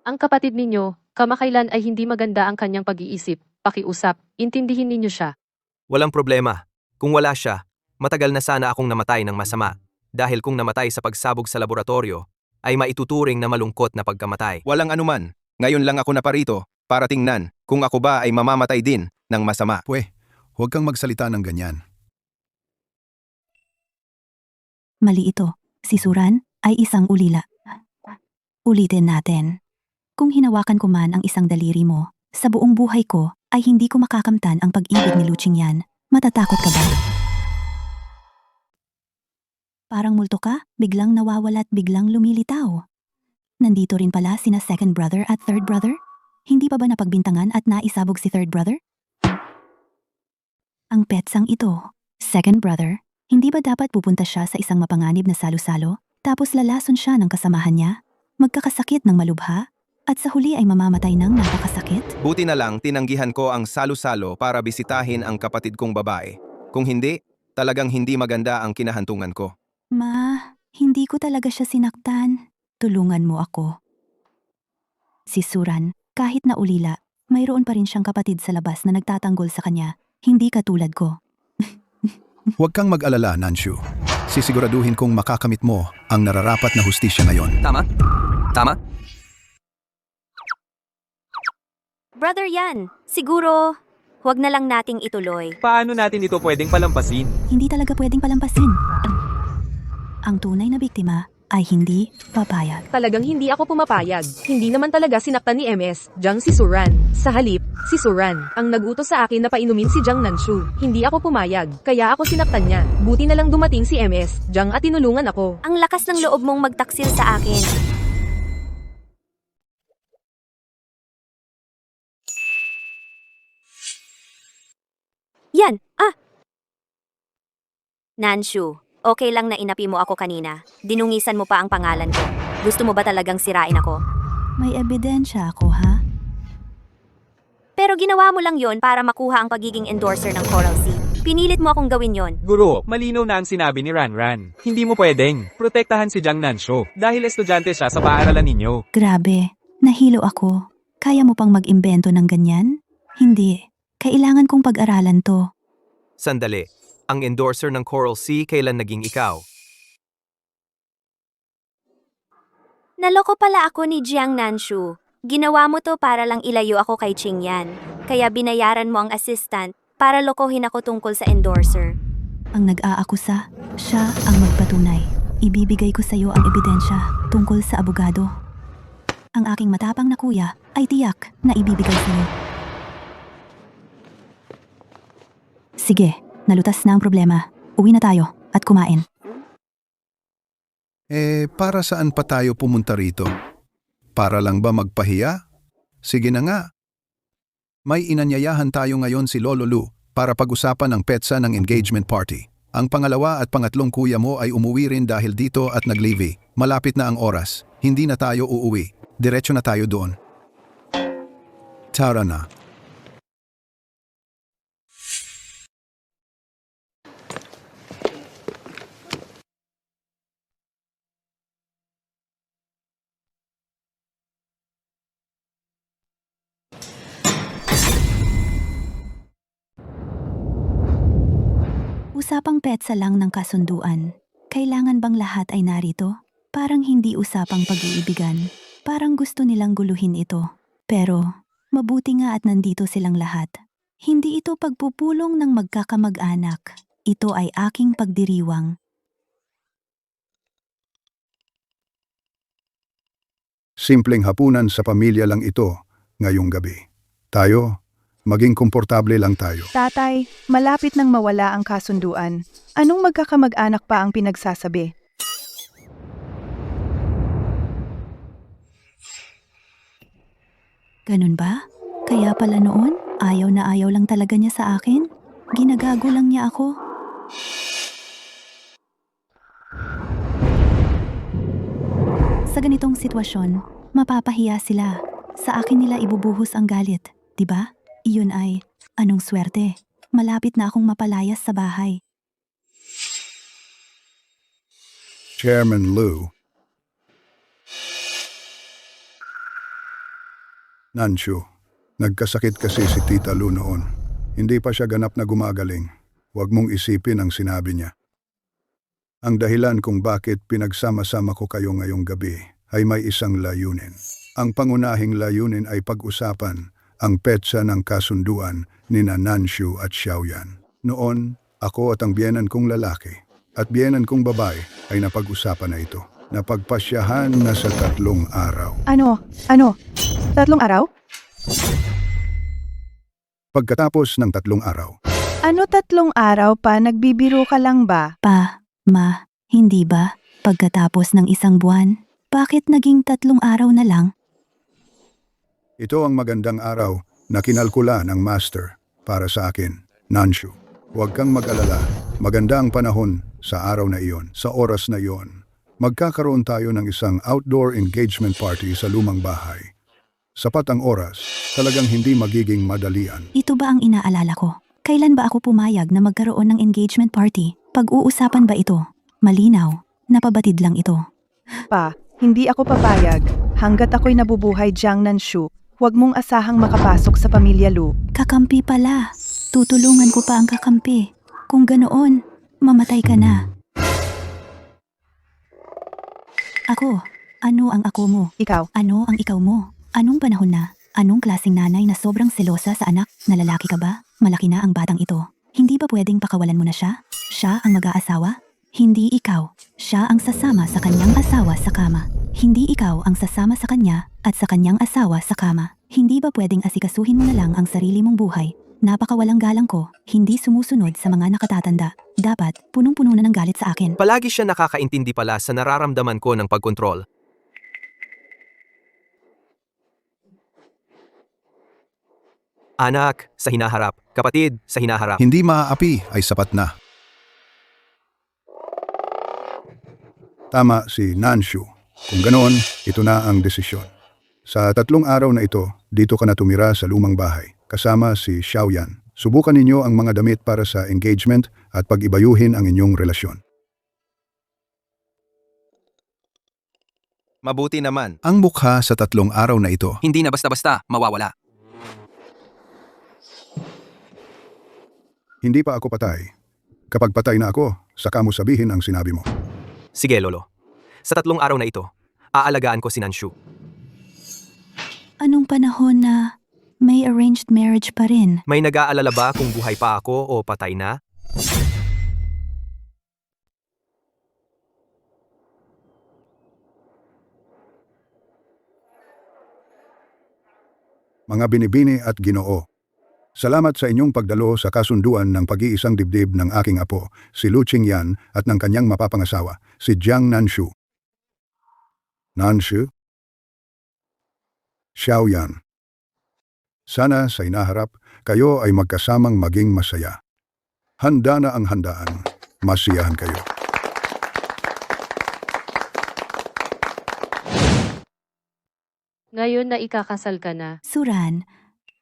Ang kapatid ninyo, kamakailan ay hindi maganda ang kanyang pag-iisip, pakiusap, intindihin ninyo siya. walang problema. Kung wala siya, matagal na sana akong namatay ng masama. Dahil kung namatay sa pagsabog sa laboratorio, ay maituturing na malungkot na pagkamatay. Walang anuman. Ngayon lang ako naparito para tingnan kung ako ba ay mamamatay din ng masama. Pwe, huwag kang magsalita ng ganyan. Mali ito. Si Suran ay isang ulila. Ulitin natin. Kung hinawakan ko man ang isang daliri mo, sa buong buhay ko ay hindi ko makakamtan ang pag-ibig ni Luching yan. Matatakot ka ba? Parang multo ka, biglang nawawala at biglang lumilitaw. Nandito rin pala sina second brother at third brother? Hindi pa ba napagbintangan at naisabog si third brother? Ang petsang ito, second brother, hindi ba dapat pupunta siya sa isang mapanganib na salo-salo, tapos lalason siya ng kasamahan niya, magkakasakit ng malubha, at sa huli ay mamamatay ng napakasakit? Buti na lang tinanggihan ko ang salo-salo para bisitahin ang kapatid kong babae. Kung hindi, talagang hindi maganda ang kinahantungan ko. Ma, hindi ko talaga siya sinaktan. Tulungan mo ako. Si Suran, kahit na ulila, mayroon pa rin siyang kapatid sa labas na nagtatanggol sa kanya, hindi katulad ko. Huwag kang mag-alala, Nanshu. Sisiguraduhin kong makakamit mo ang nararapat na hustisya ngayon. Tama? Tama? Brother Yan, siguro, huwag na lang nating ituloy. Paano natin ito pwedeng palampasin? Hindi talaga pwedeng palampasin. Ang tunay na biktima ay hindi papayag. Talagang hindi ako pumapayag. Hindi naman talaga sinaktan ni MS, Jang si Suran. Sa halip, si Suran, ang nagutos sa akin na painumin si Jang Nanshu. Hindi ako pumayag, kaya ako sinaktan niya. Buti na lang dumating si MS, Jang at tinulungan ako. Ang lakas ng loob mong magtaksil sa akin. Yan, Nanshu, okay lang na inapi mo ako kanina. Dinungisan mo pa ang pangalan ko. Gusto mo ba talagang sirain ako? May ebidensya ako, ha? Pero ginawa mo lang yon para makuha ang pagiging endorser ng Coral Sea. Pinilit mo akong gawin yon. Guro, malinaw na ang sinabi ni Ran. Hindi mo pwedeng protektahan si Jang Nanshu dahil estudyante siya sa paaralan ninyo. Grabe, nahilo ako. Kaya mo pang mag-imbento ng ganyan? Hindi. Kailangan kong pag-aralan to. Sandali, Ang endorser ng Coral Sea kailan naging ikaw? Naloko pala ako ni Jiang Nanshu. Ginawa mo to para lang ilayo ako kay Qingyan. Kaya binayaran mo ang assistant para lokohin ako tungkol sa endorser. Ang nag-aakusa, siya ang magpatunay. Ibibigay ko sa iyo ang ebidensya tungkol sa abogado. Ang aking matapang na kuya ay tiyak na ibibigay sa iyo. Sige, nalutas na ang problema. Uwi na tayo at kumain. Para saan pa tayo pumunta rito? Para lang ba magpahiya? Sige na nga. May inanyayahan tayo ngayon si Lolo Lu para pag-usapan ang petsa ng engagement party. Ang pangalawa at pangatlong kuya mo ay umuwi rin dahil dito at nag-leave. Malapit na ang oras. Hindi na tayo uuwi. Diretso na tayo doon. Tara na. Usapang petsa lang ng kasunduan. Kailangan bang lahat ay narito? Parang hindi usapang pag-iibigan. Parang gusto nilang guluhin ito. Pero, mabuti nga at nandito silang lahat. Hindi ito pagpupulong ng magkakamag-anak. Ito ay aking pagdiriwang. Simpleng hapunan sa pamilya lang ito ngayong gabi. Tayo, maging komportable lang tayo. Tatay, malapit nang mawala ang kasunduan. Anong magkakamag-anak pa ang pinagsasabi? Ganun ba? Kaya pala noon, ayaw na ayaw lang talaga niya sa akin? Ginagago lang niya ako? Sa ganitong sitwasyon, mapapahiya sila. Sa akin nila ibubuhos ang galit, di ba? Iyon ay, anong swerte. Malapit na akong mapalayas sa bahay. Chairman Lu. Nanshu, nagkasakit kasi si Tita Lu noon. Hindi pa siya ganap na gumagaling. Huwag mong isipin ang sinabi niya. Ang dahilan kung bakit pinagsama-sama ko kayo ngayong gabi ay may isang layunin. Ang pangunahing layunin ay pag-usapan ang petsa ng kasunduan ni Nanshu at Xiaoyan. Noon, ako at ang biyenan kong lalaki at biyenan kong babae ay napag-usapan na ito. Napagpasyahan na sa 3 araw. Ano? 3 araw? Pagkatapos ng 3 araw, Ano 3 araw pa? Nagbibiro ka lang ba? Pa, ma, hindi ba? Pagkatapos ng 1 buwan, bakit naging 3 araw na lang? ito ang magandang araw na kinalkula ng master para sa akin, Nanshu. Huwag kang mag-alala, maganda ang panahon sa araw na iyon, sa oras na iyon. Magkakaroon tayo ng isang outdoor engagement party sa lumang bahay. Sapat ang oras, talagang hindi magiging madalian. Ito ba ang inaalala ko? Kailan ba ako pumayag na magkaroon ng engagement party? Pag-uusapan ba ito? Malinaw, napabatid lang ito. Pa, hindi ako papayag. Hanggat ako'y nabubuhay, Jiang Nanshu, huwag mong asahang makapasok sa pamilya Lu. Kakampi pala. Tutulungan ko pa ang kakampi. Kung ganoon, mamatay ka na. Ako, ano ang ako mo? Ikaw, Ano ang ikaw mo? Anong panahon na? Anong klaseng nanay na sobrang selosa sa anak na lalaki ka ba? Malaki na ang batang ito. Hindi ba pwedeng pakawalan mo na siya? Siya ang mag-aasawa? Hindi ikaw. Siya ang sasama sa kanyang asawa sa kama. Hindi ikaw ang sasama sa kanya at sa kanyang asawa sa kama. Hindi ba pwedeng asikasuhin mo na lang ang sarili mong buhay? Napakawalang galang ko, hindi sumusunod sa mga nakatatanda. Dapat, punong-puno na ng galit sa akin. Palagi siya nakakaintindi pala sa nararamdaman ko ng pagkontrol. Anak, sa hinaharap. Kapatid, sa hinaharap. Hindi maaapi ay sapat na. Tama si Nanshu. Kung ganoon, ito na ang desisyon. Sa 3 araw na ito, dito ka na tumira sa lumang bahay, kasama si Xiaoyan. Subukan ninyo ang mga damit para sa engagement at pag-ibayuhin ang inyong relasyon. Mabuti naman. Ang mukha sa 3 araw na ito, Hindi na basta-basta mawawala. hindi pa ako patay. Kapag patay na ako, saka mo sabihin ang sinabi mo. Sige, Lolo. Sa 3 araw na ito, aalagaan ko si Nanshu. Anong panahon na may arranged marriage pa rin? May nag-aalala ba kung buhay pa ako o patay na? Mga binibini at ginoo. Salamat sa inyong pagdalo sa kasunduan ng pag-iisang dibdib ng aking apo, si Lu Qingyan at ng kanyang mapapangasawa, si Jiang Nanshu. Nanshu? Xiaoyan. Sana sa inaharap, kayo ay magkasamang maging masaya. Handa na ang handaan. Masiyahan kayo. Ngayon na ikakasal ka na, Suran,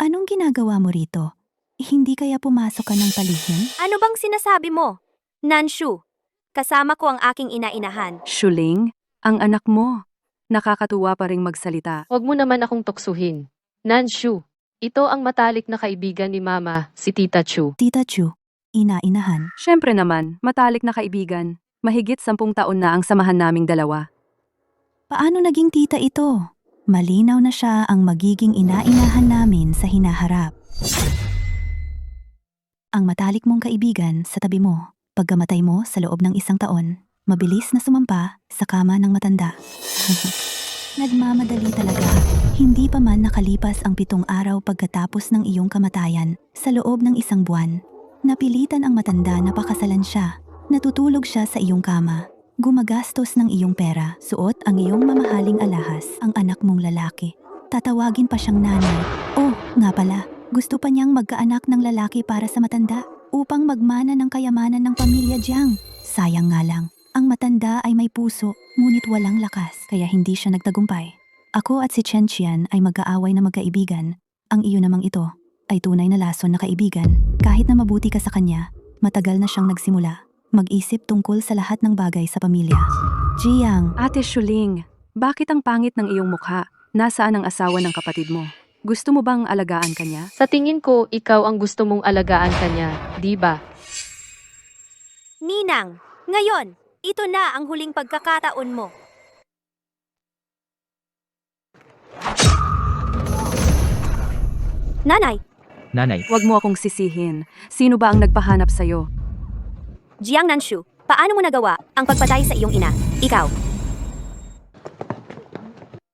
anong ginagawa mo rito? Hindi kaya pumasok ka ng palihim? Ano bang sinasabi mo? Nanshu, kasama ko ang aking ina-inahan. Shuling, ang anak mo. Nakakatuwa pa ring magsalita. huwag mo naman akong tuksuhin. Nanshu, ito ang matalik na kaibigan ni Mama, si Tita Chu. Tita Chu, ina-inahan. Siyempre naman, matalik na kaibigan. Mahigit 10 taon na ang samahan naming dalawa. Paano naging tita ito? Malinaw na siya ang magiging ina-inahan namin sa hinaharap. Ang matalik mong kaibigan sa tabi mo, pagkamatay mo sa loob ng 1 taon, mabilis na sumampa sa kama ng matanda. Nagmamadali talaga. Hindi pa man nakalipas ang 7 araw pagkatapos ng iyong kamatayan, sa loob ng 1 buwan, napilitan ang matanda na pakasalan siya. Natutulog siya sa iyong kama. Gumagastos ng iyong pera, suot ang iyong mamahaling alahas, ang anak mong lalaki. Tatawagin pa siyang nanay. Oh, nga pala, gusto pa niyang magkaanak ng lalaki para sa matanda, upang magmana ng kayamanan ng pamilya Jiang. Sayang nga lang, ang matanda ay may puso, ngunit walang lakas, kaya hindi siya nagtagumpay. Ako at si Chen Qian ay mag-aaway na magkaibigan. Ang iyo namang ito ay tunay na lason na kaibigan. Kahit na mabuti ka sa kanya, matagal na siyang nagsimula mag-isip tungkol sa lahat ng bagay sa pamilya. Jiang, Ate Shuling, bakit ang pangit ng iyong mukha? Nasaan ang asawa ng kapatid mo? Gusto mo bang alagaan kanya? Sa tingin ko, ikaw ang gusto mong alagaan kanya, di ba? Ninang, ngayon, ito na ang huling pagkakataon mo. Nanay, Nanay, Huwag mo akong sisihin. Sino ba ang nagpahanap sa'yo? Jiang Nanshu, paano mo nagawa ang pagpatay sa iyong ina? Ikaw.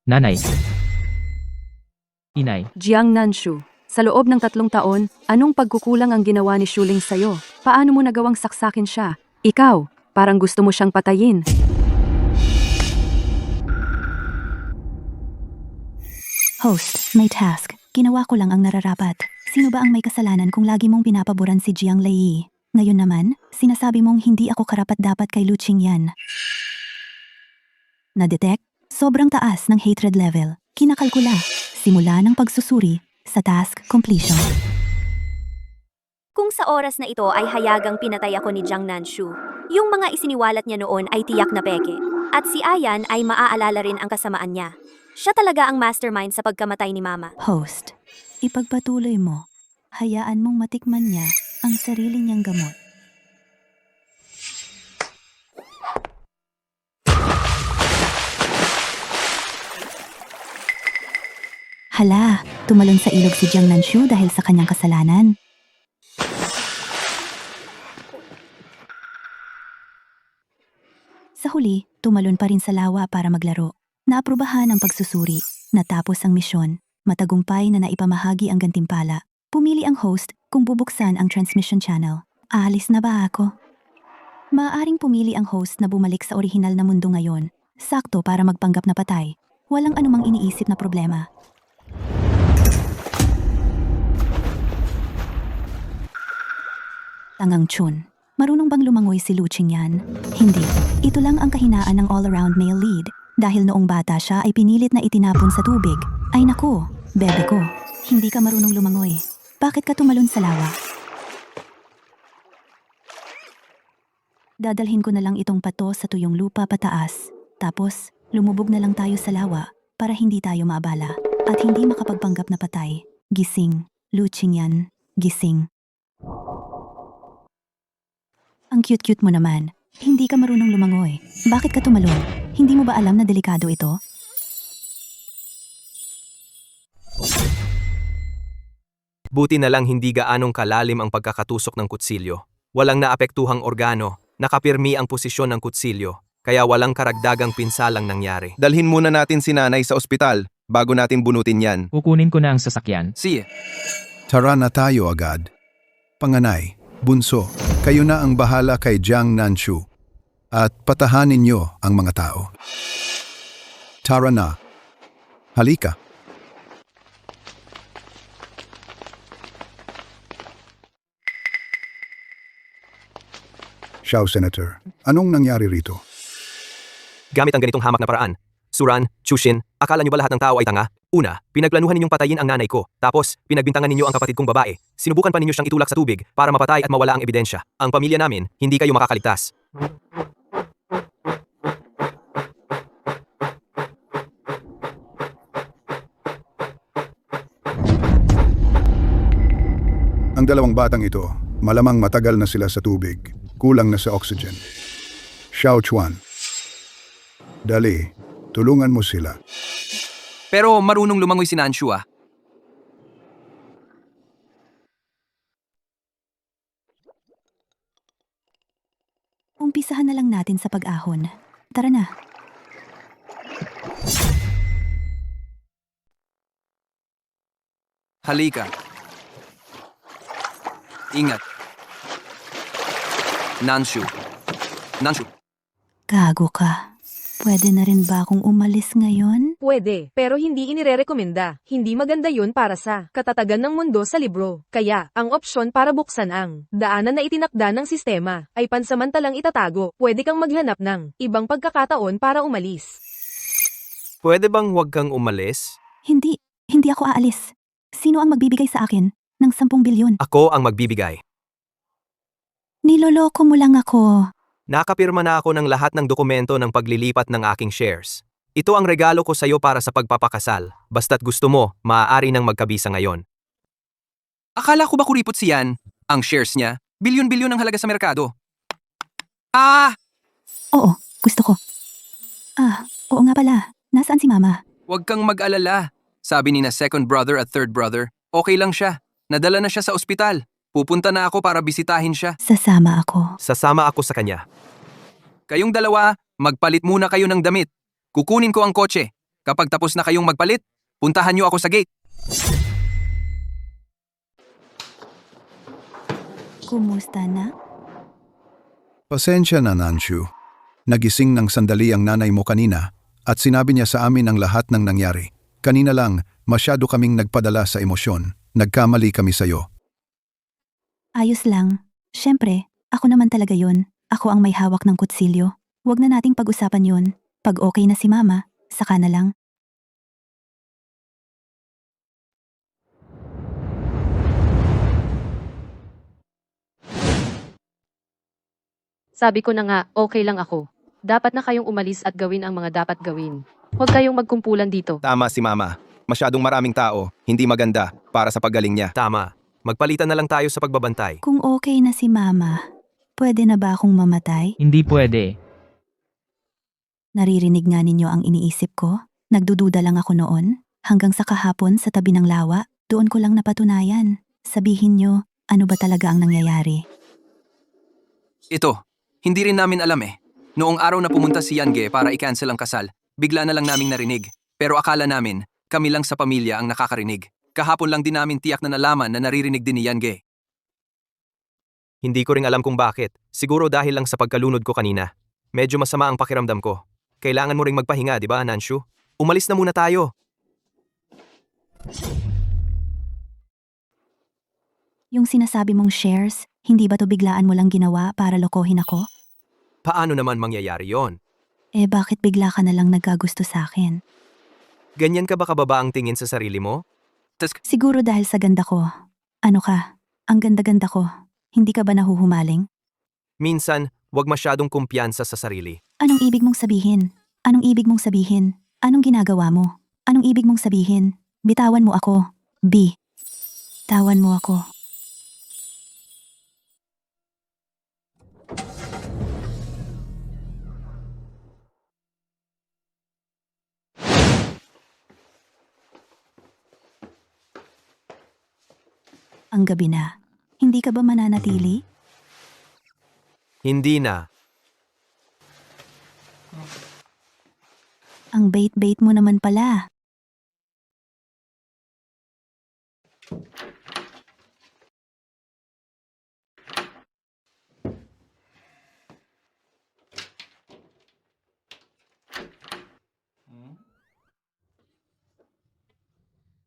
Nanay. Inay, Jiang Nanshu, sa loob ng 3 taon, anong pagkukulang ang ginawa ni Shuling sa'yo? Paano mo nagawang saksakin siya? Ikaw, parang gusto mo siyang patayin. host, may task. Ginawa ko lang ang nararapat. Sino ba ang may kasalanan kung lagi mong pinapaboran si Jiang Lei? Ngayon naman, sinasabi mong hindi ako karapat-dapat kay Lu Qingyan. Na-detect? Sobrang taas ng hatred level. Kinakalkula. Simula ng pagsusuri sa task completion. Kung sa oras na ito ay hayagang pinatay ako ni Jiang Nanshu, yung mga isiniwalat niya noon ay tiyak na peke. At si Ayan ay maaalala rin ang kasamaan niya. Siya talaga ang mastermind sa pagkamatay ni Mama. Host, ipagpatuloy mo. Hayaan mong matikman niya ang sarili niyang gamot. Hala, tumalon sa ilog si Jiang Nanshu dahil sa kanyang kasalanan. Sa huli, tumalon pa rin sa lawa para maglaro. Naaprubahan ang pagsusuri, natapos ang misyon, matagumpay na naipamahagi ang gantimpala. Pumili ang host kung bubuksan ang transmission channel. Aalis na ba ako? Maaaring pumili ang host na bumalik sa orihinal na mundo ngayon, sakto para magpanggap na patay. Walang anumang iniisip na problema. Tangang Chun. Marunong bang lumangoy si Lu Qingyan? Hindi. Ito lang ang kahinaan ng all-around male lead. Dahil noong bata siya ay pinilit na itinapon sa tubig. Ay naku, bebe ko. Hindi ka marunong lumangoy. Bakit ka tumalon sa lawa? Dadalhin ko na lang itong pato sa tuyong lupa pataas. Tapos, lumubog na lang tayo sa lawa para hindi tayo maabala at hindi makapagpanggap na patay. Gising, Lu Qingyan, gising. Ang cute-cute mo naman. Hindi ka marunong lumangoy. Bakit ka tumalon? Hindi mo ba alam na delikado ito? Buti na lang hindi gaanong kalalim ang pagkakatusok ng kutsilyo. Walang naapektuhang organo, nakapirmi ang posisyon ng kutsilyo, kaya walang karagdagang pinsalang nangyari. Dalhin muna natin si nanay sa ospital bago natin bunutin yan. Kukunin ko na ang sasakyan. Sige. Tara na tayo agad. Panganay, bunso, kayo na ang bahala kay Jiang Nanshu. At patahanin niyo ang mga tao. Tara na. Halika. Xiao, Senator. Anong nangyari rito? Gamit ang ganitong hamak na paraan. Suran, Chushin, akala niyo ba lahat ng tao ay tanga? Una, pinagplanuhan ninyong patayin ang nanay ko. Tapos, pinagbintangan ninyo ang kapatid kong babae. Sinubukan pa ninyo siyang itulak sa tubig para mapatay at mawala ang ebidensya. Ang pamilya namin, hindi kayo makakaligtas. Ang dalawang batang ito, malamang matagal na sila sa tubig. Kulang na sa oxygen. Xiao Chuan. Dali, tulungan mo sila. Pero marunong lumangoy si Nanshu ah. Umpisahan na lang natin sa pag-ahon. Tara na. Halika. Ingat. Nanshu. Nanshu. Gago ka. Pwede na rin ba akong umalis ngayon? Pwede, pero hindi inirerekomenda. Hindi maganda yun para sa katatagan ng mundo sa libro. Kaya, ang opsyon para buksan ang daanan na itinakda ng sistema ay pansamantalang itatago. Pwede kang maghanap ng ibang pagkakataon para umalis. Pwede bang huwag kang umalis? Hindi ako aalis. Sino ang magbibigay sa akin ng 10 bilyon? Ako ang magbibigay. Niloloko mo lang ako. Nakapirma na ako ng lahat ng dokumento ng paglilipat ng aking shares. Ito ang regalo ko sa iyo para sa pagpapakasal. Basta't gusto mo, maaari nang magkabisa ngayon. Akala ko ba kuripot siyan? Ang shares niya, bilyon-bilyon ang halaga sa merkado. Ah! Oo, gusto ko. Oo nga pala. Nasaan si Mama? Huwag kang mag-alala. Sabi ni na second brother at third brother, okay lang siya. Nadala na siya sa ospital. Pupunta na ako para bisitahin siya. Sasama ako. Sasama ako sa kanya. Kayong dalawa, magpalit muna kayo ng damit. Kukunin ko ang kotse. Kapag tapos na kayong magpalit, puntahan niyo ako sa gate. Kumusta na? Pasensya na, Nanshu. Nagising ng sandali ang nanay mo kanina at sinabi niya sa amin ang lahat ng nangyari. Kanina lang, masyado kaming nagpadala sa emosyon. Nagkamali kami sa'yo. Ayos lang. Siyempre, ako naman talaga yon. Ako ang may hawak ng kutsilyo. Huwag na nating pag-usapan yon. Pag okay na si Mama, saka na lang. Sabi ko na nga, okay lang ako. Dapat na kayong umalis at gawin ang mga dapat gawin. Huwag kayong magkumpulan dito. Tama si Mama. Masyadong maraming tao, hindi maganda para sa paggaling niya. Tama. Magpalitan na lang tayo sa pagbabantay. Kung okay na si Mama, pwede na ba akong mamatay? Hindi pwede. Naririnig nga ninyo ang iniisip ko? Nagdududa lang ako noon. Hanggang sa kahapon sa tabi ng lawa, doon ko lang napatunayan. Sabihin nyo, ano ba talaga ang nangyayari? Ito, hindi rin namin alam eh. Noong araw na pumunta si Yange para i-cancel ang kasal, bigla na lang naming narinig. Pero akala namin, kami lang sa pamilya ang nakakarinig. Kahapon lang din namin tiyak na nalaman na naririnig din ni Yange. Hindi ko rin alam kung bakit. Siguro dahil lang sa pagkalunod ko kanina. Medyo masama ang pakiramdam ko. Kailangan mo ring magpahinga, di ba, Nanshu? Umalis na muna tayo. Yung sinasabi mong shares, hindi ba to biglaan mo lang ginawa para lokohin ako? Paano naman mangyayari yon? Bakit bigla ka na lang nagkagusto sa akin? Ganyan ka ba kababa ang tingin sa sarili mo? Siguro dahil sa ganda ko. Ano ka? Ang ganda-ganda ko. Hindi ka ba nahuhumaling? Minsan, wag masyadong kumpiyansa sa sarili. Anong ibig mong sabihin? Anong ibig mong sabihin? Anong ginagawa mo? Anong ibig mong sabihin? Bitawan mo ako. B. Tawan mo ako. Ang gabi na. Hindi ka ba mananatili? Hindi na. Ang bait-bait mo naman pala.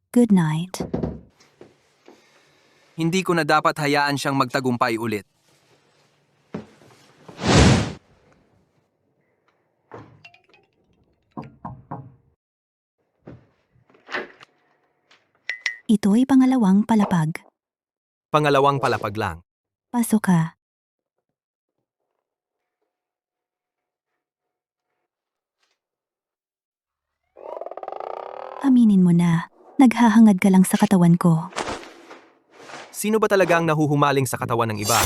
Good night. Hindi ko na dapat hayaan siyang magtagumpay ulit. Ito'y pangalawang palapag. Pangalawang palapag lang. Pasok ka. Aminin mo na, naghahangad ka lang sa katawan ko. Sino ba talaga ang nahuhumaling sa katawan ng iba?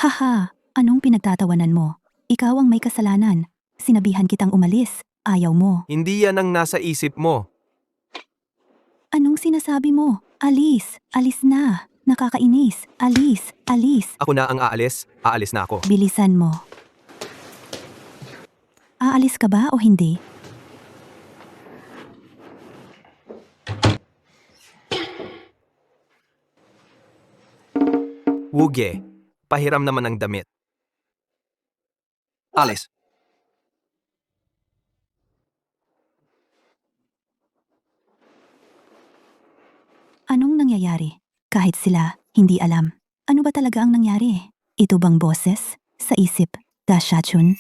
Haha, anong pinagtatawanan mo? Ikaw ang may kasalanan. Sinabihan kitang umalis. Ayaw mo. Hindi yan ang nasa isip mo. Anong sinasabi mo? Alis. Alis na. Nakakainis. Alis. Alis. Ako na ang aalis. Aalis na ako. Bilisan mo. Aalis ka ba o hindi? Wuge. Pahiram naman ng damit. Alis. Anong nangyayari? Kahit sila, hindi alam. Ano ba talaga ang nangyari? Ito bang boses? Sa isip? Dashachun?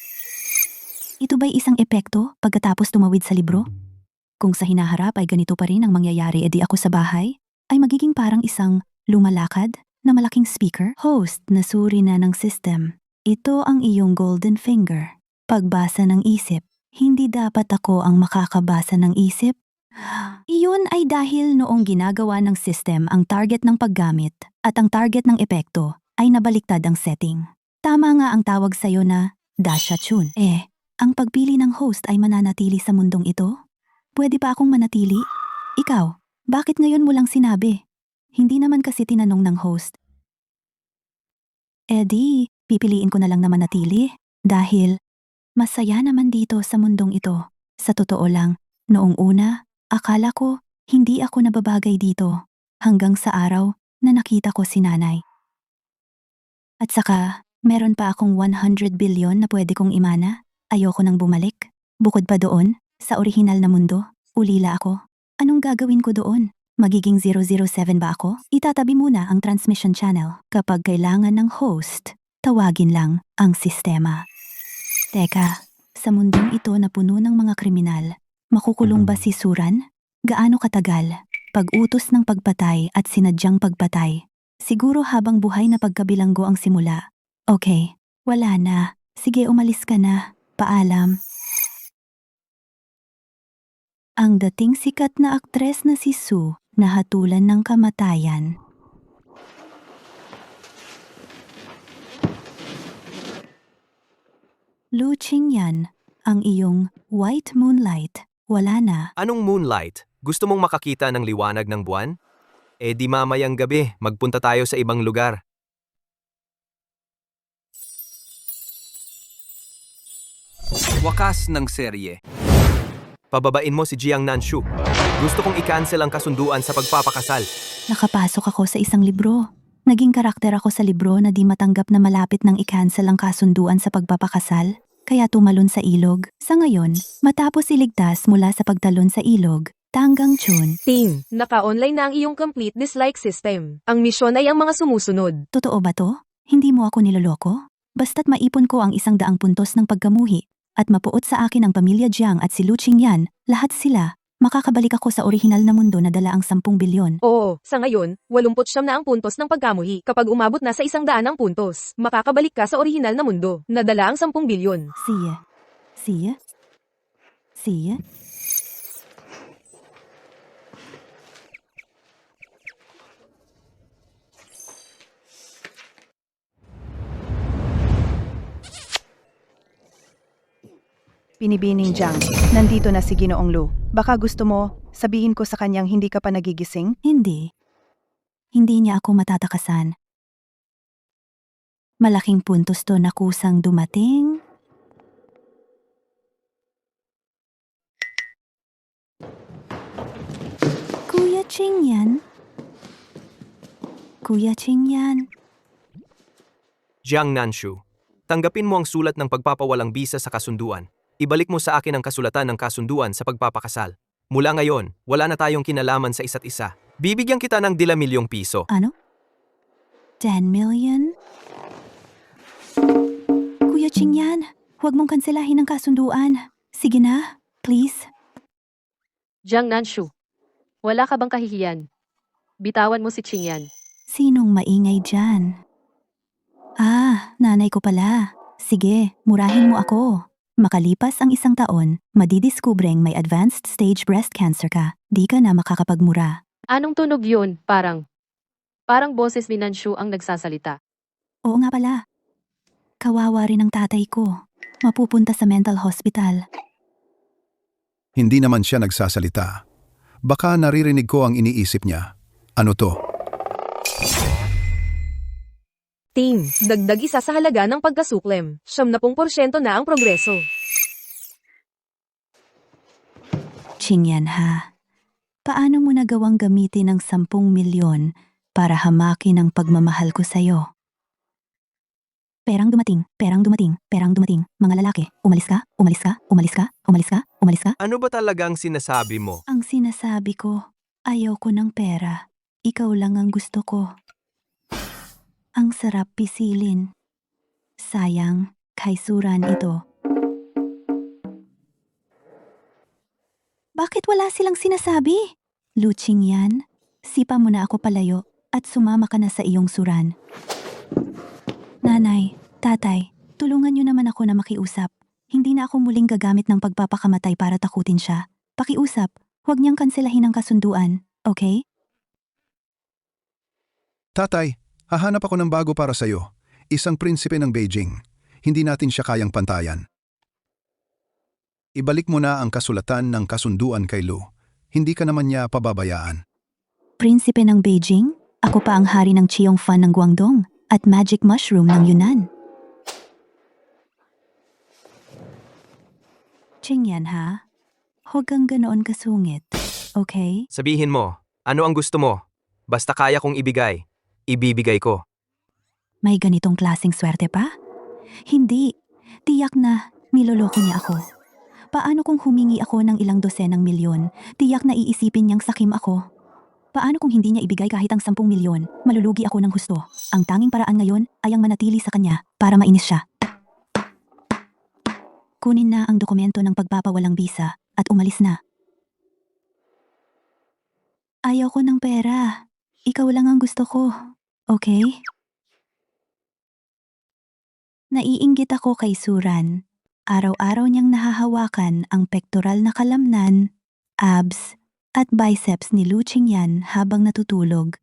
Ito ba'y isang epekto pagkatapos tumawid sa libro? Kung sa hinaharap ay ganito pa rin ang mangyayari edi ako sa bahay, ay magiging parang isang lumalakad na malaking speaker? Host na suri na ng system. Ito ang iyong golden finger. Pagbasa ng isip. Hindi dapat ako ang makakabasa ng isip? Iyon ay dahil noong ginagawa ng system ang target ng paggamit at ang target ng epekto ay nabaliktad ang setting. Tama nga ang tawag sa'yo na Dashachun. Ang pagpili ng host ay mananatili sa mundong ito? Pwede pa akong manatili? Ikaw, bakit ngayon mo lang sinabi? Hindi naman kasi tinanong ng host. Di, pipiliin ko na lang na manatili dahil masaya naman dito sa mundong ito. Sa totoo lang, noong una, akala ko hindi ako nababagay dito hanggang sa araw na nakita ko si nanay. At saka, meron pa akong 100 billion na pwede kong imana. Ayoko nang bumalik. Bukod pa doon, sa orihinal na mundo, ulila ako. Anong gagawin ko doon? Magiging 007 ba ako? Itatabi muna ang transmission channel. Kapag kailangan ng host, tawagin lang ang sistema. Teka, sa mundong ito na puno ng mga kriminal, makukulong ba si Suran? Gaano katagal? Pag-utos ng pagpatay at sinadyang pagpatay. Siguro habang buhay na pagkabilanggo ang simula. Okay, wala na. Sige, umalis ka na. Paalam. Ang dating sikat na aktres na si Sue nahatulan ng kamatayan. Lu Qingyan, ang iyong white moonlight, wala na. Anong moonlight? Gusto mong makakita ng liwanag ng buwan? Di mamayang gabi, magpunta tayo sa ibang lugar. Wakas ng serye. Pababain mo si Jiang Nanshu. Gusto kong i-cancel ang kasunduan sa pagpapakasal. Nakapasok ako sa isang libro. Naging karakter ako sa libro na di matanggap na malapit nang i-cancel ang kasunduan sa pagpapakasal, kaya tumalon sa ilog. Sa ngayon, matapos iligtas mula sa pagtalon sa ilog, Tanggang Chun. Team, naka-online na ang iyong complete dislike system. Ang misyon ay ang mga sumusunod. Totoo ba to? Hindi mo ako niloloko? Basta't maipon ko ang 100 puntos ng pagkamuhi at mapuot sa akin ang pamilya Jiang at si Lu Qingyan, lahat sila, makakabalik ako sa orihinal na mundo na dala ang 10 bilyon. Oo, sa ngayon, 89 na ang puntos ng pagkamuhi. Kapag umabot na sa 100 ang puntos, makakabalik ka sa orihinal na mundo, na dala ang 10 bilyon. Siya. Siya? Siya? Pinibining Jiang, nandito na si Ginoong Lu. Baka gusto mo, sabihin ko sa kanyang hindi ka pa nagigising? Hindi. Hindi niya ako matatakasan. Malaking puntos to na kusang dumating. Kuya Ching yan? Kuya Ching yan? Jiang Nanshu, tanggapin mo ang sulat ng pagpapawalang bisa sa kasunduan. Ibalik mo sa akin ang kasulatan ng kasunduan sa pagpapakasal. Mula ngayon, wala na tayong kinalaman sa isa't isa. Bibigyan kita ng ₱10,000,000 piso. Ano? 10 million? Kuya Ching yan, huwag mong kanselahin ang kasunduan. Sige na, please. Jiang Nanshu, wala ka bang kahihiyan? Bitawan mo si Qingyan. Sinong maingay dyan? Ah, nanay ko pala. Sige, murahin mo ako. Makalipas ang 1 taon, madidiskubreng may advanced stage breast cancer ka. Di ka na makakapagmura. Anong tunog yun? Parang boses ni Nanshu ang nagsasalita. Oo nga pala. Kawawa rin ang tatay ko. Mapupunta sa mental hospital. Hindi naman siya nagsasalita. Baka naririnig ko ang iniisip niya. Ano to? Team, dagdag isa sa halaga ng pagkasuklem. 70% na ang progreso. Qingyan ha. Paano mo nagawang gamitin ang 10 milyon para hamakin ang pagmamahal ko sa'yo? Perang dumating, perang dumating, perang dumating. Mga lalaki, umalis ka, umalis ka, umalis ka, umalis ka, umalis ka. Ano ba talagang sinasabi mo? Ang sinasabi ko, ayaw ko ng pera. Ikaw lang ang gusto ko. Ang sarap pisilin. Sayang, kaisuran ito. Bakit wala silang sinasabi? Luching yan, sipa mo na ako palayo at sumama ka na sa iyong suran. Nanay, tatay, tulungan niyo naman ako na makiusap. Hindi na ako muling gagamit ng pagpapakamatay para takutin siya. Pakiusap, huwag niyang kanselahin ang kasunduan, okay? Tatay, hahanap ako ng bago para sa'yo. Isang prinsipe ng Beijing. Hindi natin siya kayang pantayan. Ibalik mo na ang kasulatan ng kasunduan kay Lu. Hindi ka naman niya pababayaan. Prinsipe ng Beijing? Ako pa ang hari ng Cheongfan ng Guangdong at Magic Mushroom ng Yunnan. Qingyan ha? Huwag kang ganoon kasungit, okay? Sabihin mo, ano ang gusto mo? Basta kaya kong ibigay, ibibigay ko. May ganitong klaseng swerte pa? Hindi. Tiyak na niloloko niya ako. Paano kung humingi ako ng ilang dosenang milyon? Tiyak na iisipin niyang sakim ako. Paano kung hindi niya ibigay kahit ang 10 milyon? Malulugi ako ng husto. Ang tanging paraan ngayon ay ang manatili sa kanya para mainis siya. Kunin na ang dokumento ng pagpapawalang bisa at umalis na. Ayaw ko ng pera. Ikaw lang ang gusto ko. Okay? Naiinggit ako kay Suran. Araw-araw niyang nahahawakan ang pektoral na kalamnan, abs, at biceps ni Lu Qingyan habang natutulog.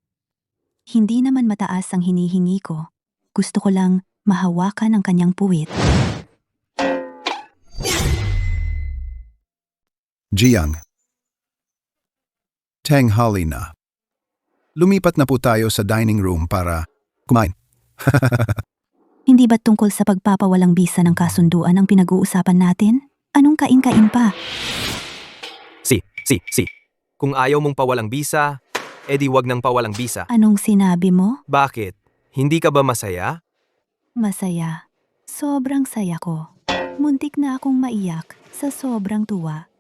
Hindi naman mataas ang hinihingi ko. Gusto ko lang mahawakan ang kanyang puwit. Jiang. Tanghali na. Lumipat na po tayo sa dining room para kumain. Hindi ba tungkol sa pagpapawalang bisa ng kasunduan ang pinag-uusapan natin? Anong kain-kain pa? Si. Kung ayaw mong pawalang bisa, edi wag nang pawalang bisa. Anong sinabi mo? Bakit? Hindi ka ba masaya? Masaya. Sobrang saya ko. Muntik na akong maiyak sa sobrang tuwa.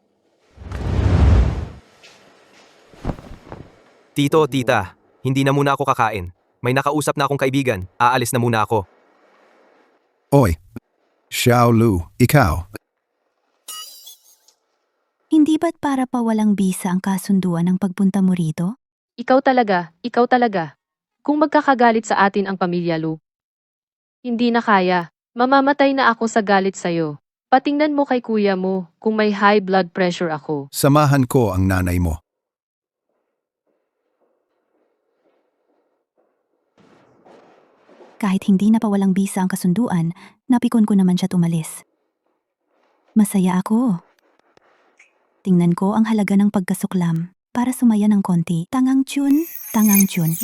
Tito, tita, hindi na muna ako kakain. May nakausap na akong kaibigan, aalis na muna ako. Oy, Xiao Lu, ikaw. Hindi ba't para pawalang bisa ang kasunduan ng pagpunta mo rito? Ikaw talaga. Kung magkakagalit sa atin ang pamilya Lu. Hindi na kaya. Mamamatay na ako sa galit sa'yo. Patingnan mo kay kuya mo kung may high blood pressure ako. Samahan ko ang nanay mo. Kahit hindi na pawalang bisa ang kasunduan, napikon ko naman siya tumalis. Masaya ako. Tingnan ko ang halaga ng pagkasuklam para sumaya ng konti. Tangang Chun.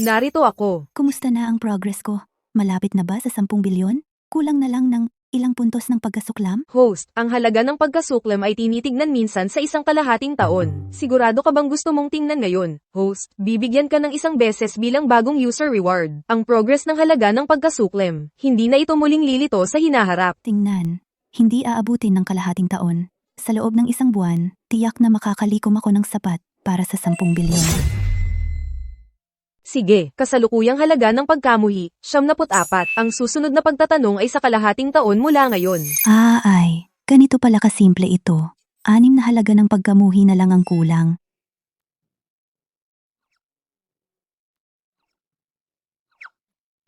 Narito ako. Kumusta na ang progress ko? Malapit na ba sa 10 bilyon? Kulang na lang ng ilang puntos ng pagkasuklam? Host, ang halaga ng pagkasuklam ay tinitignan minsan sa isang kalahating taon. Sigurado ka bang gusto mong tingnan ngayon? Host, bibigyan ka ng isang beses bilang bagong user reward. Ang progress ng halaga ng pagkasuklam. Hindi na ito muling lilito sa hinaharap. Tingnan, hindi aabutin ng kalahating taon. Sa loob ng isang buwan, tiyak na makakalikom ako ng sapat para sa 10 bilyon. Sige, kasalukuyang halaga ng pagkamuhi, 74. Ang susunod na pagtatanong ay sa kalahating taon mula ngayon. Ganito pala kasimple ito. 6 na halaga ng pagkamuhi na lang ang kulang.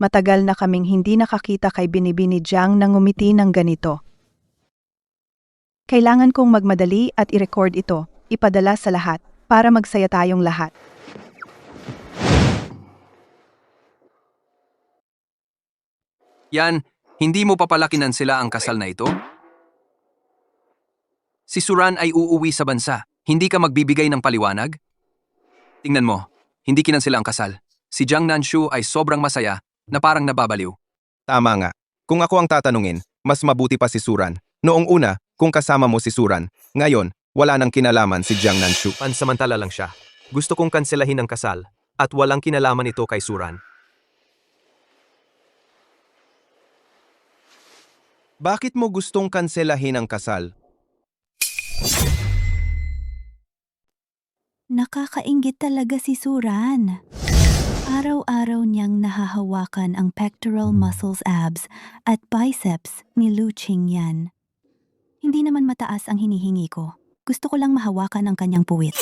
Matagal na kaming hindi nakakita kay Binibini Jiang nang ngumiti ng ganito. Kailangan kong magmadali at i-record ito, ipadala sa lahat, para magsaya tayong lahat. Yan, hindi mo papalakinan sila ang kasal na ito? Si Suran ay uuwi sa bansa. Hindi ka magbibigay ng paliwanag? Tingnan mo, hindi kinansila ang kasal. Si Jiang Nanshu ay sobrang masaya na parang nababaliw. Tama nga. Kung ako ang tatanungin, mas mabuti pa si Suran. Noong una, kung kasama mo si Suran. Ngayon, wala nang kinalaman si Jiang Nanshu. Pansamantala lang siya. Gusto kong kanselahin ang kasal at walang kinalaman ito kay Suran. Bakit mo gustong kanselahin ang kasal? Nakakainggit talaga si Suran. Araw-araw niyang nahahawakan ang pectoral muscles, abs at biceps ni Lu Qingyan. Hindi naman mataas ang hinihingi ko. Gusto ko lang mahawakan ang kanyang puwit.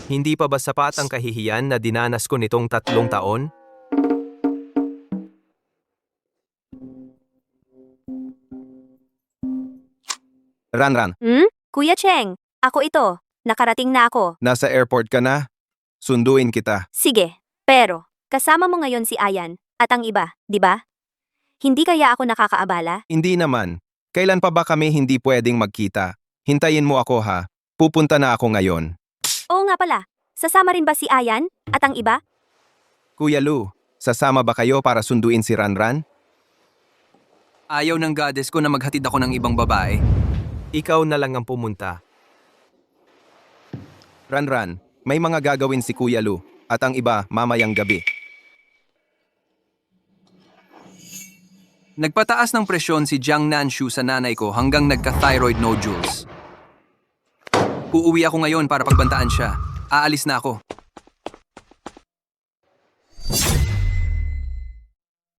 Hindi pa ba sapat ang kahihiyan na dinanas ko nitong 3 taon? Ranran, Kuya Cheng, ako ito. Nakarating na ako. nasa airport ka na? Sunduin kita. Sige, pero kasama mo ngayon si Ayan at ang iba, di ba? Hindi kaya ako nakakaabala? Hindi naman. Kailan pa ba kami hindi pwedeng magkita? Hintayin mo ako ha. Pupunta na ako ngayon. Oo nga pala. Sasama rin ba si Ayan at ang iba? Kuya Lu, sasama ba kayo para sunduin si Ranran? Ayaw ng goddess ko na maghatid ako ng ibang babae. Ikaw na lang ang pumunta. Ranran, may mga gagawin si Kuya Lu at ang iba mamayang gabi. Nagpataas ng presyon si Jiang Nanshu sa nanay ko hanggang nagka-thyroid nodules. Uuwi ako ngayon para pagbantaan siya. Aalis na ako.